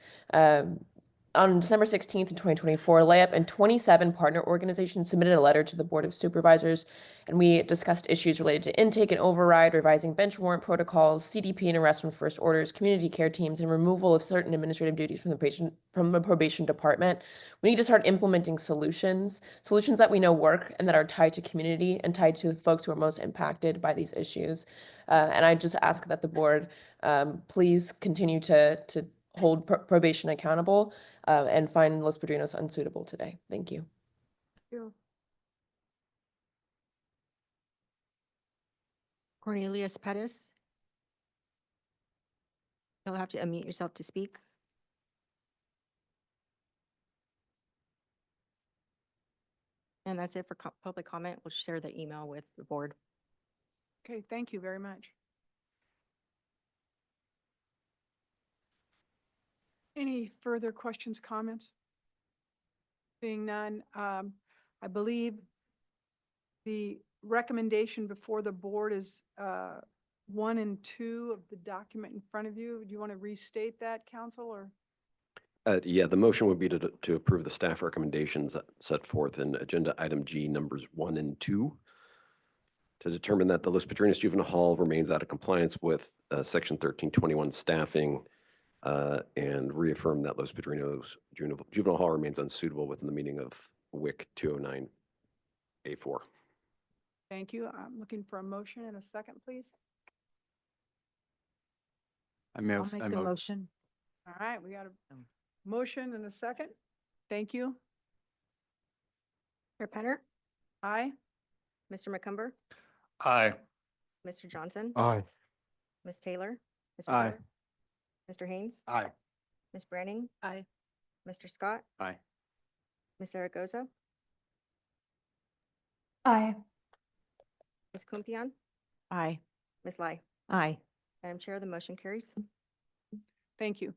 U: On December 16th, 2024, Layup and 27 partner organizations submitted a letter to the Board of Supervisors, and we discussed issues related to intake and override, revising bench warrant protocols, CDP and arrest from first orders, community care teams, and removal of certain administrative duties from the probation department. We need to start implementing solutions that we know work and that are tied to community and tied to folks who are most impacted by these issues. And I just ask that the board please continue to hold probation accountable and find Los Padrinos unsuitable today. Thank you.
C: Cornelius Pettis. You'll have to unmute yourself to speak. And that's it for public comment. We'll share the email with the board.
B: Okay, thank you very much. Any further questions, comments? Seeing none, I believe the recommendation before the board is 1 and 2 of the document in front of you. Do you want to restate that, council, or?
A: Yeah, the motion would be to approve the staff recommendations set forth in agenda item G numbers 1 and 2 to determine that the Los Padrinos Juvenile Hall remains out of compliance with section 1321 staffing and reaffirm that Los Padrinos Juvenile Hall remains unsuitable within the meaning of WIC 209A4.
B: Thank you. I'm looking for a motion and a second, please.
K: I'll make the
B: motion. All right, we got a motion and a second. Thank you.
C: Chair Penner,
B: Aye.
C: Mr. McCumber,
F: Aye.
C: Mr. Johnson,
H: Aye.
C: Ms. Taylor, Mr.
F: Aye.
C: Taylor, Mr. Haynes,
H: Aye.
C: Ms. Branning,
B: Aye.
C: Mr. Scott,
K: Aye.
C: Ms. Zaragoza,
D: Aye.
C: Ms. Kumpion,
E: Aye.
C: Ms. Lai.
E: Aye.
C: Madam Chair, the motion carries.
B: Thank you.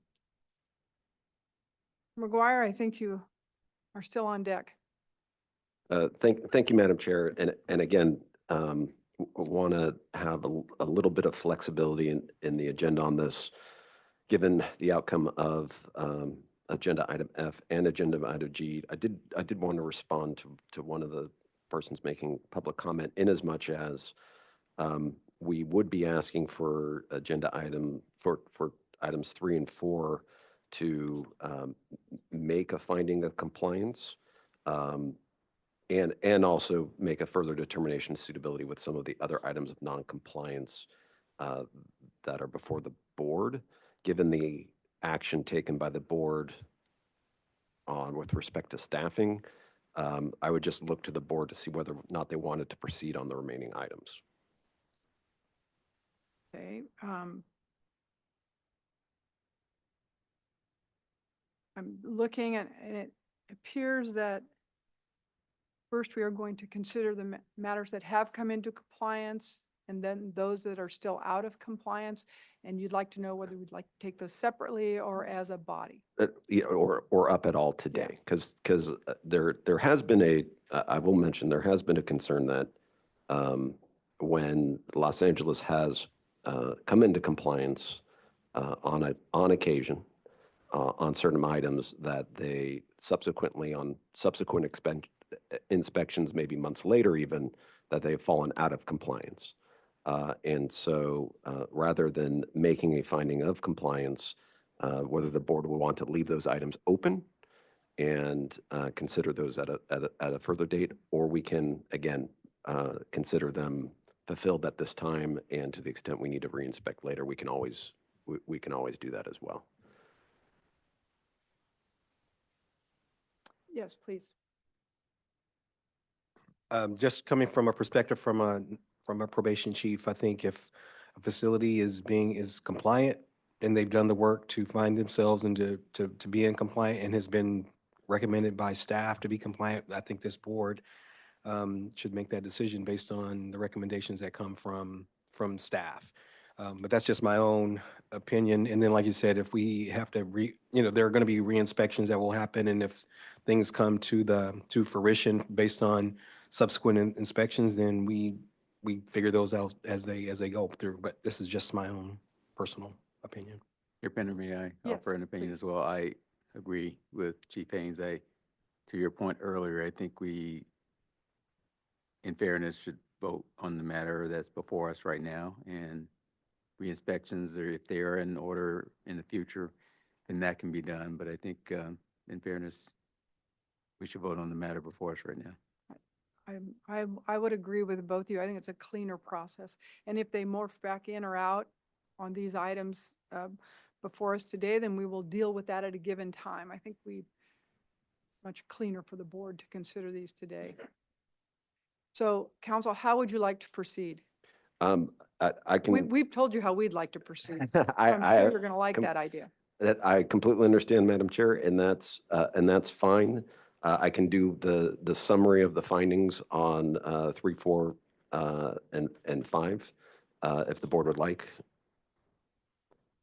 B: McGuire, I think you are still on deck.
A: Thank you, Madam Chair. And again, want to have a little bit of flexibility in the agenda on this, given the outcome of agenda item F and agenda item G. I did want to respond to one of the persons making public comment, in as much as we would be asking for agenda item for items 3 and 4 to make a finding of compliance and also make a further determination of suitability with some of the other items of non-compliance that are before the board, given the action taken by the board on with respect to staffing. I would just look to the board to see whether or not they wanted to proceed on the remaining items.
B: Okay. I'm looking at, and it appears that first we are going to consider the matters that have come into compliance and then those that are still out of compliance. And you'd like to know whether we'd like to take those separately or as a body.
A: Yeah, or up at all today, because there has been I will mention there has been a concern that when Los Angeles has come into compliance on occasion on certain items, that they subsequently on subsequent inspections, maybe months later even, that they've fallen out of compliance. And so rather than making a finding of compliance, whether the board will want to leave those items open and consider those at a further date, or we can, again, consider them fulfilled at this time, and to the extent we need to reinspect later, we can always do that as well.
B: Yes, please.
H: Just coming from a perspective from a probation chief, I think if a facility is compliant, and they've done the work to find themselves and to be in compliant and has been recommended by staff to be compliant, I think this board should make that decision based on the recommendations that come from staff. But that's just my own opinion. And then, like you said, if we have to there are going to be re-inspections that will happen. And if things come to fruition based on subsequent inspections, then we figure those out as they go through. But this is just my own personal opinion.
K: Your Bender, may I
B: Yes,
K: offer an opinion
B: please.
K: as well? I agree with Chief Haynes. To your point earlier, I think we, in fairness, should vote on the matter that's before us right now, and re-inspections, or if they are in order in the future, then that can be done. But I think, in fairness, we should vote on the matter before us right now.
B: I would agree with both of you. I think it's a cleaner process. And if they morph back in or out on these items before us today, then we will deal with that at a given time. I think much cleaner for the board to consider these today. So, council, how would you like to proceed?
A: I can.
B: We've told you how we'd like to proceed.
A: I-
B: I'm
A: I-
B: sure you're going to like
A: com-
B: that idea.
A: That I completely understand, Madam Chair, and that's fine. I can do the summary of the findings on 3, 4, and 5, if the board would like.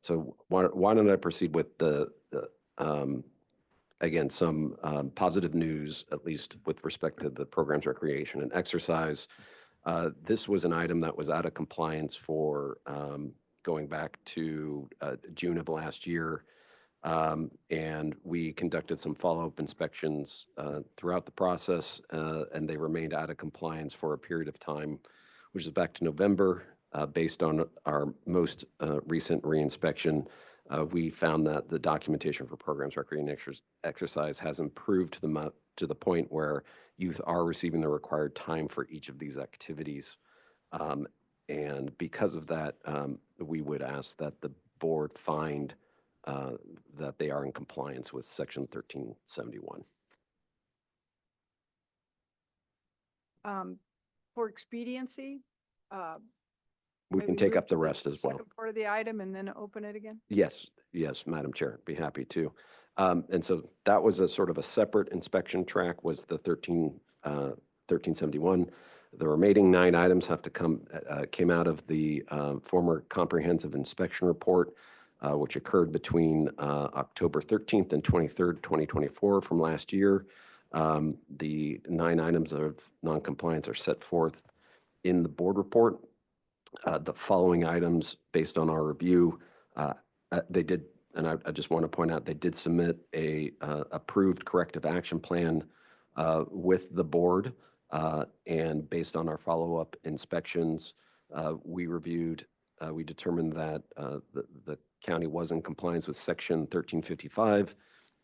A: So why don't I proceed with again, some positive news, at least with respect to the program's recreation and exercise. This was an item that was out of compliance for going back to June of last year. And we conducted some follow-up inspections throughout the process, and they remained out of compliance for a period of time, which is back to November. Based on our most recent reinspection, we found that the documentation for programs, recreation, and exercise has improved to the point where youth are receiving the required time for each of these activities. And because of that, we would ask that the board find that they are in compliance with Section 1371.
B: For expediency,
A: We
B: may
A: can take
B: move
A: up the
B: to
A: rest as well.
B: second part of the item and then open it again?
A: Yes, Madam Chair, be happy to. And so that was a sort of a separate inspection track, was the 1371. The remaining 9 items have to came out of the former comprehensive inspection report, which occurred between October 13th and 23rd, 2024 from last year. The 9 items of noncompliance are set forth in the board report. The following items, based on our review, they did, and I just want to point out, they did submit a approved corrective action plan with the board, and based on our follow-up inspections, we determined that the county was in compliance with Section 1355,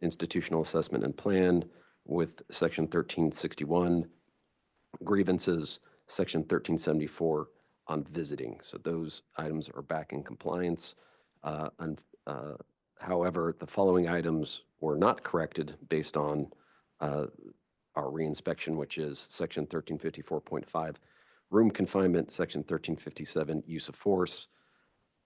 A: institutional assessment and plan, with Section 1361, grievances, Section 1374 on visiting. So those items are back in compliance. However, the following items were not corrected based on our reinspection, which is Section 1354.5, room confinement, Section 1357, use of force,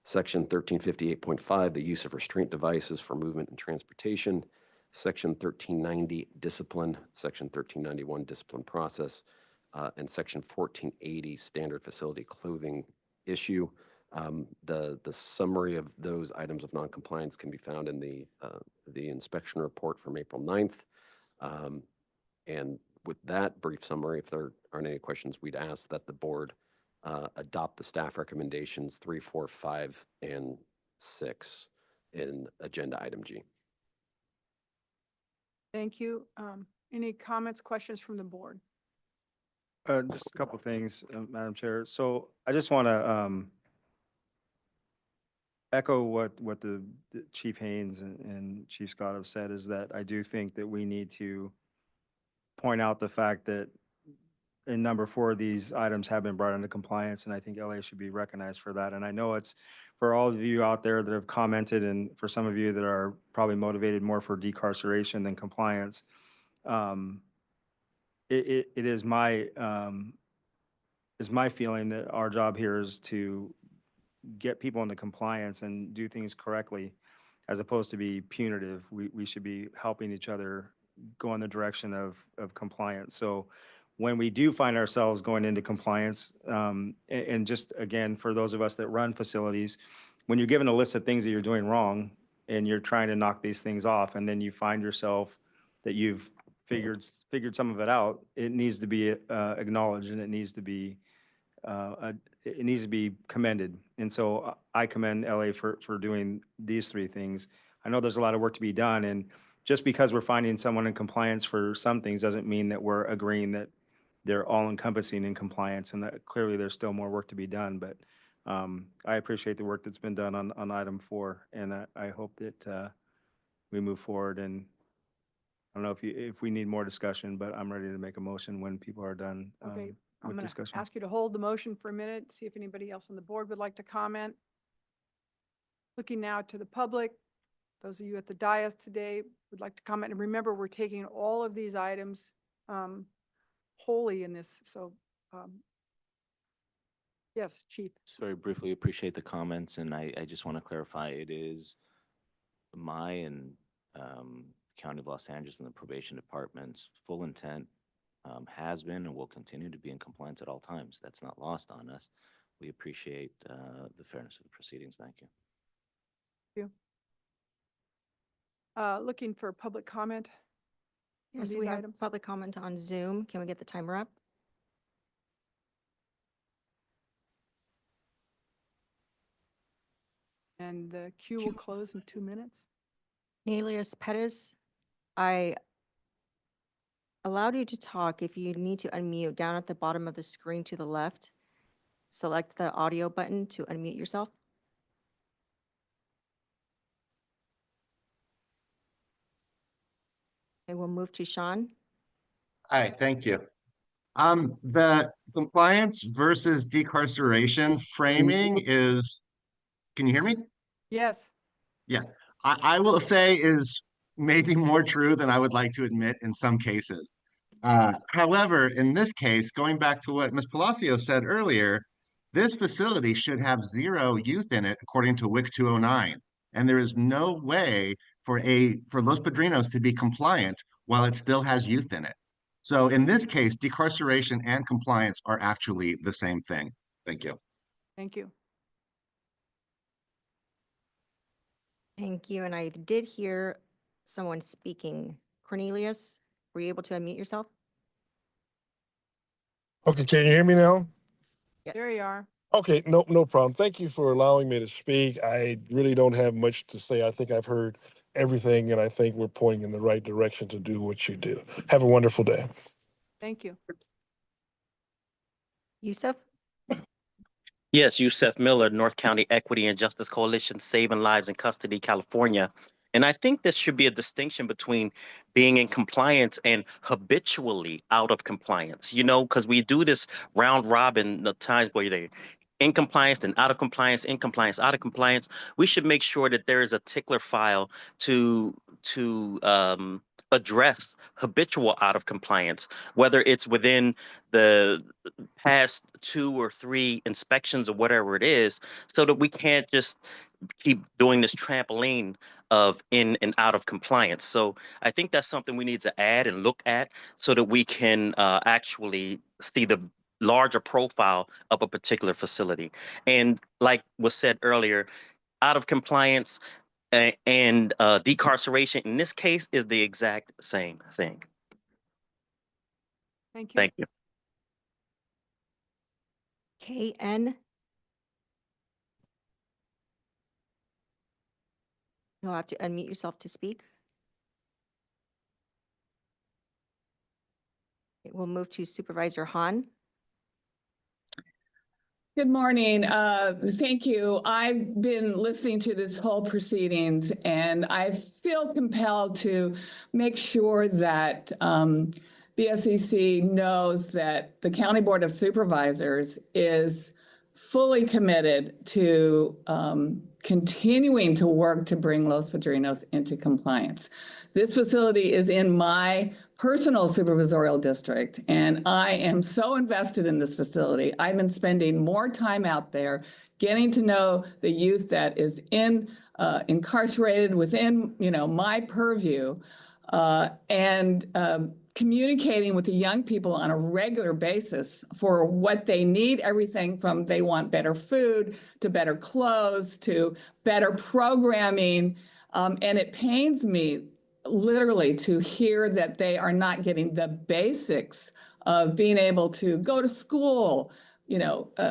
A: Section 1358.5, the use of restraint devices for movement and transportation, Section 1390, discipline, Section 1391, discipline process, and Section 1480, standard facility clothing issue. The summary of those items of noncompliance can be found in the inspection report from April 9th. And with that brief summary, if there aren't any questions, we'd ask that the board adopt the staff recommendations 3, 4, 5, and 6 in agenda item G.
B: Thank you. Any comments, questions from the board?
F: Just a couple things, Madam Chair. So I just want to echo what the Chief Haynes and Chief Scott have said, is that I do think that we need to point out the fact that in number 4, these items have been brought into compliance, and I think LA should be recognized for that. And I know it's for all of you out there that have commented, and for some of you that are probably motivated more for decarceration than compliance. It is my feeling that our job here is to get people into compliance and do things correctly, as opposed to be punitive. We should be helping each other go in the direction of compliance. So when we do find ourselves going into compliance, and just again, for those of us that run facilities, when you're given a list of things that you're doing wrong and you're trying to knock these things off, and then you find yourself that you've figured some of it out, it needs to be acknowledged, and it needs to be commended. And so I commend LA for doing these three things. I know there's a lot of work to be done, and just because we're finding someone in compliance for some things doesn't mean that we're agreeing that they're all encompassing in compliance, and that clearly there's still more work to be done. But I appreciate the work that's been done on item 4, and I hope that we move forward. And I don't know if we need more discussion, but I'm ready to make a motion when people are done
B: Okay, I'm
F: with
B: going to
F: discussion.
B: ask you to hold the motion for a minute, see if anybody else on the board would like to comment. Looking now to the public, those of you at the dais today would like to comment. And remember, we're taking all of these items wholly in this. So yes, Chief.
Q: Just very briefly, appreciate the comments, and I just want to clarify, it is my and County of Los Angeles and the probation department's full intent has been and will continue to be in compliance at all times. That's not lost on us. We appreciate the fairness of the proceedings. Thank you.
B: Thank you. Looking for public comment on
C: Yes,
B: these
C: we have
B: items.
C: public comment on Zoom. Can we get the timer up?
B: And the queue will close in 2 minutes.
C: Cornelius Pettis, I allowed you to talk. If you need to unmute, down at the bottom of the screen to the left, select the audio button to unmute yourself. Okay, we'll move to Sean.
M: Hi, thank you. The compliance versus decarceration framing is, can you hear me?
B: Yes.
M: Yes, I will say is maybe more true than I would like to admit in some cases. However, in this case, going back to what Ms. Palacio said earlier, this facility should have 0 youth in it according to WIC 209. And there is no way for Los Padrinos to be compliant while it still has youth in it. So in this case, decarceration and compliance are actually the same thing. Thank you.
B: Thank you.
C: Thank you. And I did hear someone speaking. Cornelius, were you able to unmute yourself?
O: Okay, can you hear me now?
C: Yes.
B: There you are.
O: Okay, no problem. Thank you for allowing me to speak. I really don't have much to say. I think I've heard everything, and I think we're pointing in the right direction to do what you do. Have a wonderful day.
B: Thank you.
C: Yusuf?
J: Yes, Yusef Miller, North County Equity and Justice Coalition, Saving Lives in Custody, California. And I think there should be a distinction between being in compliance and habitually out of compliance, because we do this round robin, the times where they're in compliance and out of compliance, in compliance, out of compliance. We should make sure that there is a tickler file to address habitual out of compliance, whether it's within the past 2 or 3 inspections or whatever it is, so that we can't just keep doing this trampoline of in and out of compliance. So I think that's something we need to add and look at so that we can actually see the larger profile of a particular facility. And like was said earlier, out of compliance and decarceration in this case is the exact same thing.
B: Thank you.
J: Thank you.
C: KN? You'll have to unmute yourself to speak. Okay, we'll move to Supervisor Han.
V: Good morning. Thank you. I've been listening to this whole proceedings, and I feel compelled to make sure that BSCC knows that the County Board of Supervisors is fully committed to continuing to work to bring Los Padrinos into compliance. This facility is in my personal supervisorial district, and I am so invested in this facility. I've been spending more time out there, getting to know the youth that is incarcerated within, my purview, and communicating with the young people on a regular basis for what they need, everything from they want better food to better clothes to better programming. And it pains me literally to hear that they are not getting the basics of being able to go to school,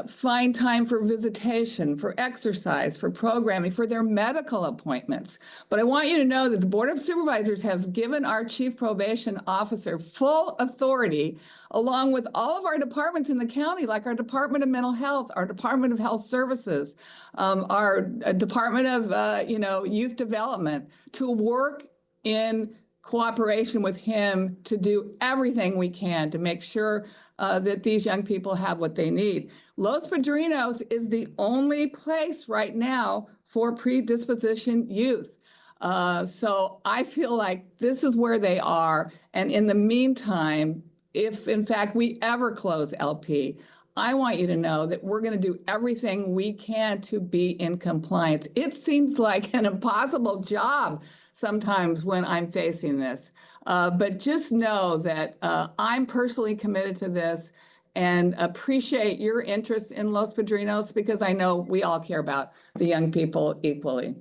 V: find time for visitation, for exercise, for programming, for their medical appointments. But I want you to know that the Board of Supervisors has given our Chief Probation Officer full authority, along with all of our departments in the county, like our Department of Mental Health, our Department of Health Services, our Department of Youth Development, to work in cooperation with him to do everything we can to make sure that these young people have what they need. Los Padrinos is the only place right now for predisposition youth. So I feel like this is where they are. And in the meantime, if in fact we ever close LP, I want you to know that we're going to do everything we can to be in compliance. It seems like an impossible job sometimes when I'm facing this. But just know that I'm personally committed to this and appreciate your interest in Los Padrinos, because I know we all care about the young people equally.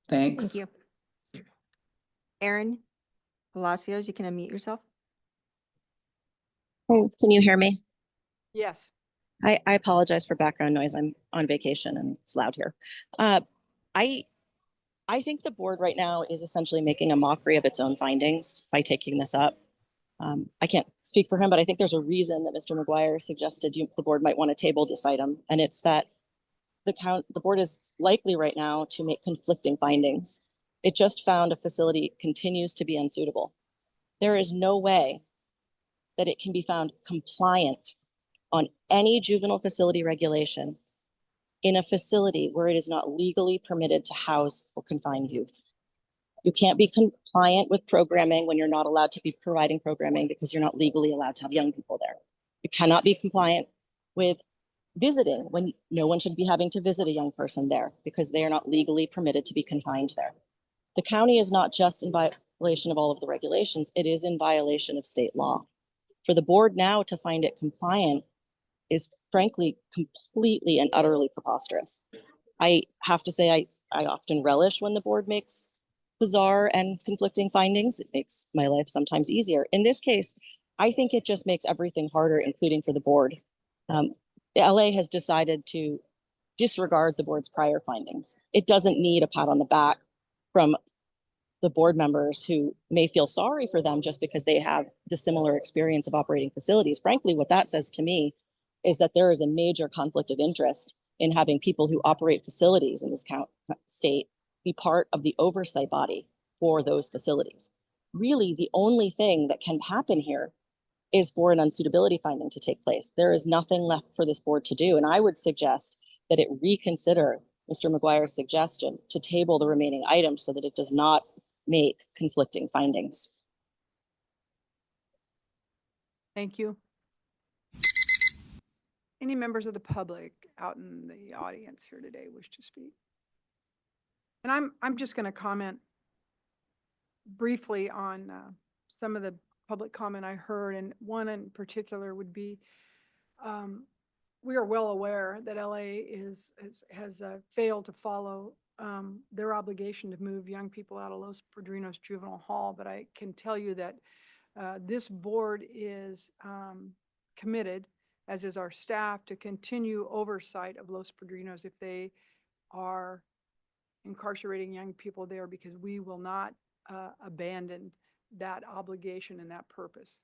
V: Thanks.
C: Thank you. Aaron Palacios, you can unmute yourself.
L: Thanks. Can you hear me?
B: Yes.
L: I apologize for background noise. I'm on vacation and it's loud here. I think the board right now is essentially making a mockery of its own findings by taking this up. I can't speak for him, but I think there's a reason that Mr. McGuire suggested the board might want to table this item, and it's that the board is likely right now to make conflicting findings. It just found a facility continues to be unsuitable. There is no way that it can be found compliant on any juvenile facility regulation in a facility where it is not legally permitted to house or confine youth. You can't be compliant with programming when you're not allowed to be providing programming because you're not legally allowed to have young people there. You cannot be compliant with visiting when no one should be having to visit a young person there because they are not legally permitted to be confined there. The county is not just in violation of all of the regulations, it is in violation of state law. For the board now to find it compliant is frankly completely and utterly preposterous. I have to say, I often relish when the board makes bizarre and conflicting findings. It makes my life sometimes easier. In this case, I think it just makes everything harder, including for the board. The LA has decided to disregard the board's prior findings. It doesn't need a pat on the back from the board members who may feel sorry for them just because they have the similar experience of operating facilities. Frankly, what that says to me is that there is a major conflict of interest in having people who operate facilities in this state be part of the oversight body for those facilities. Really, the only thing that can happen here is for an unsuitability finding to take place. There is nothing left for this board to do. And I would suggest that it reconsider Mr. McGuire's suggestion to table the remaining items so that it does not make conflicting findings.
B: Thank you. Any members of the public out in the audience here today wish to speak? And I'm just going to comment briefly on some of the public comment I heard, and one in particular would be, we are well aware that LA has failed to follow their obligation to move young people out of Los Padrinos Juvenile Hall, but I can tell you that this board is committed, as is our staff, to continue oversight of Los Padrinos if they are incarcerating young people there, because we will not abandon that obligation and that purpose.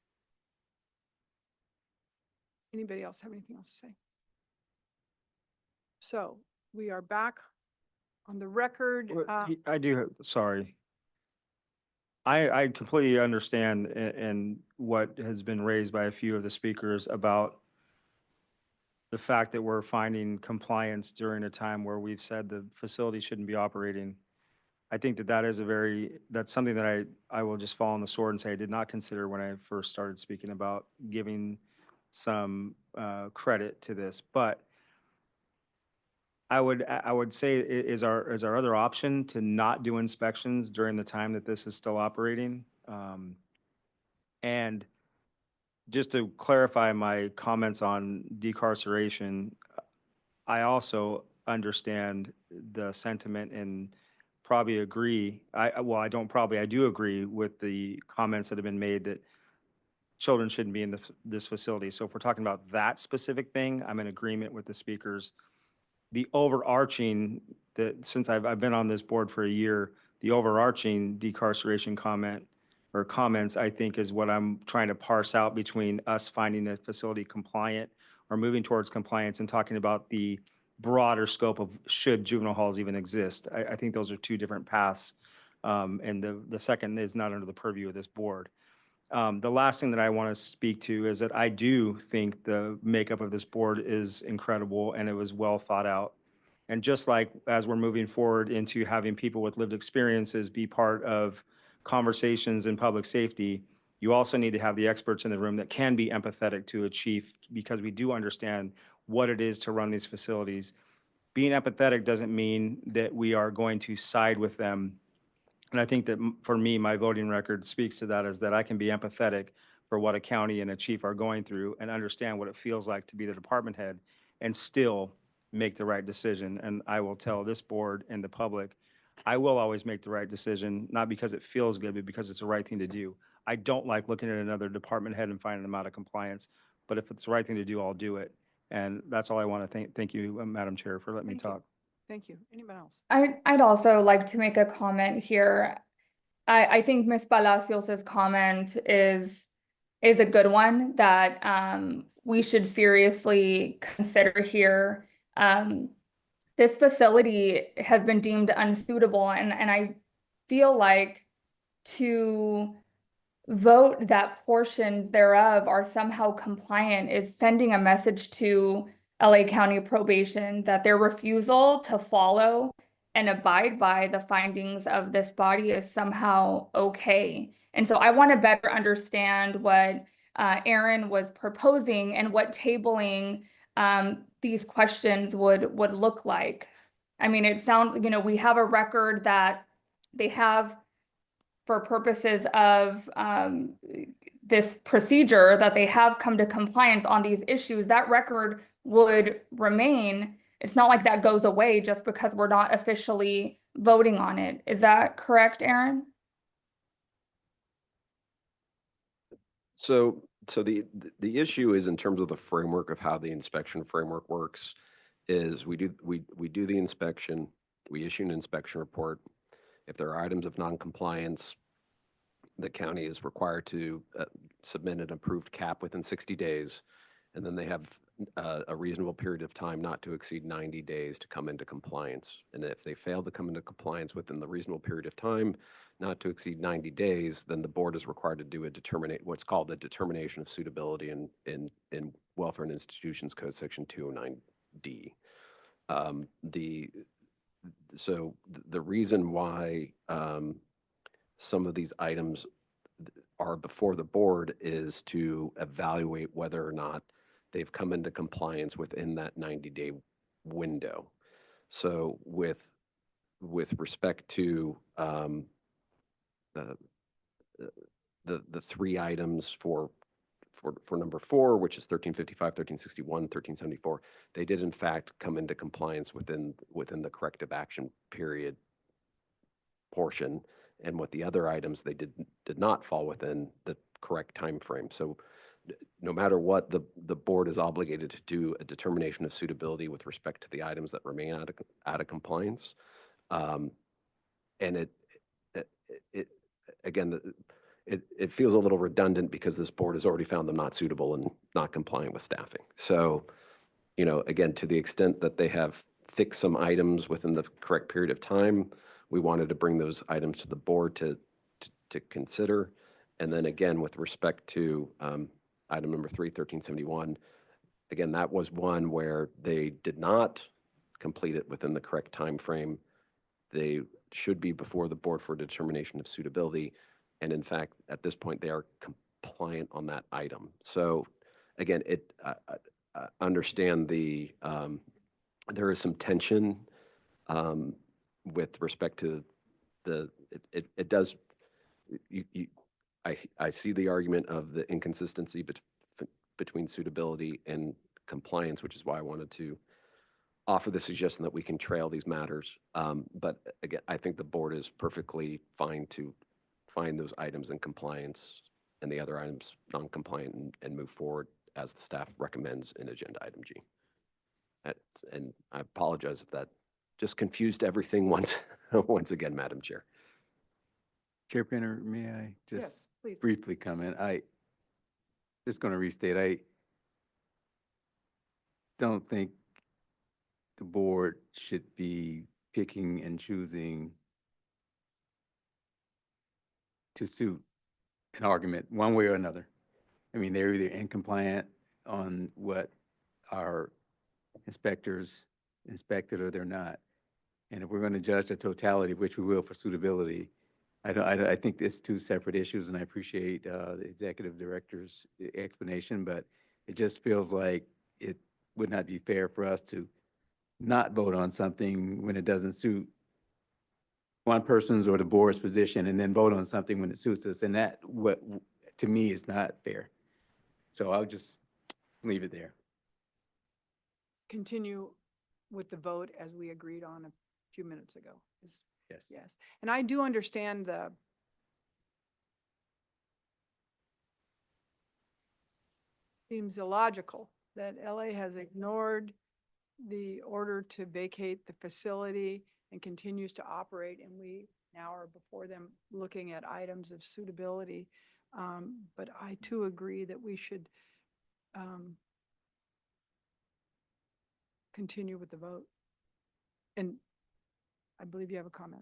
B: Anybody else have anything else to say? So we are back on the record.
F: I do, sorry. I completely understand and what has been raised by a few of the speakers about the fact that we're finding compliance during a time where we've said the facility shouldn't be operating. I think that that's something that I will just fall on the sword and say I did not consider when I first started speaking about giving some credit to this. But I would say is our other option to not do inspections during the time that this is still operating. And just to clarify my comments on decarceration, I also understand the sentiment and probably agree. I do agree with the comments that have been made that children shouldn't be in this facility. So if we're talking about that specific thing, I'm in agreement with the speakers. The overarching, since I've been on this board for a year, the overarching decarceration comment or comments, I think, is what I'm trying to parse out between us finding a facility compliant or moving towards compliance and talking about the broader scope of should juvenile halls even exist. I think those are two different paths. And the second is not under the purview of this board. The last thing that I want to speak to is that I do think the makeup of this board is incredible and it was well thought out. And just like as we're moving forward into having people with lived experiences be part of conversations in public safety, you also need to have the experts in the room that can be empathetic to a chief because we do understand what it is to run these facilities. Being empathetic doesn't mean that we are going to side with them. And I think that for me, my voting record speaks to that, is that I can be empathetic for what a county and a chief are going through and understand what it feels like to be the department head and still make the right decision. And I will tell this board and the public, I will always make the right decision, not because it feels good, but because it's the right thing to do. I don't like looking at another department head and finding them out of compliance, but if it's the right thing to do, I'll do it. And that's all I want to thank you, Madam Chair, for letting me talk.
B: Thank you. Anyone else?
D: I'd also like to make a comment here. I think Ms. Palacios's comment is a good one that we should seriously consider here. This facility has been deemed unsuitable, and I feel like to vote that portions thereof are somehow compliant is sending a message to LA County Probation that their refusal to follow and abide by the findings of this body is somehow okay. And so I want to better understand what Aaron was proposing and what tabling these questions would look like. I mean, it sounds, we have a record that they have for purposes of this procedure that they have come to compliance on these issues. That record would remain. It's not like that goes away just because we're not officially voting on it. Is that correct, Aaron?
A: So the issue is in terms of the framework of how the inspection framework works is we do the inspection, we issue an inspection report. If there are items of noncompliance, the county is required to submit an approved cap within 60 days, and then they have a reasonable period of time not to exceed 90 days to come into compliance. And if they fail to come into compliance within the reasonable period of time, not to exceed 90 days, then the board is required to do what's called the determination of suitability in Welfare and Institutions Code Section 209D. So the reason why some of these items are before the board is to evaluate whether or not they've come into compliance within that 90-day window. So with respect to the three items for number 4, which is 1355, 1361, 1374, they did in fact come into compliance within the corrective action period portion, and what the other items they did not fall within the correct time frame. So no matter what, the board is obligated to do a determination of suitability with respect to the items that remain out of compliance. And it feels a little redundant because this board has already found them not suitable and not compliant with staffing. So, again, to the extent that they have fixed some items within the correct period of time, we wanted to bring those items to the board to consider. And then again, with respect to item number 3, 1371, again, that was one where they did not complete it within the correct time frame. They should be before the board for determination of suitability. And in fact, at this point, they are compliant on that item. So again, understand there is some tension with respect to it does, I see the argument of the inconsistency between suitability and compliance, which is why I wanted to offer the suggestion that we can trail these matters. But again, I think the board is perfectly fine to find those items in compliance and the other items non-compliant and move forward as the staff recommends in agenda item G. And I apologize if that just confused everything once again, Madam Chair.
K: Chair Pinner, may I
B: Yes,
K: just
B: please.
K: briefly comment? Just going to restate, I don't think the board should be picking and choosing to suit an argument one way or another. I mean, they're either incompliant on what our inspectors inspected or they're not. And if we're going to judge the totality, which we will for suitability, I think it's two separate issues, and I appreciate the executive director's explanation, but it just feels like it would not be fair for us to not vote on something when it doesn't suit one person's or the board's position, and then vote on something when it suits us. And that, to me, is not fair. So I'll just leave it there.
B: Continue with the vote as we agreed on a few minutes ago.
K: Yes.
B: Yes. And I do understand seems illogical that LA has ignored the order to vacate the facility and continues to operate, and we now are before them looking at items of suitability. But I too agree that we should continue with the vote. And I believe you have a comment.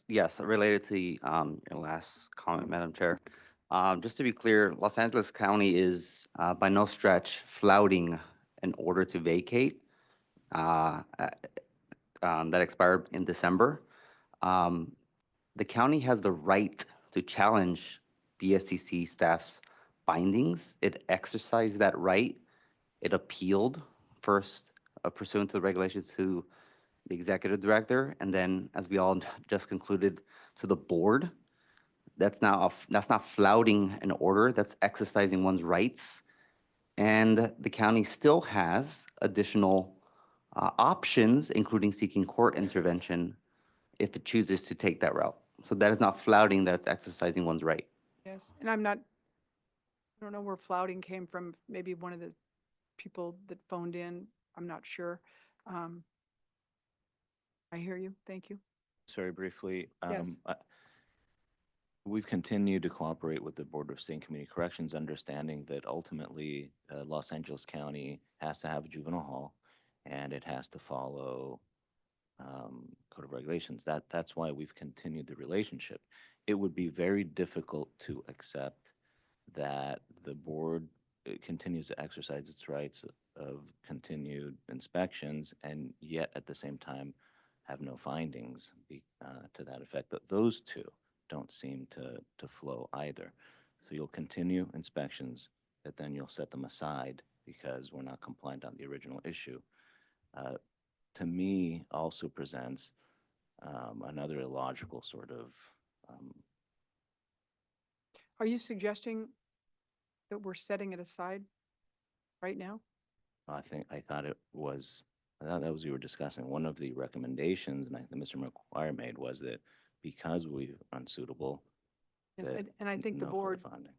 N: Yes, related to the your last comment, Madam Chair. Just to be clear, Los Angeles County is by no stretch flouting an order to vacate that expired in December. The county has the right to challenge BSCC staff's findings. It exercised that right. It appealed first pursuant to the regulations to the executive director, and then, as we all just concluded, to the board. That's not flouting an order. That's exercising one's rights. And the county still has additional options, including seeking court intervention if it chooses to take that route. So that is not flouting, that's exercising one's right.
B: Yes, and I don't know where flouting came from, maybe one of the people that phoned in, I'm not sure. I hear you, thank you.
Q: Just very briefly,
B: Yes.
Q: we've continued to cooperate with the Board of State and Community Corrections, understanding that ultimately Los Angeles County has to have a juvenile hall and it has to follow code of regulations. That's why we've continued the relationship. It would be very difficult to accept that the board continues to exercise its rights of continued inspections and yet at the same time have no findings to that effect. Those two don't seem to flow either. So you'll continue inspections, but then you'll set them aside because we're not compliant on the original issue. To me, also presents another illogical sort of.
B: Are you suggesting that we're setting it aside right now?
Q: I thought that was what you were discussing. One of the recommendations, and that Mr. McGuire made, was that because we're unsuitable.
B: Yes,
Q: that
B: and I think the
Q: no further
B: board,
Q: funding.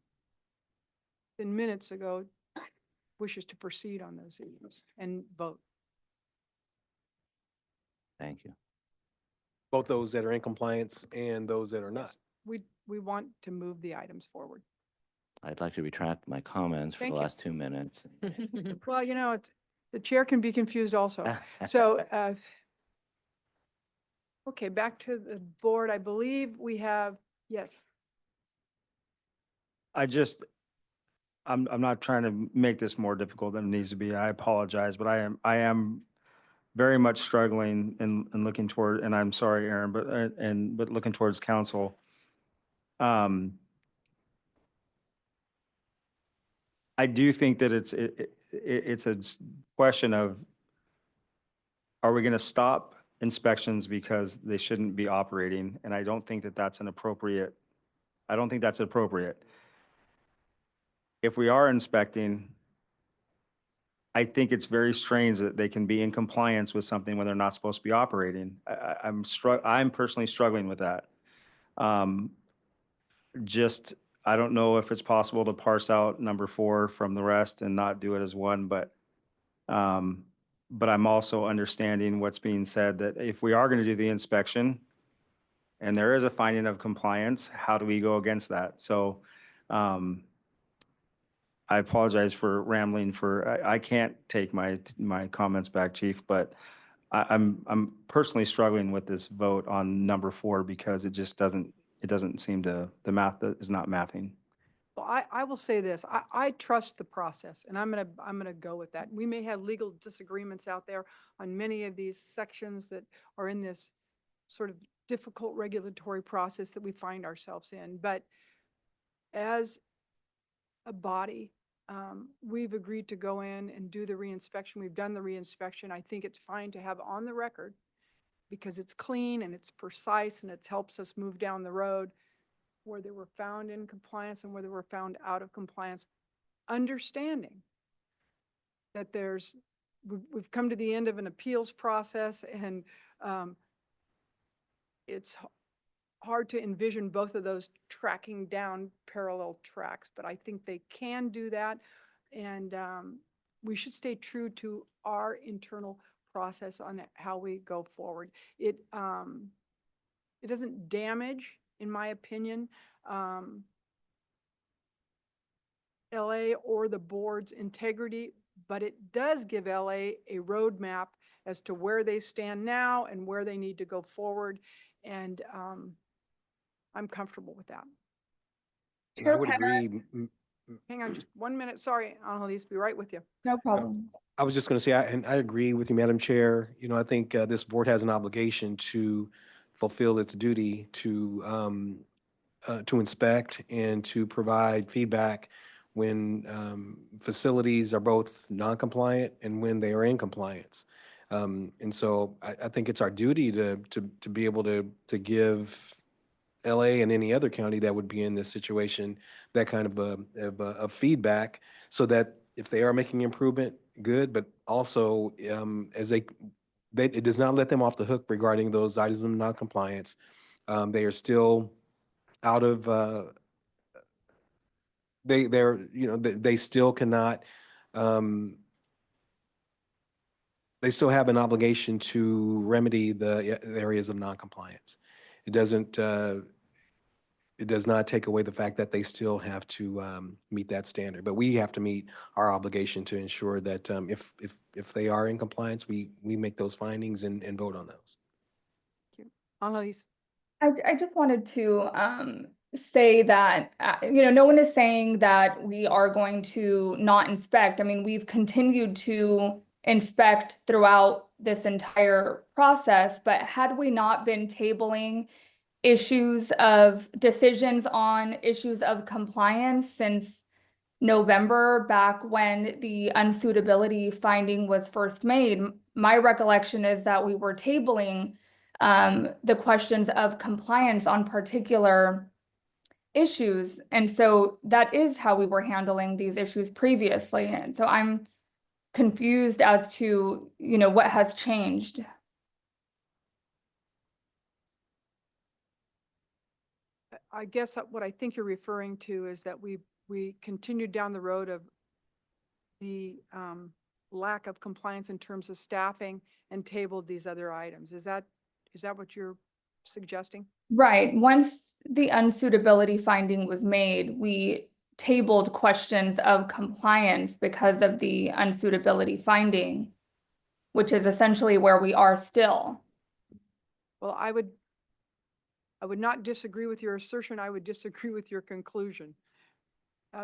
B: 10 minutes ago, wishes to proceed on those issues and vote.
Q: Thank you.
H: Both those that are in compliance and those that are not.
B: We want to move the items forward.
Q: I'd like to retract my comments for
B: Thank
Q: the
B: you.
Q: last 2 minutes.
B: Well, the chair can be confused also. So, okay, back to the board. I believe we have, yes.
F: I'm not trying to make this more difficult than it needs to be. I apologize, but I am very much struggling and looking toward, and I'm sorry, Aaron, but looking towards council. I do think that it's a question of, are we going to stop inspections because they shouldn't be operating? And I don't think that that's appropriate. If we are inspecting, I think it's very strange that they can be in compliance with something when they're not supposed to be operating. I'm personally struggling with that. Just, I don't know if it's possible to parse out number 4 from the rest and not do it as one, but I'm also understanding what's being said, that if we are going to do the inspection and there is a finding of compliance, how do we go against that? So I apologize for rambling I can't take my comments back, Chief, but I'm personally struggling with this vote on number 4 because it doesn't seem to, the math is not mathing.
B: Well, I will say this, I trust the process, and I'm gonna go with that. We may have legal disagreements out there on many of these sections that are in this sort of difficult regulatory process that we find ourselves in, but as a body, we've agreed to go in and do the reinspection. We've done the reinspection. I think it's fine to have on the record because it's clean and it's precise and it helps us move down the road where they were found in compliance and where they were found out of compliance, understanding that we've come to the end of an appeals process, and it's hard to envision both of those tracking down parallel tracks, but I think they can do that, and we should stay true to our internal process on how we go forward. It doesn't damage, in my opinion, LA or the board's integrity, but it does give LA a roadmap as to where they stand now and where they need to go forward. And I'm comfortable with that.
H: And I would agree.
B: Hang on just 1 minute. Sorry, Annalise, be right with you.
D: No problem.
H: I was just going to say, and I agree with you, Madam Chair. I think this board has an obligation to fulfill its duty to inspect and to provide feedback when facilities are both non-compliant and when they are in compliance. And so I think it's our duty to be able to give LA and any other county that would be in this situation that kind of feedback, so that if they are making improvement, good, but also as it does not let them off the hook regarding those items of non-compliance. They are still out of they still cannot they still have an obligation to remedy the areas of non-compliance. It does not take away the fact that they still have to meet that standard, but we have to meet our obligation to ensure that if they are in compliance, we make those findings and vote on those.
B: Thank you. Annalise.
D: I just wanted to say that, no one is saying that we are going to not inspect. I mean, we've continued to inspect throughout this entire process, but had we not been tabling issues of decisions on issues of compliance since November, back when the unsuitability finding was first made, my recollection is that we were tabling the questions of compliance on particular issues. And so that is how we were handling these issues previously. And so I'm confused as to, what has changed.
B: I guess what I think you're referring to is that we continued down the road of the lack of compliance in terms of staffing and tabled these other items. Is that what you're suggesting?
D: Right. Once the unsuitability finding was made, we tabled questions of compliance because of the unsuitability finding, which is essentially where we are still.
B: Well, I would not disagree with your assertion. I would disagree with your conclusion.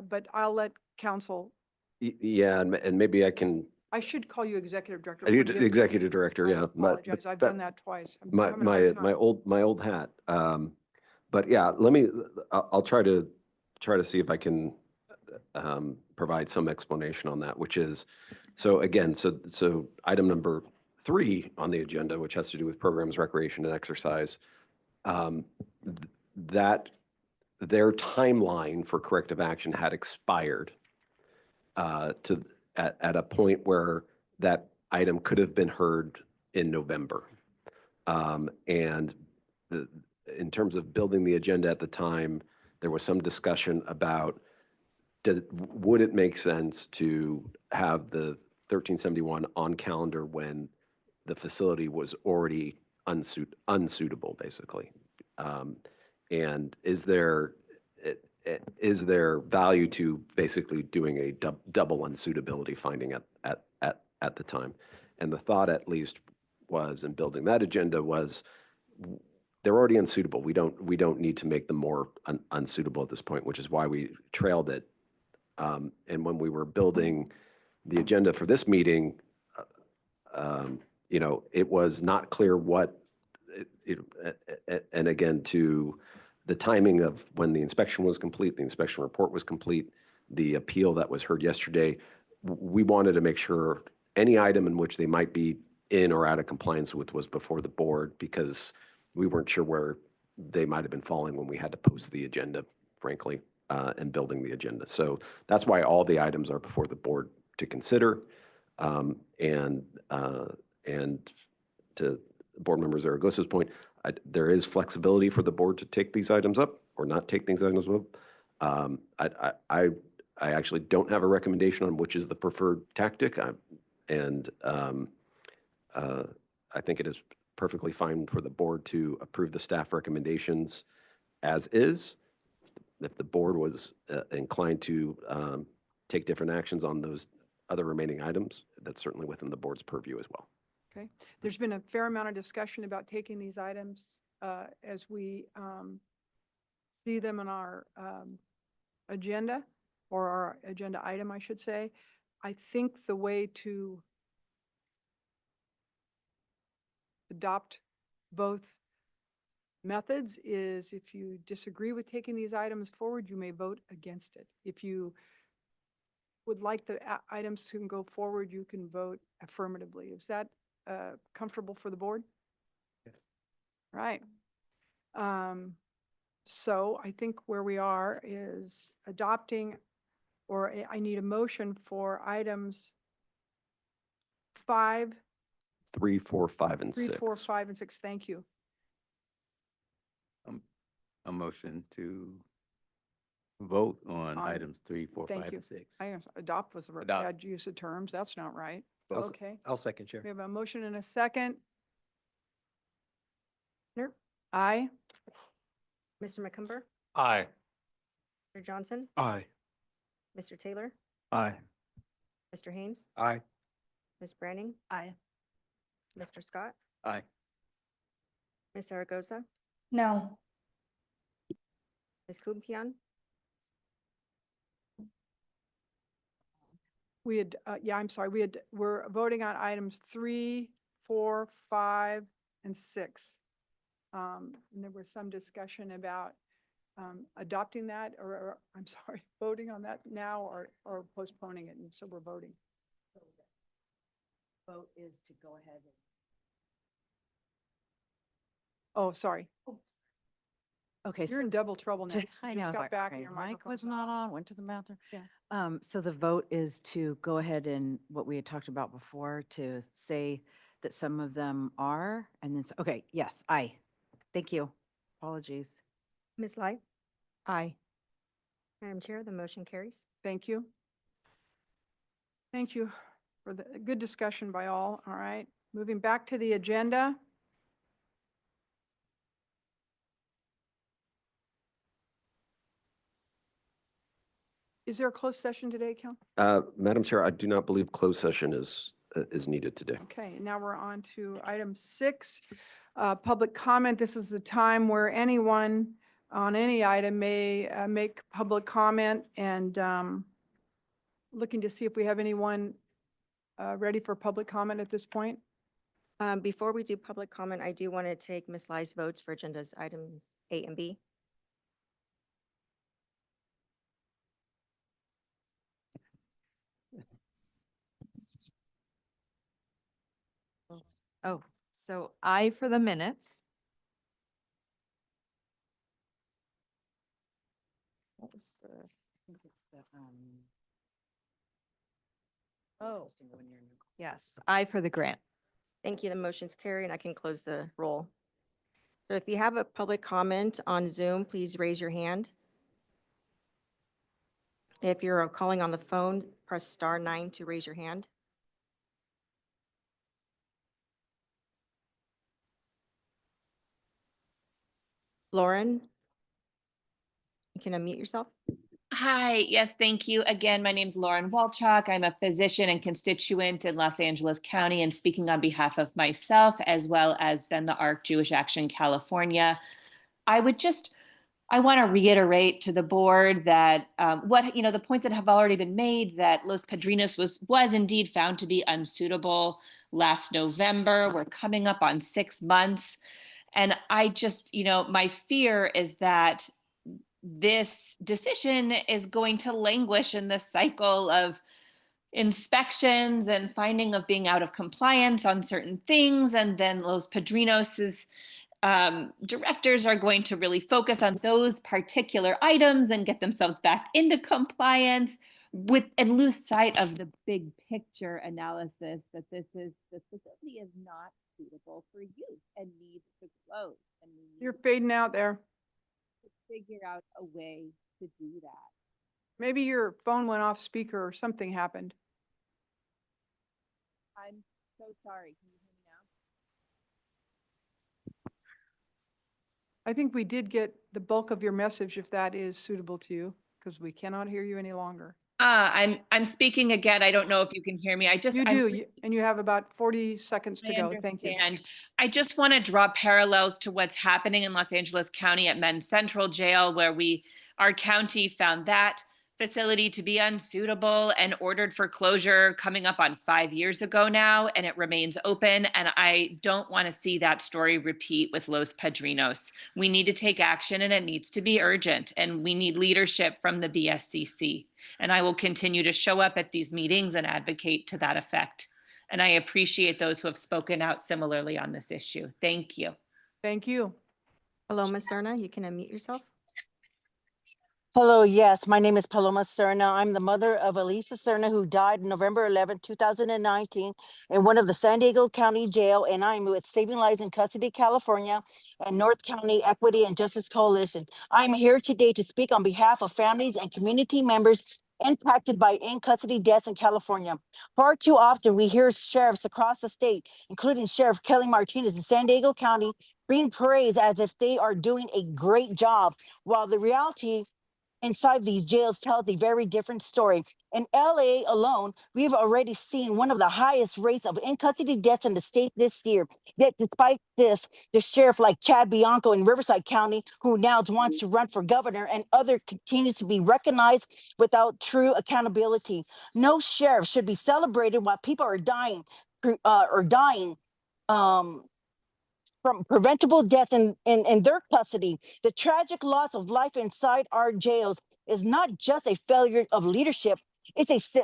B: but I'll let council,
A: Yeah, and maybe I can,
B: I should call you executive director.
A: the
B: forgive me.
A: executive director,
B: I
A: yeah.
B: apologize. I've done that twice. I'm
A: My,
B: having a hard
A: my
B: time.
A: my old hat. But yeah, I'll try to see if I can provide some explanation on that, which is, so again, so item number 3 on the agenda, which has to do with programs, recreation, and exercise, that their timeline for corrective action had expired at a point where that item could have been heard in November. And in terms of building the agenda at the time, there was some discussion about would it make sense to have the 1371 on calendar when the facility was already unsuitable, basically? And is there value to basically doing a double unsuitability finding at the time? And the thought, at least, was in building that agenda was they're already unsuitable. We don't need to make them more unsuitable at this point, which is why we trailed it. And when we were building the agenda for this meeting, it was not clear what, and again, to the timing of when the inspection was complete, the inspection report was complete, the appeal that was heard yesterday, we wanted to make sure any item in which they might be in or out of compliance with was before the board, because we weren't sure where they might have been falling when we had to post the agenda, frankly, and building the agenda. So that's why all the items are before the board to consider. And to board member Zaragoza's point, there is flexibility for the board to take these items up or not take these items up. I actually don't have a recommendation on which is the preferred tactic. I think it is perfectly fine for the board to approve the staff recommendations as is. If the board was inclined to take different actions on those other remaining items, that's certainly within the board's purview as well.
B: Okay. There's been a fair amount of discussion about taking these items as we see them in our agenda, or our agenda item, I should say. I think the way to adopt both methods is, if you disagree with taking these items forward, you may vote against it. If you would like the items to go forward, you can vote affirmatively. Is that comfortable for the board?
H: Yes.
B: Right. So I think where we are is adopting, or I need a motion for items 5,
A: 3, 4, 5, and
B: 3,
A: 6.
B: 4, 5, and 6. Thank you.
K: A motion to vote on
B: On-
K: items 3, 4,
B: Thank
K: 5,
B: you.
K: and 6.
B: I guess adopt was a
K: Adopt.
B: bad use of terms. That's not right.
H: I'll
B: Okay.
H: I'll second, Chair.
B: We have a motion and a second. Aye.
C: Mr. McCumber,
H: Aye.
C: Mr. Johnson,
H: Aye.
C: Mr. Taylor,
F: Aye.
C: Mr. Haynes,
H: Aye.
C: Ms. Branning,
E: Aye.
C: Mr. Scott,
K: Aye.
C: Ms. Zaragoza,
D: No.
C: Ms. Kumpian,
B: We had, yeah, I'm sorry. We're voting on items 3, 4, 5, and 6. And there was some discussion about adopting that, or I'm sorry, voting on that now, or postponing it. And so we're voting.
E: Vote is to go ahead and.
B: Oh, sorry.
E: Okay.
B: You're in double trouble now.
E: I
B: You
E: know, I was
B: got
E: like,
B: back
E: okay,
B: and your
E: mic
B: microphone's
E: was not on, went to the bathroom.
B: Yeah.
E: So the vote is to go ahead and what we had talked about before, to say that some of them are, and then, okay, yes, aye. Thank you. Apologies.
C: Ms. Lai.
E: Aye.
C: Madam Chair, the motion carries.
B: Thank you. Thank you for the good discussion by all. All right. Moving back to the agenda. Is there a closed session today, Kel?
A: Madam Chair, I do not believe closed session is needed today.
B: Okay, now we're on to item 6, public comment. This is the time where anyone on any item may make public comment, and looking to see if we have anyone ready for public comment at this point.
C: Before we do public comment, I do want to take Ms. Lai's votes for agendas items A and B.
P: Oh, so I for the minutes. What was the?
E: I think it's the,
P: Oh, yes, I for the grant.
C: Thank you. The motion's carried, and I can close the roll. So if you have a public comment on Zoom, please raise your hand. If you're calling on the phone, press *9 to raise your hand. Lauren, you can unmute yourself.
I: Hi, yes, thank you. Again, my name is Lauren Walchuk. I'm a physician and constituent in Los Angeles County and speaking on behalf of myself as well as Ben the Ark Jewish Action California. I want to reiterate to the board that the points that have already been made, that Los Padrinos was indeed found to be unsuitable last November. We're coming up on 6 months. And I just, my fear is that this decision is going to languish in this cycle of inspections and finding of being out of compliance on certain things. And then Los Padrinos' directors are going to really focus on those particular items and get themselves back into compliance and lose sight of the big picture analysis that this facility is not suitable for use and needs to close. And we need
B: You're fading out there.
I: to figure out a way to do that.
B: Maybe your phone went off speaker or something happened.
I: I'm so sorry. Can you hear me now?
B: I think we did get the bulk of your message, if that is suitable to you, because we cannot hear you any longer.
I: I'm speaking again. I don't know if you can hear me.
B: You do, and you have about 40 seconds to go. Thank you.
I: And I just want to draw parallels to what's happening in Los Angeles County at Men's Central Jail, where our county found that facility to be unsuitable and ordered for closure coming up on 5 years ago now, and it remains open. And I don't want to see that story repeat with Los Padrinos. We need to take action, and it needs to be urgent, and we need leadership from the BSCC. And I will continue to show up at these meetings and advocate to that effect. And I appreciate those who have spoken out similarly on this issue. Thank you.
B: Thank you.
C: Hello, Ms. Serna, you can unmute yourself.
S: Hello, yes, my name is Paloma Serna. I'm the mother of Elisa Serna, who died November 11, 2019 in one of the San Diego County Jail, and I'm with Saving Lives in Custody, California, and North County Equity and Justice Coalition. I'm here today to speak on behalf of families and community members impacted by in-custody deaths in California. Far too often, we hear sheriffs across the state, including Sheriff Kelly Martinez in San Diego County, being praised as if they are doing a great job, while the reality inside these jails tells a very different story. In LA alone, we've already seen one of the highest rates of in-custody deaths in the state this year. Yet despite this, the sheriff like Chad Bianco in Riverside County, who now wants to run for governor, and other continues to be recognized without true accountability. No sheriff should be celebrated while people are dying, from preventable death in their custody. The tragic loss of life inside our jails is not just a failure of leadership. It's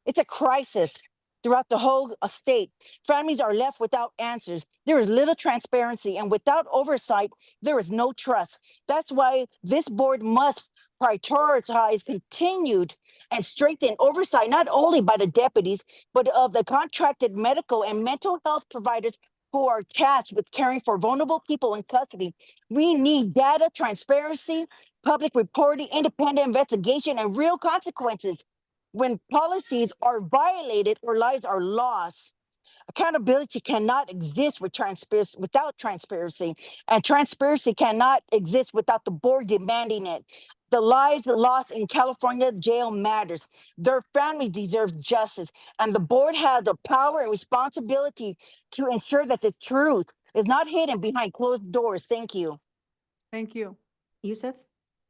S: it's a crisis throughout the whole state. Families are left without answers. There is little transparency, and without oversight, there is no trust. That's why this board must prioritize continued and strengthen oversight, not only by the deputies, but of the contracted medical and mental health providers who are tasked with caring for vulnerable people in custody. We need data, transparency, public reporting, independent investigation, and real consequences when policies are violated or lives are lost. Accountability cannot exist without transparency, and transparency cannot exist without the board demanding it. The lives lost in California jail matters. Their families deserve justice, and the board has the power and responsibility to ensure that the truth, It's not hidden behind closed doors. Thank you.
B: Thank you.
C: Yusuf,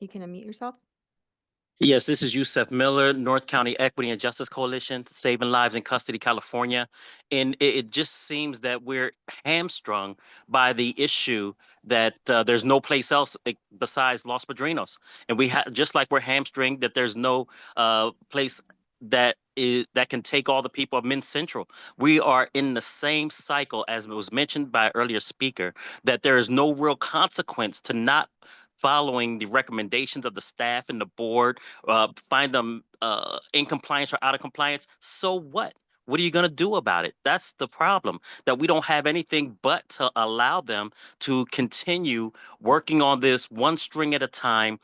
C: you can unmute yourself.
J: Yes, this is Yusef Miller, North County Equity and Justice Coalition, Saving Lives in Custody, California. And it just seems that we're hamstrung by the issue that there's no place else besides Los Padrinos. And we have, just like we're hamstring that there's no place that can take all the people of Min Central. We are in the same cycle as was mentioned by an earlier speaker, that there is no real consequence to not following the recommendations of the staff and the board, find them in compliance or out of compliance. So what? What are you going to do about it? That's the problem, that we don't have anything but to allow them to continue working on this one string at a time,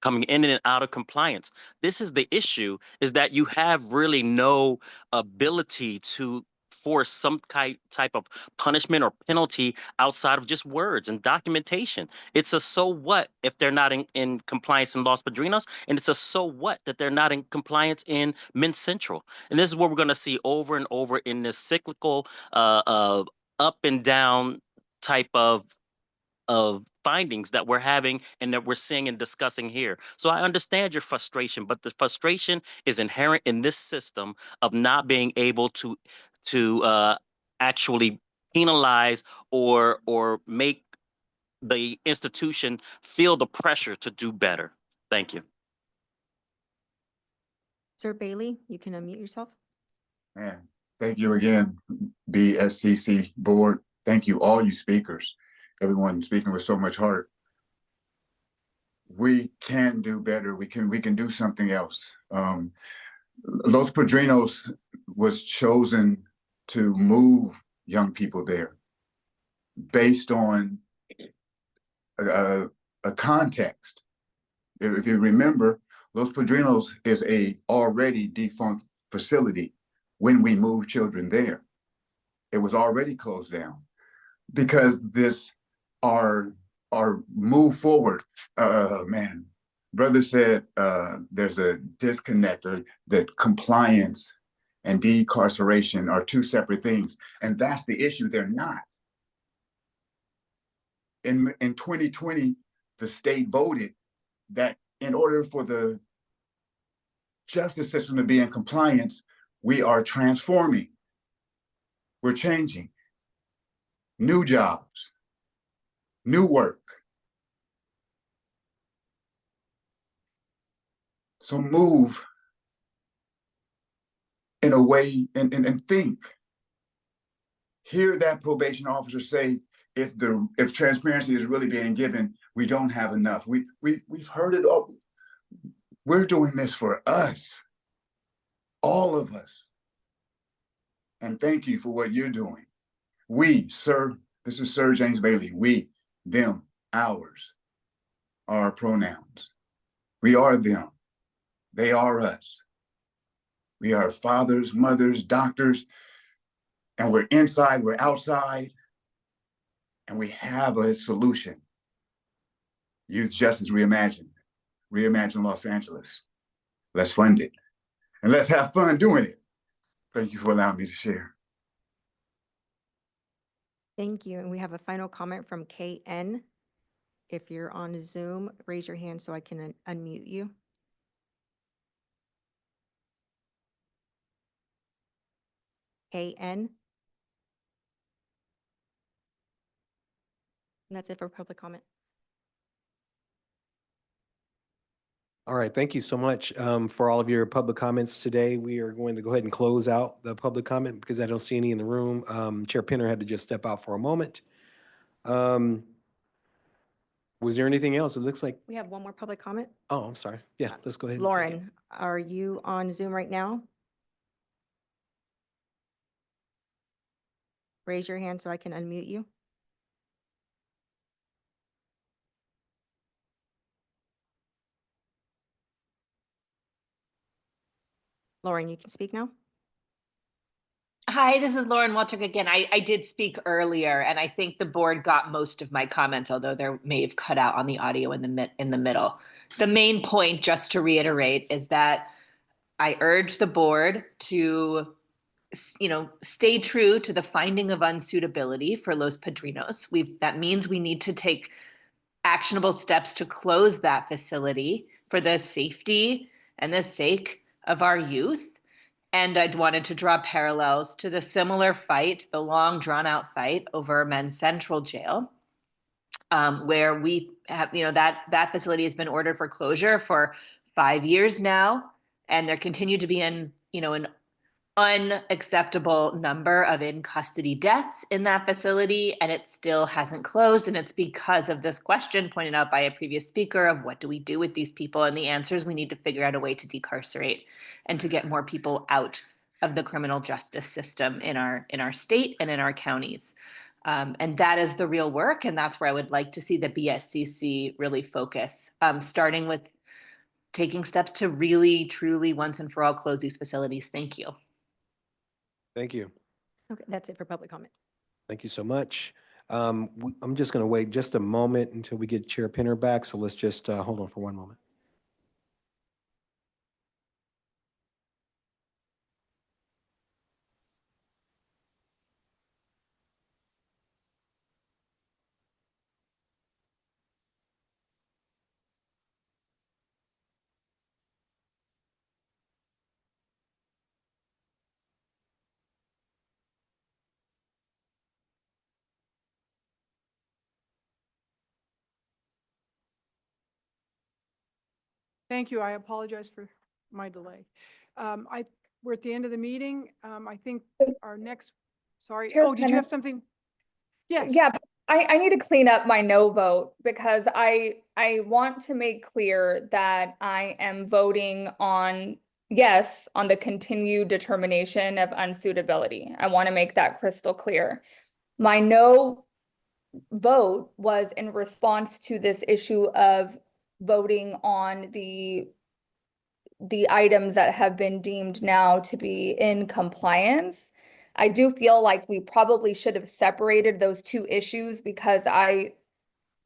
J: coming in and out of compliance. This is the issue, is that you have really no ability to force some type of punishment or penalty outside of just words and documentation. It's a so what if they're not in compliance in Los Padrinos, and it's a so what that they're not in compliance in Min Central. And this is what we're going to see over and over in this cyclical up and down type of findings that we're having and that we're seeing and discussing here. So I understand your frustration, but the frustration is inherent in this system of not being able to actually penalize or make the institution feel the pressure to do better. Thank you.
C: Sir Bailey, you can unmute yourself.
G: Man, thank you again, BSCC board. Thank you, all you speakers, everyone speaking with so much heart. We can do better. We can do something else. Los Padrinos was chosen to move young people there based on a context. If you remember, Los Padrinos is a already defunct facility when we moved children there. It was already closed down because our move forward, man, brother said there's a disconnect, or that compliance and decarceration are two separate things. And that's the issue, they're not. In 2020, the state voted that in order for the justice system to be in compliance, we are transforming, we're changing. New jobs, new work. So move in a way and think. Hear that probation officer say, if transparency is really being given, we don't have enough. We've heard it all. We're doing this for us, all of us. And thank you for what you're doing. We, sir, this is Sir James Bailey. We, them, ours are our pronouns. We are them. They are us. We are fathers, mothers, doctors, and we're inside, we're outside, and we have a solution. Youth Justice Reimagined. Reimagine Los Angeles. Let's fund it. And let's have fun doing it. Thank you for allowing me to share.
C: Thank you. And we have a final comment from KN. If you're on Zoom, raise your hand so I can unmute you. KN. And that's it for public comment.
H: All right, thank you so much for all of your public comments today. We are going to go ahead and close out the public comment because I don't see any in the room. Chair Pinner had to just step out for a moment. Was there anything else? It looks like,
C: We have one more public comment.
H: oh, I'm sorry. Yeah, let's go ahead.
C: Lauren, are you on Zoom right now? Raise your hand so I can unmute you. Lauren, you can speak now.
T: Hi, this is Lauren Walchuk again. I did speak earlier, and I think the board got most of my comments, although there may have cut out on the audio in the middle. The main point, just to reiterate, is that I urge the board to stay true to the finding of unsuitability for Los Padrinos. That means we need to take actionable steps to close that facility for the safety and the sake of our youth. And I'd wanted to draw parallels to the similar fight, the long drawn out fight over Men's Central Jail, where we have, that facility has been ordered for closure for 5 years now. And there continue to be an unacceptable number of in custody deaths in that facility, and it still hasn't closed. And it's because of this question pointed out by a previous speaker of what do we do with these people? And the answer is we need to figure out a way to decarcerate and to get more people out of the criminal justice system in our state and in our counties. And that is the real work. And that's where I would like to see the BSCC really focus, starting with taking steps to really, truly, once and for all, close these facilities. Thank you.
H: Thank you.
C: Okay, that's it for public comment.
H: Thank you so much. I'm just going to wait just a moment until we get Chair Pinner back. So let's just hold on for one moment.
B: Thank you. I apologize for my delay. We're at the end of the meeting. I think our next, sorry.
D: Chair
B: Oh, did you
D: Pinner?
B: have something? Yes.
D: Yeah, but I need to clean up my no vote because I want to make clear that I am voting on yes on the continued determination of unsuitability. I want to make that crystal clear. My no vote was in response to this issue of voting on the items that have been deemed now to be in compliance. I do feel like we probably should have separated those two issues because I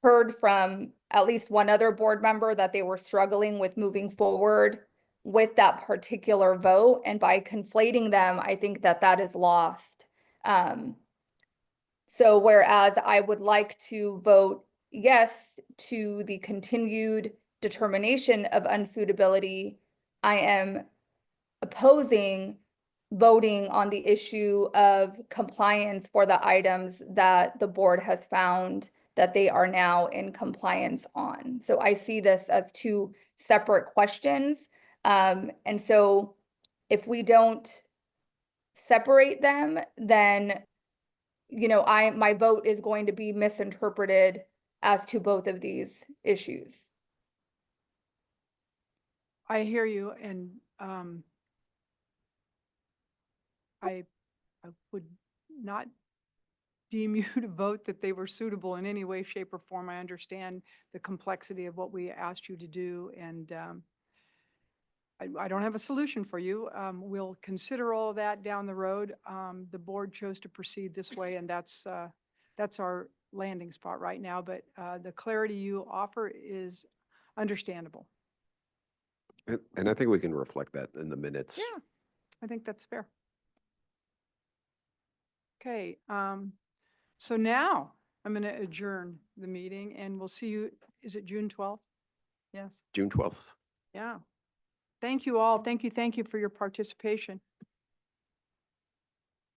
D: heard from at least one other board member that they were struggling with moving forward with that particular vote. And by conflating them, I think that that is lost. So whereas I would like to vote yes to the continued determination of unsuitability, I am opposing voting on the issue of compliance for the items that the board has found that they are now in compliance on. So I see this as two separate questions. And so if we don't separate them, then my vote is going to be misinterpreted as to both of these issues.
B: I hear you, and I would not deem you to vote that they were suitable in any way, shape, or form. I understand the complexity of what we asked you to do, and I don't have a solution for you. We'll consider all of that down the road. The board chose to proceed this way, and that's our landing spot right now. But the clarity you offer is understandable.
A: And I think we can reflect that in the minutes.
B: Yeah, I think that's fair. Okay, so now I'm going to adjourn the meeting, and we'll see you, is it June 12th? Yes.
A: June 12th.
B: Yeah. Thank you all. Thank you for your participation.